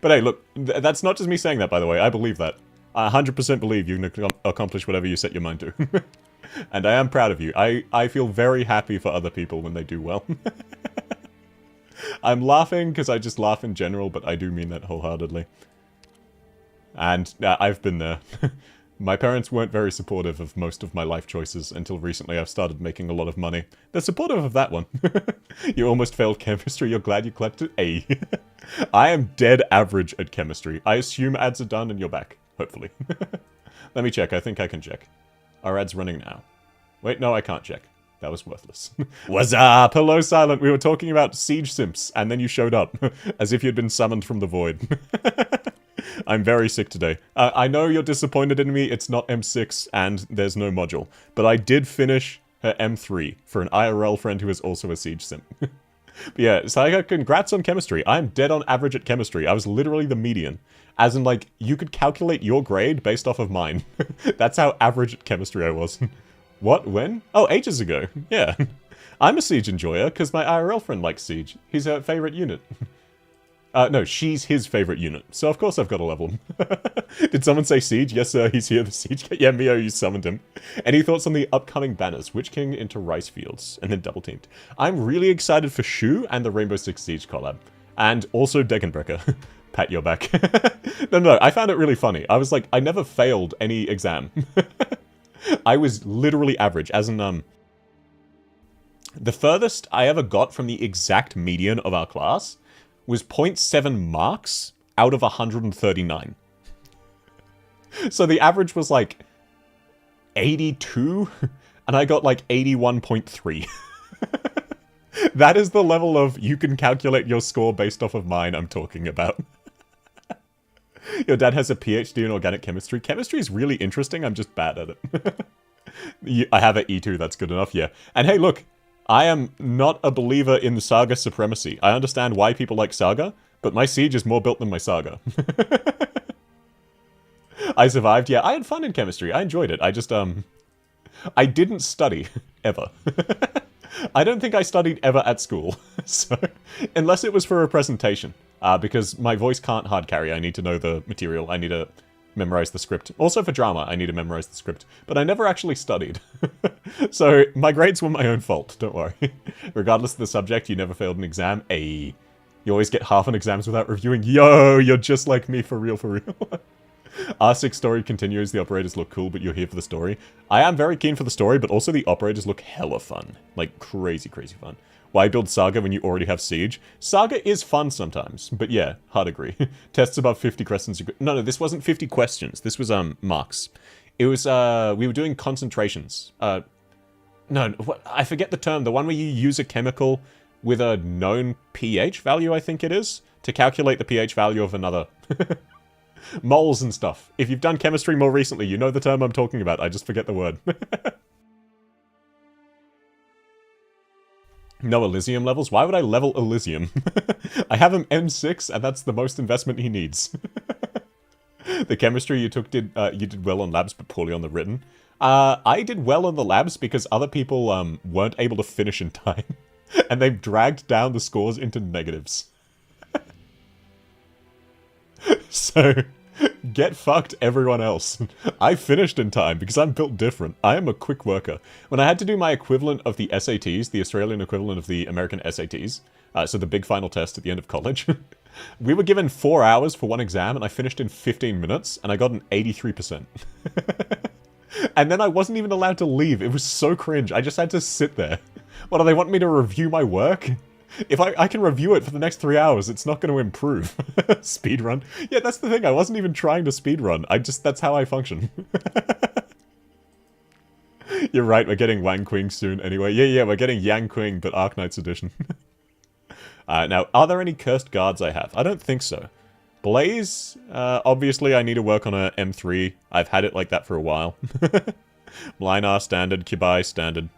hey, look, that's not just me saying that, by the way. I believe that. I 100% believe you can accomplish whatever you set your mind to. And I am proud of you. I feel very happy for other people when they do well. I'm laughing because I just laugh in general, but I do mean that wholeheartedly. And I've been there. My parents weren't very supportive of most of my life choices until recently I've started making a lot of money. They're supportive of that one. You almost failed chemistry, you're glad you collected A. I am dead average at chemistry. I assume ads are done and you're back, hopefully. Let me check, I think I can check. Are ads running now? Wait, no, I can't check. That was worthless. What's up? Hello, Silent. We were talking about Siege Simps, and then you showed up, as if you'd been summoned from the void. I'm very sick today. I know you're disappointed in me, it's not M6, and there's no module. But I did finish her M3 for an IRL friend who is also a Siege Simp. But yeah, Saiga, congrats on chemistry. I'm dead on average at chemistry. I was literally the median. As in, like, you could calculate your grade based off of mine. That's how average at chemistry I was. What? When? Oh, ages ago. Yeah. I'm a Siege enjoyer, because my IRL friend likes Siege. He's her favorite unit. No, she's his favorite unit. So of course I've got to level him. Did someone say Siege? Yes, sir, he's here, the Siege. Yeah, Mio, you summoned him. Any thoughts on the upcoming banners? Witch King into Rice Fields, and then double teamed. I'm really excited for Shu and the Rainbow Six Siege collab. And also Degenbreaker. Pat your back. No, I found it really funny. I was like, I never failed any exam. I was literally average, as in, the furthest I ever got from the exact median of our class was 0.7 marks out of 139. So the average was like 82, and I got like 81.3. That is the level of you can calculate your score based off of mine I'm talking about. Your dad has a PhD in organic chemistry. Chemistry is really interesting, I'm just bad at it. I have an E2, that's good enough, yeah. And hey, look, I am not a believer in the Saga supremacy. I understand why people like Saga, but my Siege is more built than my Saga. I survived, yeah, I had fun in chemistry, I enjoyed it. I just, I didn't study, ever. I don't think I studied ever at school, so, unless it was for a presentation, because my voice can't hard carry, I need to know the material, I need to memorize the script. Also for drama, I need to memorize the script, but I never actually studied. So, my grades were my own fault, don't worry. Regardless of the subject, you never failed an exam. Ayy. You always get half on exams without reviewing. Yo, you're just like me, for real, for real. R6 story continues, the operators look cool, but you're here for the story. I am very keen for the story, but also the operators look hella fun. Like, crazy, crazy fun. Why build Saga when you already have Siege? Saga is fun sometimes, but yeah, hard agree. Tests above 50 questions. No, this wasn't 50 questions. This was, marks. It was, we were doing concentrations. No, what, I forget the term. The one where you use a chemical with a known pH value, I think it is, to calculate the pH value of another. Moles and stuff. If you've done chemistry more recently, you know the term I'm talking about. I just forget the word. No Elysium levels? Why would I level Elysium? I have him M6, and that's the most investment he needs. The chemistry you took you did well on labs, but poorly on the written. I did well on the labs because other people weren't able to finish in time. And they've dragged down the scores into negatives. So, get fucked everyone else. I finished in time because I'm built different. I am a quick worker. When I had to do my equivalent of the SATs, the Australian equivalent of the American SATs, so the big final test at the end of college, we were given 4 hours for one exam and I finished in 15 minutes and I got an 83%. And then I wasn't even allowed to leave. It was so cringe. I just had to sit there. What, do they want me to review my work? If I can review it for the next 3 hours, it's not going to improve. Speedrun. Yeah, that's the thing. I wasn't even trying to speedrun. That's how I function. You're right, we're getting Wang Qing soon anyway. Yeah, we're getting Yang Qing, but Arknights edition. Now, are there any cursed guards I have? I don't think so. Blaze, obviously I need to work on a M3. I've had it like that for a while. Mlinar, standard. Kibai, standard.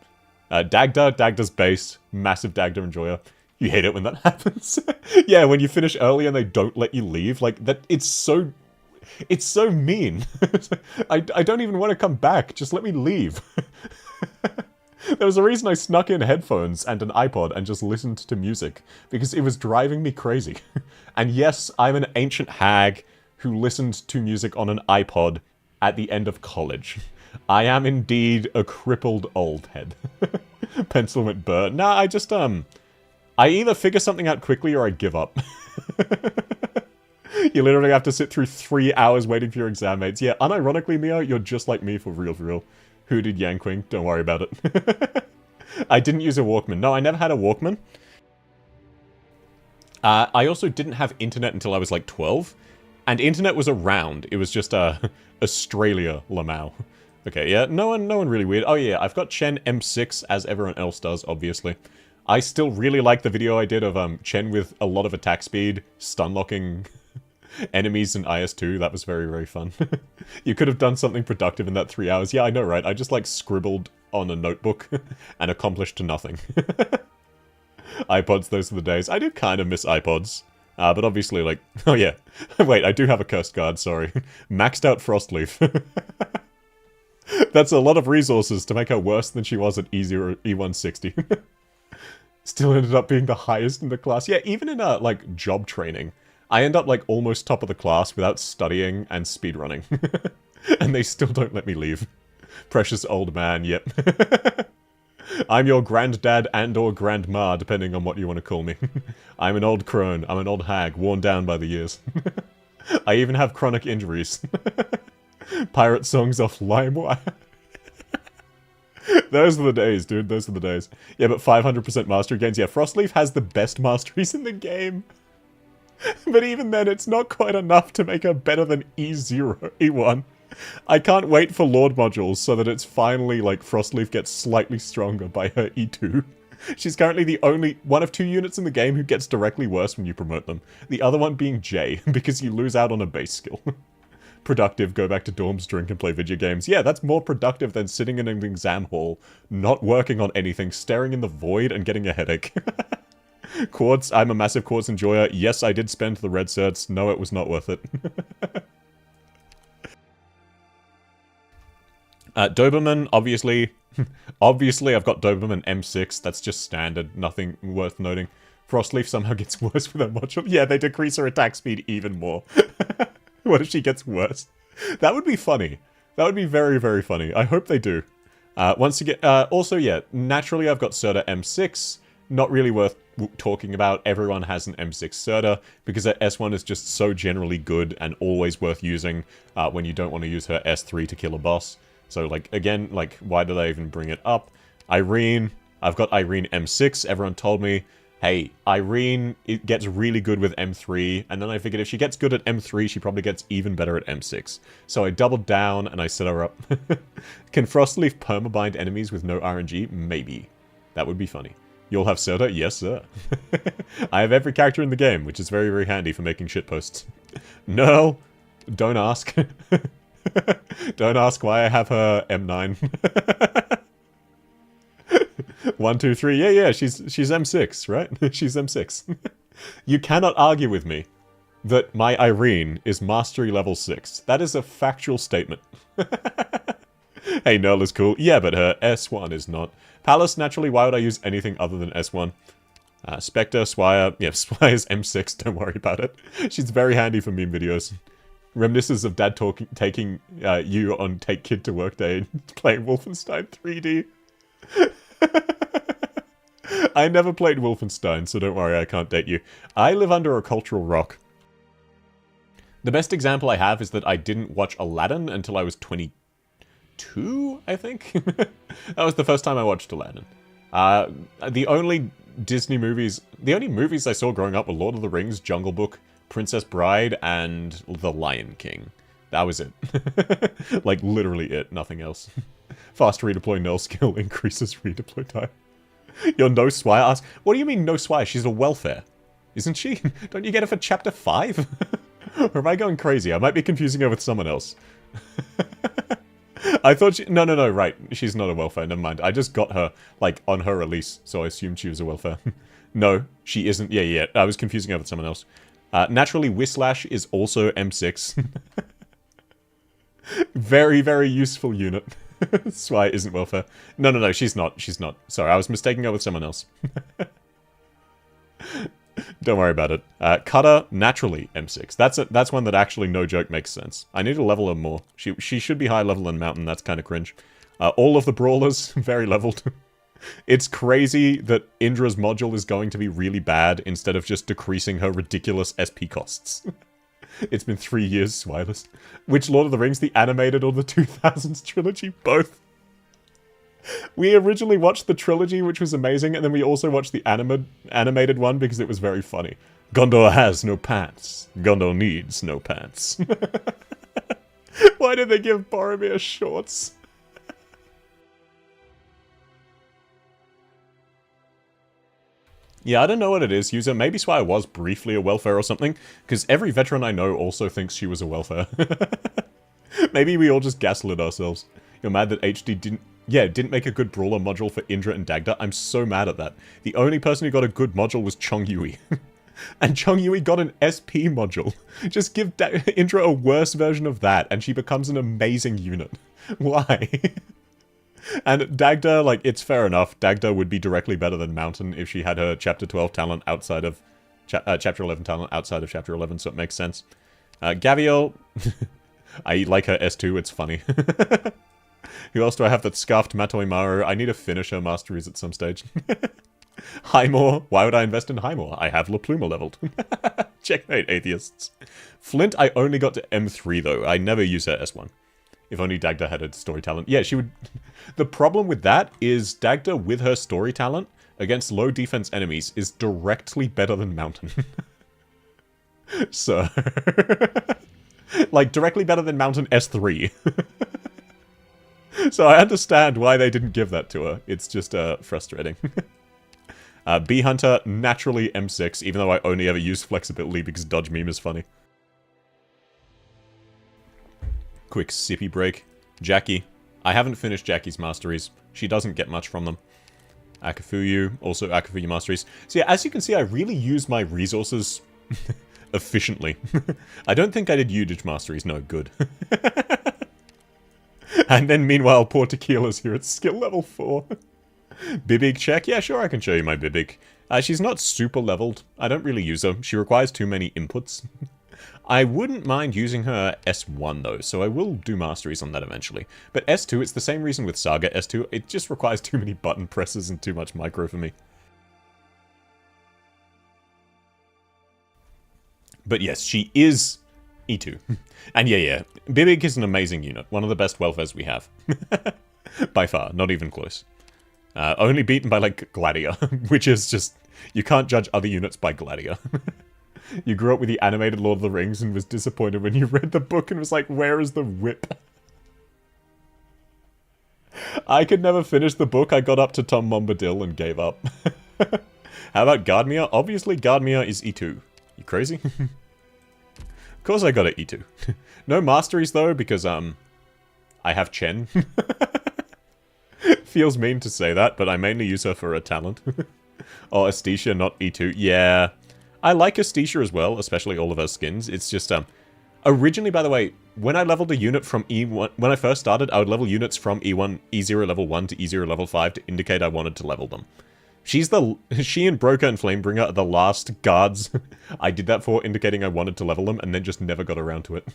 Dagda, base. Massive Dagda enjoyer. You hate it when that happens. Yeah, when you finish early and they don't let you leave. Like, that, it's so mean. I don't even want to come back. Just let me leave. There was a reason I snuck in headphones and an iPod and just listened to music, because it was driving me crazy. And yes, I'm an ancient hag who listened to music on an iPod at the end of college. I am indeed a crippled old head. Pencil went burr. Nah, I just, I either figure something out quickly or I give up. You literally have to sit through 3 hours waiting for your exam mates. Yeah, unironically, Mio, you're just like me for real, for real. Who did Yanqing? Don't worry about it. I didn't use a Walkman. No, I never had a Walkman. I also didn't have internet until I was like 12. And internet was around. It was just, Australia Lamau. Okay, yeah, no one really weird. Oh yeah, I've got Chen M6 as everyone else does, obviously. I still really like the video I did of, Chen with a lot of attack speed, stun-locking enemies in IS-2. That was very, very fun. You could have done something productive in that 3 hours. Yeah, I know, right? I just, like, scribbled on a notebook and accomplished nothing. iPods, those are the days. I do kind of miss iPods. But obviously, like... Oh, yeah. Wait, I do have a cursed guard, sorry. Maxed out Frostleaf. That's a lot of resources to make her worse than she was at E0, E160. Still ended up being the highest in the class. Yeah, even in, like, job training. I end up, like, almost top of the class without studying and speedrunning. And they still don't let me leave. Precious old man, yep. I'm your granddad and or grandma, depending on what you want to call me. I'm an old crone. I'm an old hag, worn down by the years. I even have chronic injuries. Pirate songs off LimeWire. Those are the days, dude. Those are the days. Yeah, but 500% mastery gains. Yeah, Frostleaf has the best masteries in the game. But even then, it's not quite enough to make her better than E0, E1. I can't wait for Lord modules so that it's finally, like, Frostleaf gets slightly stronger by her E2. She's currently the only one of 2 units in the game who gets directly worse when you promote them. The other one being J, because you lose out on a base skill. Productive, go back to dorms, drink, and play video games. Yeah, that's more productive than sitting in an exam hall, not working on anything, staring in the void, and getting a headache. Quartz, I'm a massive Quartz enjoyer. Yes, I did spend the red certs. No, it was not worth it. Doberman, obviously. Obviously, I've got Doberman M6. That's just standard. Nothing worth noting. Frostleaf somehow gets worse with her module. Yeah, they decrease her attack speed even more. What if she gets worse? That would be funny. That would be very, very funny. I hope they do. Once again, also, yeah, naturally I've got Serta M6. Not really worth talking about. Everyone has an M6 Serta, because her S1 is just so generally good and always worth using when you don't want to use her S3 to kill a boss. So, like, again, like, why did I even bring it up? Irene, I've got Irene M6. Everyone told me, hey, Irene, it gets really good with M3, and then I figured if she gets good at M3, she probably gets even better at M6. So I doubled down, and I set her up. Can Frostleaf permabind enemies with no RNG? Maybe. That would be funny. You'll have Serta? Yes, sir. I have every character in the game, which is very, very handy for making shitposts. No, don't ask. Don't ask why I have her M9. 1, 2, 3. Yeah, she's M6, right? She's M6. You cannot argue with me that my Irene is mastery level 6. That is a factual statement. Hey, Nerl is cool. Yeah, but her S1 is not. Palace, naturally, why would I use anything other than S1? Spectre, Swire. Yeah, Swire's M6, don't worry about it. She's very handy for meme videos. Reminiscences of Dad taking you on Take Kid to Work Day playing Wolfenstein 3D. I never played Wolfenstein, so don't worry, I can't date you. I live under a cultural rock. The best example I have is that I didn't watch Aladdin until I was 22, I think? That was the first time I watched Aladdin. The only movies I saw growing up were Lord of the Rings, Jungle Book, Princess Bride, and The Lion King. That was it. Like, literally it, nothing else. Fast redeploy null skill increases redeploy time. Your no swire asks, what do you mean no swire? She's a welfare. Isn't she? Don't you get her for chapter 5? Or am I going crazy? I might be confusing her with someone else. I thought she... No, right. She's not a welfare. Never mind. I just got her, like, on her release, so I assumed she was a welfare. No, she isn't. Yeah. I was confusing her with someone else. Naturally, Whislash is also M6. Very, very useful unit. That's why it isn't welfare. No, she's not. She's not. Sorry, I was mistaking her with someone else. Don't worry about it. Cutter, naturally M6. That's one that actually, no joke, makes sense. I need to level her more. She should be high level in Mountain. That's kind of cringe. All of the brawlers, very leveled. It's crazy that Indra's module is going to be really bad instead of just decreasing her ridiculous SP costs. It's been 3 years, Swilus. Which Lord of the Rings, the animated or the 2000s trilogy? Both. We originally watched the trilogy, which was amazing, and then we also watched the animated one because it was very funny. Gondor has no pants. Gondor needs no pants. Why did they give Boromir shorts? Yeah, I don't know what it is, user. Maybe Swire was briefly a welfare or something, because every veteran I know also thinks she was a welfare. Maybe we all just gaslit ourselves. You're mad that HD didn't make a good brawler module for Indra and Dagda. I'm so mad at that. The only person who got a good module was Chong Yui. And Chong Yui got an SP module. Just give Indra a worse version of that, and she becomes an amazing unit. Why? And Dagda, like, it's fair enough. Dagda would be directly better than Mountain if she had her Chapter 12 talent outside of... Chapter 11 talent outside of Chapter 11, so it makes sense. Gaviel... I like her S2, it's funny. Who else do I have that scarfed Matoi Maru? I need to finish her masteries at some stage. Highmore. Why would I invest in Highmore? I have La Pluma leveled. Checkmate, atheists. Flint, I only got to M3, though. I never use her S1. If only Dagda had a story talent. Yeah, she would... The problem with that is Dagda, with her story talent, against low defense enemies, is directly better than Mountain. So... like, directly better than Mountain S3. So I understand why they didn't give that to her. It's just, frustrating. Bee Hunter, naturally M6, even though I only ever use flexibility because Dodge Meme is funny. Quick sippy break. Jackie. I haven't finished Jackie's masteries. She doesn't get much from them. Akafuyu, also Akafuyu masteries. So yeah, as you can see, I really use my resources efficiently. I don't think I did Udage masteries. No, good. And then meanwhile, poor Tequila's here at skill level 4. Bibig check? Yeah, sure, I can show you my Bibig. She's not super leveled. I don't really use her. She requires too many inputs. I wouldn't mind using her S1 though, so I will do masteries on that eventually. But S2, it's the same reason with Saga S2, it just requires too many button presses and too much micro for me. But yes, she is E2. And yeah, Bibig is an amazing unit, one of the best welfares we have. By far, not even close. Only beaten by, like, Gladiator, which is just... You can't judge other units by Gladiator. You grew up with the animated Lord of the Rings and was disappointed when you read the book and was like, where is the whip? I could never finish the book. I got up to Tom Bombadil and gave up. How about Gardmere? Obviously, Gardmere is E2. You crazy? Of course I got an E2. No masteries, though, because, I have Chen. Feels mean to say that, but I mainly use her for a talent. Oh, Aesthesia, not E2. Yeah. I like Aesthesia as well, especially all of her skins. It's just, originally, by the way, when I leveled a unit from E1... When I first started, I would level units from E0 level 1 to E0 level 5 to indicate I wanted to level them. She and Broker and Flamebringer are the last guards I did that for, indicating I wanted to level them, and then just never got around to it.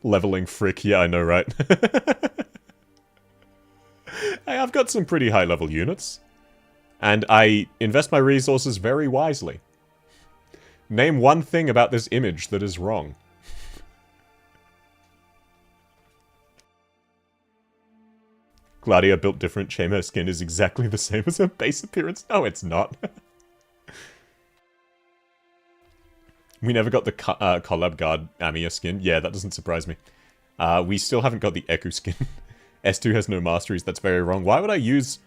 Leveling frick, yeah, I know, right? Hey, I've got some pretty high-level units. And I invest my resources very wisely. Name one thing about this image that is wrong. Gladia built different. Her skin is exactly the same as her base appearance. No, it's not. We never got the Collab Guard Amia skin. Yeah, that doesn't surprise me. We still haven't got the Eku skin. S2 has no masteries. That's very wrong. Why would I use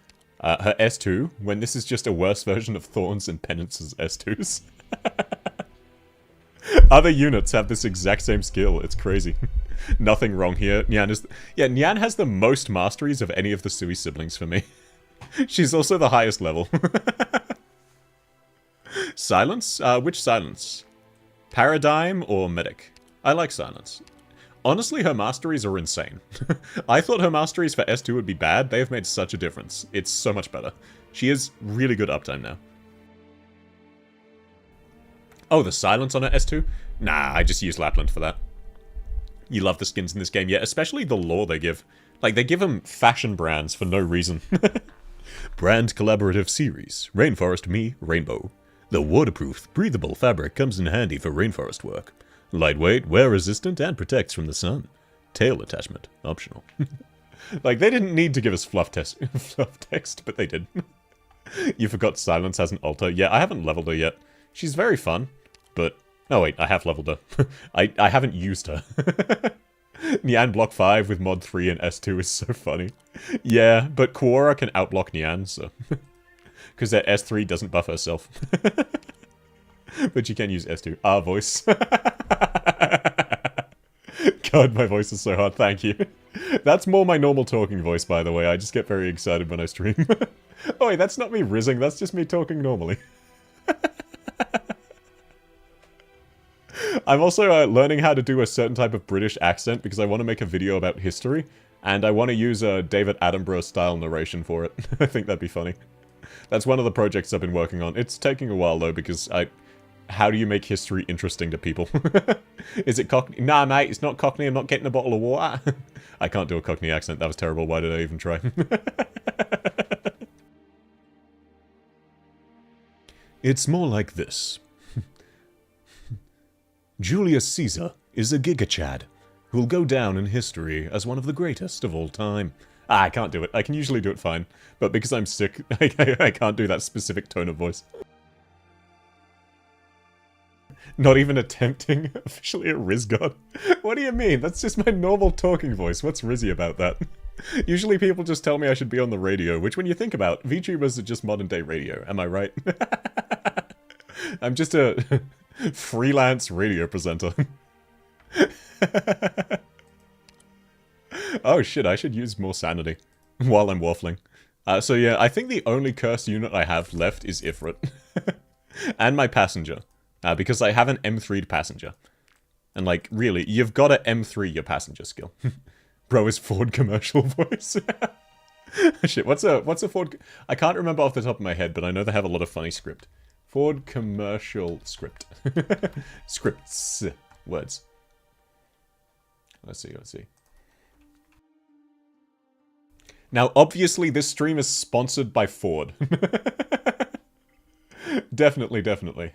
her S2 when this is just a worse version of Thorns and Penance's S2s? Other units have this exact same skill. It's crazy. Nothing wrong here. Nyan is... Yeah, Nyan has the most masteries of any of the Sui siblings for me. She's also the highest level. Silence? Which silence? Paradigm or medic? I like silence. Honestly, her masteries are insane. I thought her masteries for S2 would be bad. They have made such a difference. It's so much better. She is really good uptime now. Oh, the silence on her S2? Nah, I just use Lapland for that. You love the skins in this game, yeah, especially the lore they give. Like, they give them fashion brands for no reason. Brand collaborative series. Rainforest Me, Rainbow. The waterproof, breathable fabric comes in handy for rainforest work. Lightweight, wear-resistant, and protects from the sun. Tail attachment, optional. Like, they didn't need to give us fluff text, but they did. You forgot Silence has an altar. Yeah, I haven't leveled her yet. She's very fun, but... Oh wait, I have leveled her. I haven't used her. Nyan block 5 with mod 3 and S2 is so funny. Yeah, but Quora can outblock Nyan, so... Because their S3 doesn't buff herself. But you can use S2. Ah, voice. God, my voice is so hard, thank you. That's more my normal talking voice, by the way. I just get very excited when I stream. Oh wait, that's not me rizzing, that's just me talking normally. I'm also learning how to do a certain type of British accent because I want to make a video about history, and I want to use a David Attenborough style narration for it. I think that'd be funny. That's one of the projects I've been working on. It's taking a while though because how do you make history interesting to people? Is it Cockney? Nah mate, it's not Cockney, I'm not getting a bottle of water. I can't do a Cockney accent, that was terrible, why did I even try? It's more like this. Julius Caesar is a gigachad who will go down in history as one of the greatest of all time. Ah, I can't do it. I can usually do it fine, but because I'm sick, I can't do that specific tone of voice. Not even attempting officially a Riz God? What do you mean? That's just my normal talking voice. What's Rizzy about that? Usually people just tell me I should be on the radio, which when you think about, VTubers are just modern day radio, am I right? I'm just a freelance radio presenter. Oh shit, I should use more sanity while I'm waffling. So yeah, I think the only cursed unit I have left is Ifrit. And my passenger. Because I have an M3'd passenger. And like, really, you've got to M3 your passenger skill. Bro is Ford commercial voice. Shit, what's a Ford... I can't remember off the top of my head, but I know they have a lot of funny script. Ford commercial script. Scripts. Words. Let's see. Now, obviously, this stream is sponsored by Ford. Definitely.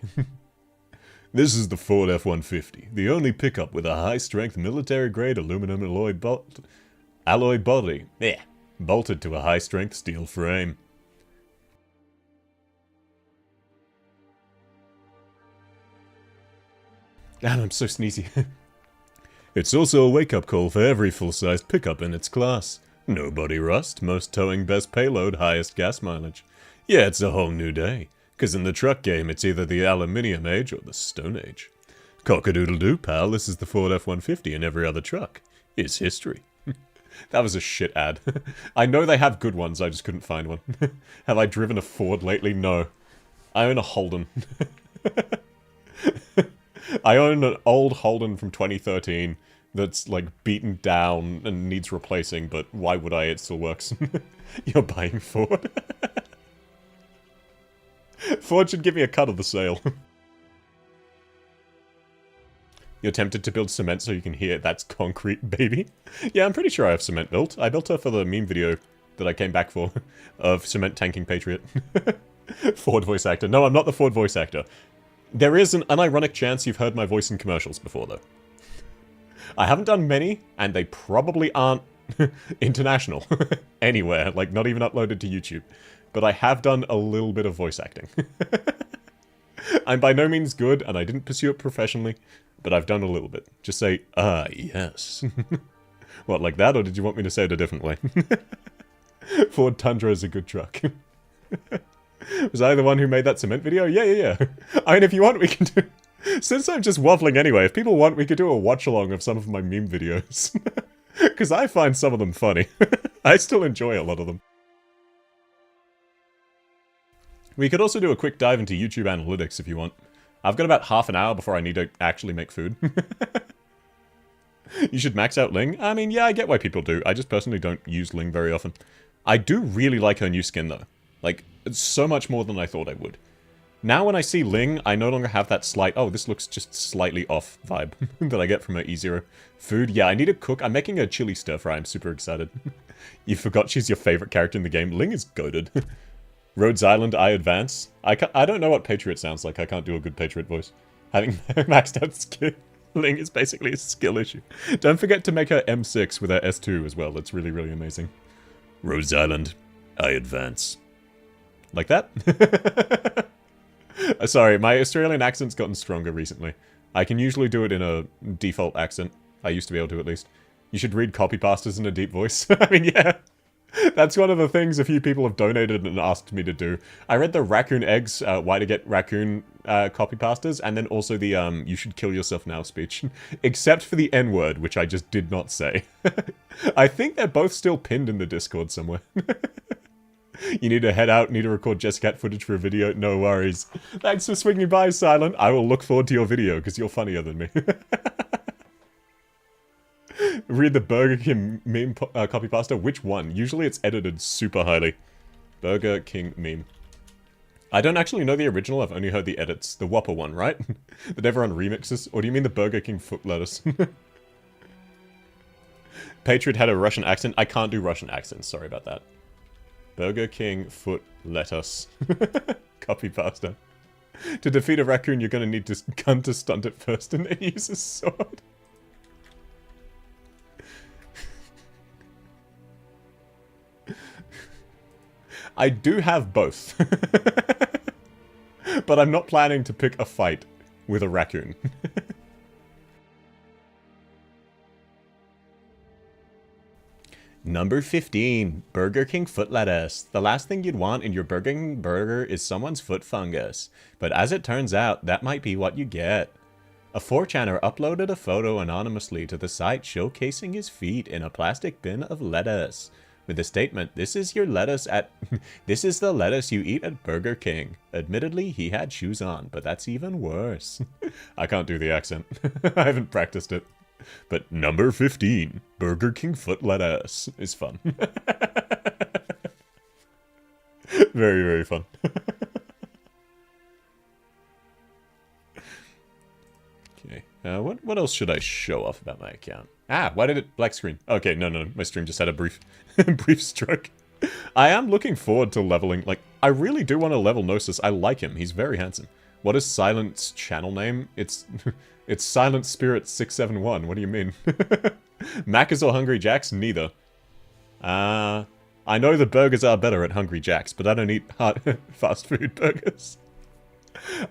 This is the Ford F-150, the only pickup with a high-strength military-grade aluminum alloy body. Yeah, bolted to a high-strength steel frame. And I'm so sneezy. It's also a wake-up call for every full-sized pickup in its class. No body rust, most towing, best payload, highest gas mileage. Yeah, it's a whole new day. Because in the truck game, it's either the Aluminium Age or the Stone Age. Cock-a-doodle-doo, pal, this is the Ford F-150 and every other truck. It's history. That was a shit ad. I know they have good ones, I just couldn't find one. Have I driven a Ford lately? No. I own a Holden. I own an old Holden from 2013 that's, like, beaten down and needs replacing, but why would I? It still works. You're buying Ford. Ford should give me a cut of the sale. You're tempted to build cement so you can hear that's concrete, baby? Yeah, I'm pretty sure I have cement built. I built her for the meme video that I came back for, of cement tanking Patriot. Ford voice actor. No, I'm not the Ford voice actor. There is an unironic chance you've heard my voice in commercials before, though. I haven't done many, and they probably aren't international. Anywhere, like not even uploaded to YouTube. But I have done a little bit of voice acting. I'm by no means good, and I didn't pursue it professionally, but I've done a little bit. Just say, ah, yes. What, like that, or did you want me to say it a different way? Ford Tundra is a good truck. Was I the one who made that cement video? Yeah. I mean, if you want, we can do... Since I'm just waffling anyway, if people want, we could do a watch-along of some of my meme videos. Because I find some of them funny. I still enjoy a lot of them. We could also do a quick dive into YouTube analytics if you want. I've got about half an hour before I need to actually make food. You should max out Ling? I mean, yeah, I get why people do. I just personally don't use Ling very often. I do really like her new skin, though. Like, it's so much more than I thought I would. Now when I see Ling, I no longer have that slight, oh, this looks just slightly off vibe that I get from her E0. Food, yeah, I need to cook. I'm making a chili stir-fry. I'm super excited. You forgot she's your favorite character in the game. Ling is goated. Rhodes Island, I advance. I don't know what Patriot sounds like. I can't do a good Patriot voice. Having maxed out skill. Ling is basically a skill issue. Don't forget to make her M6 with her S2 as well. That's really, really amazing. Rhodes Island, I advance. Like that? Sorry, my Australian accent's gotten stronger recently. I can usually do it in a default accent. I used to be able to, at least. You should read copy pastas in a deep voice. I mean, yeah. That's one of the things a few people have donated and asked me to do. I read the Raccoon Eggs, Why to Get Raccoon copy pastas, and then also the You Should Kill Yourself Now speech. Except for the N-word, which I just did not say. I think they're both still pinned in the Discord somewhere. You need to head out, need to record Jessicat footage for a video, no worries. Thanks for swinging by, Silent. I will look forward to your video, because you're funnier than me. Read the Burger King meme copy pasta. Which one? Usually it's edited super highly. Burger King meme. I don't actually know the original, I've only heard the edits. The Whopper one, right? That everyone remixes? Or do you mean the Burger King foot lettuce? Patriot had a Russian accent. I can't do Russian accents, sorry about that. Burger King foot lettuce. Copy pasta. To defeat a raccoon, you're gonna need to gun to stunt it first and then use a sword. I do have both. But I'm not planning to pick a fight with a raccoon. Number 15, Burger King foot lettuce. The last thing you'd want in your Burger King burger is someone's foot fungus. But as it turns out, that might be what you get. A 4chaner uploaded a photo anonymously to the site showcasing his feet in a plastic bin of lettuce. With the statement, this is your lettuce at... this is the lettuce you eat at Burger King. Admittedly, he had shoes on, but that's even worse. I can't do the accent. I haven't practiced it. But number 15, Burger King foot lettuce, is fun. Very, very fun. Okay, what else should I show off about my account? Ah, why did it black screen? Okay, no, my stream just had a brief brief stroke. I am looking forward to leveling, like, I really do want to level Gnosis. I like him, he's very handsome. What is Silent's channel name? It's Silent Spirit 671. What do you mean? Macca's or Hungry Jack's? Neither. I know the burgers are better at Hungry Jack's, but I don't eat fast food burgers.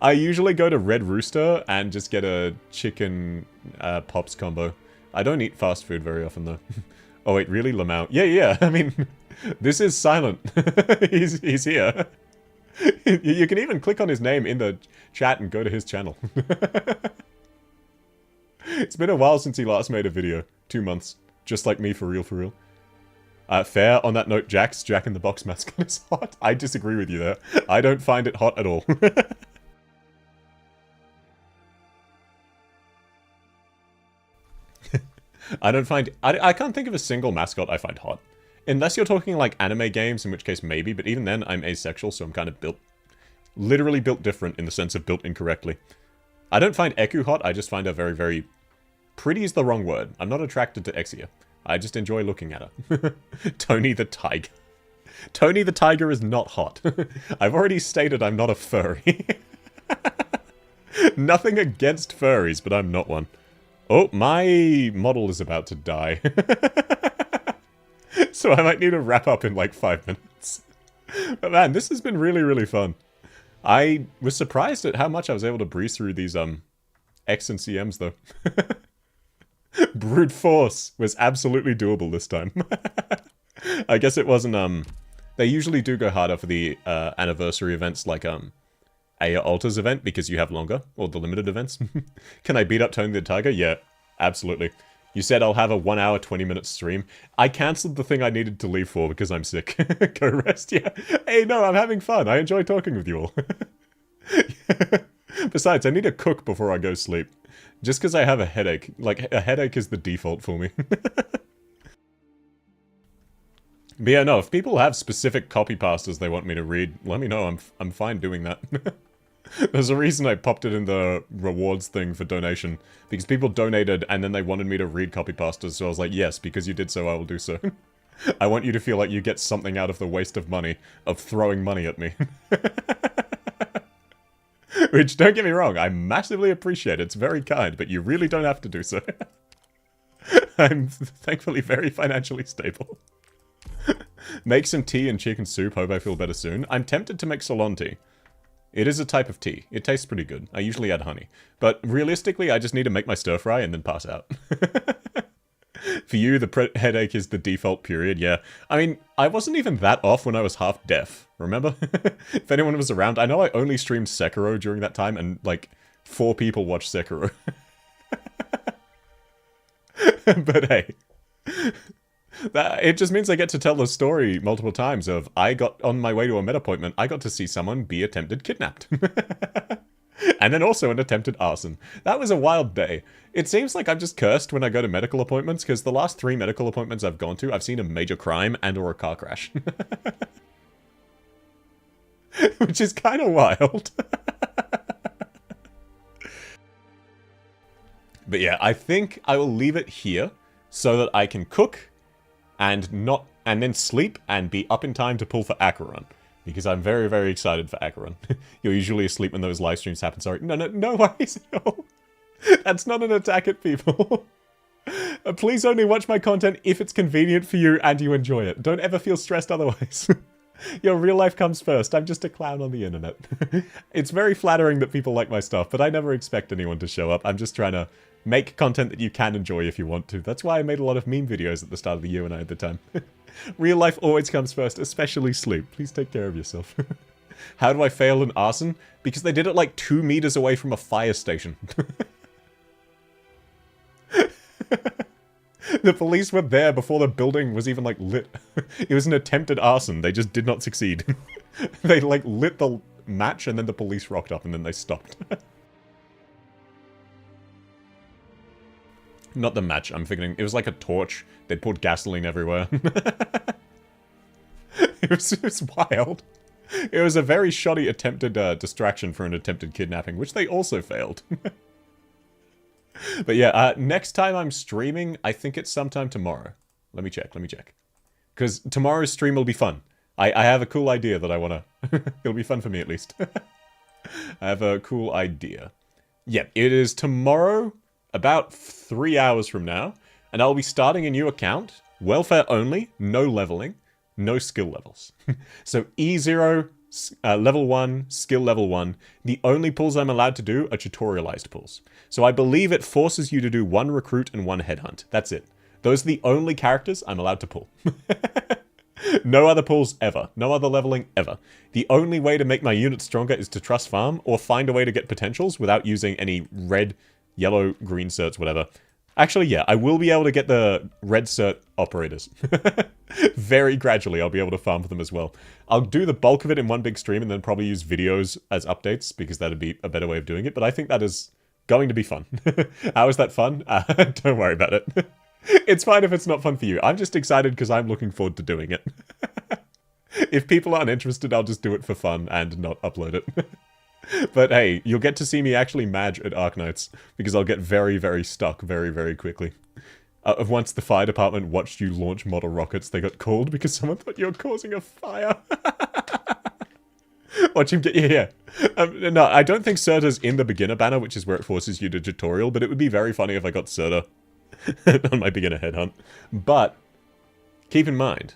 I usually go to Red Rooster and just get a chicken Pops combo. I don't eat fast food very often, though. Oh, wait, really? Lamau? Yeah, I mean, this is Silent. he's here. You can even click on his name in the chat and go to his channel. It's been a while since he last made a video. 2 months. Just like me, for real, for real. Fair. On that note, Jack's Jack in the Box mascot is hot. I disagree with you there. I don't find it hot at all. I can't think of a single mascot I find hot. Unless you're talking like anime games, in which case maybe, but even then I'm asexual, so I'm kind of literally built different in the sense of built incorrectly. I don't find Eku hot, I just find her very, very... Pretty is the wrong word. I'm not attracted to Exia. I just enjoy looking at her. Tony the Tiger. Tony the Tiger is not hot. I've already stated I'm not a furry. Nothing against furries, but I'm not one. Oh, my model is about to die. So I might need to wrap up in like 5 minutes. But man, this has been really, really fun. I was surprised at how much I was able to breeze through these X and CMs though. Brute Force was absolutely doable this time. I guess it wasn't, they usually do go harder for the anniversary events like a Alters event because you have longer, or the limited events. Can I beat up Tony the Tiger? Yeah, absolutely. You said I'll have a 1 hour, 20-minute stream. I cancelled the thing I needed to leave for because I'm sick. Go rest, yeah. Hey, no, I'm having fun. I enjoy talking with you all. Besides, I need to cook before I go sleep. Just because I have a headache. Like, a headache is the default for me. But yeah, no, if people have specific copy pastas they want me to read, let me know. I'm fine doing that. There's a reason I popped it in the rewards thing for donation. Because people donated and then they wanted me to read copy pastas, so I was like, yes, because you did so, I will do so. I want you to feel like you get something out of the waste of money, of throwing money at me. Which, don't get me wrong, I massively appreciate it. It's very kind, but you really don't have to do so. I'm thankfully very financially stable. Make some tea and chicken soup, hope I feel better soon. I'm tempted to make Ceylon tea. It is a type of tea. It tastes pretty good. I usually add honey. But realistically, I just need to make my stir fry and then pass out. For you, the headache is the default period, yeah. I mean, I wasn't even that off when I was half deaf, remember? If anyone was around, I know I only streamed Sekiro during that time and, like, 4 people watched Sekiro. But hey... it just means I get to tell the story multiple times of, I got on my way to a med appointment, I got to see someone be attempted kidnapped. And then also an attempted arson. That was a wild day. It seems like I'm just cursed when I go to medical appointments, because the last 3 medical appointments I've gone to, I've seen a major crime and or a car crash. Which is kind of wild. But yeah, I think I will leave it here so that I can cook and then sleep and be up in time to pull for Acheron. Because I'm very, very excited for Acheron. You're usually asleep when those live streams happen. Sorry. No worries at all. That's not an attack at people. Please only watch my content if it's convenient for you and you enjoy it. Don't ever feel stressed otherwise. Your real life comes first. I'm just a clown on the internet. It's very flattering that people like my stuff, but I never expect anyone to show up. I'm just trying to make content that you can enjoy if you want to. That's why I made a lot of meme videos at the start of the year when I had the time. Real life always comes first, especially sleep. Please take care of yourself. How do I fail an arson? Because they did it like 2 meters away from a fire station. The police were there before the building was even, like, lit. It was an attempted arson. They just did not succeed. They, like, lit the match and then the police rocked up and then they stopped. Not the match, I'm thinking. It was like a torch. They'd poured gasoline everywhere. It was wild. It was a very shoddy attempted distraction for an attempted kidnapping, which they also failed. But yeah, next time I'm streaming, I think it's sometime tomorrow. Let me check. Because tomorrow's stream will be fun. I have a cool idea that I want to... It'll be fun for me, at least. I have a cool idea. Yeah, it is tomorrow, about 3 hours from now, and I'll be starting a new account. Welfare only, no leveling, no skill levels. So E0, level 1, skill level 1. The only pulls I'm allowed to do are tutorialized pulls. So I believe it forces you to do 1 recruit and 1 headhunt. That's it. Those are the only characters I'm allowed to pull. No other pulls ever. No other leveling ever. The only way to make my unit stronger is to trust farm or find a way to get potentials without using any red, yellow, green certs, whatever. Actually, yeah, I will be able to get the red cert operators. Very gradually, I'll be able to farm for them as well. I'll do the bulk of it in one big stream and then probably use videos as updates because that'd be a better way of doing it. But I think that is going to be fun. How is that fun? Don't worry about it. It's fine if it's not fun for you. I'm just excited because I'm looking forward to doing it. If people aren't interested, I'll just do it for fun and not upload it. But hey, you'll get to see me actually mage at Arknights, because I'll get very, very stuck very, very quickly. Once the fire department watched you launch model rockets, they got called because someone thought you were causing a fire. Watch him get you here. No, I don't think Serta's in the beginner banner, which is where it forces you to tutorial, but it would be very funny if I got Serta on my beginner headhunt. But, keep in mind,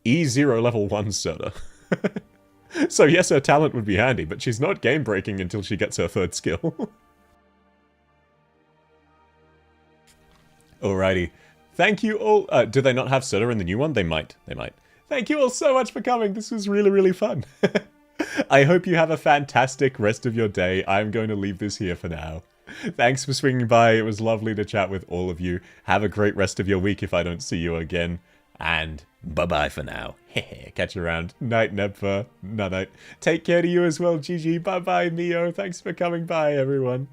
E0 level 1 Serta. So yes, her talent would be handy, but she's not game-breaking until she gets her 3rd skill. Alrighty. Thank you all. Do they not have Serta in the new one? They might. They might. Thank you all so much for coming. This was really, really fun. I hope you have a fantastic rest of your day. I'm going to leave this here for now. Thanks for swinging by. It was lovely to chat with all of you. Have a great rest of your week if I don't see you again. And bye-bye for now. Catch you around. Night, Nebfa. Night. Take care to you as well, Gigi. Bye-bye, Mio. Thanks for coming by, everyone.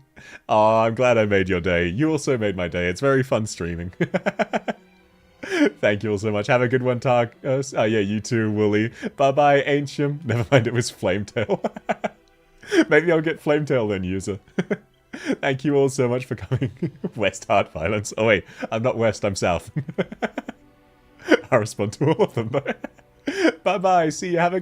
Oh, I'm glad I made your day. You also made my day. It's very fun streaming. Thank you all so much. Have a good one, Tark. Oh, yeah, you too, Wooly. Bye-bye, Ancient. Never mind, it was Flametail. Maybe I'll get Flametail then, user. Thank you all so much for coming. West Heart Violence. Oh, wait. I'm not West, I'm South. I respond to all of them. Bye-bye. See you. Have a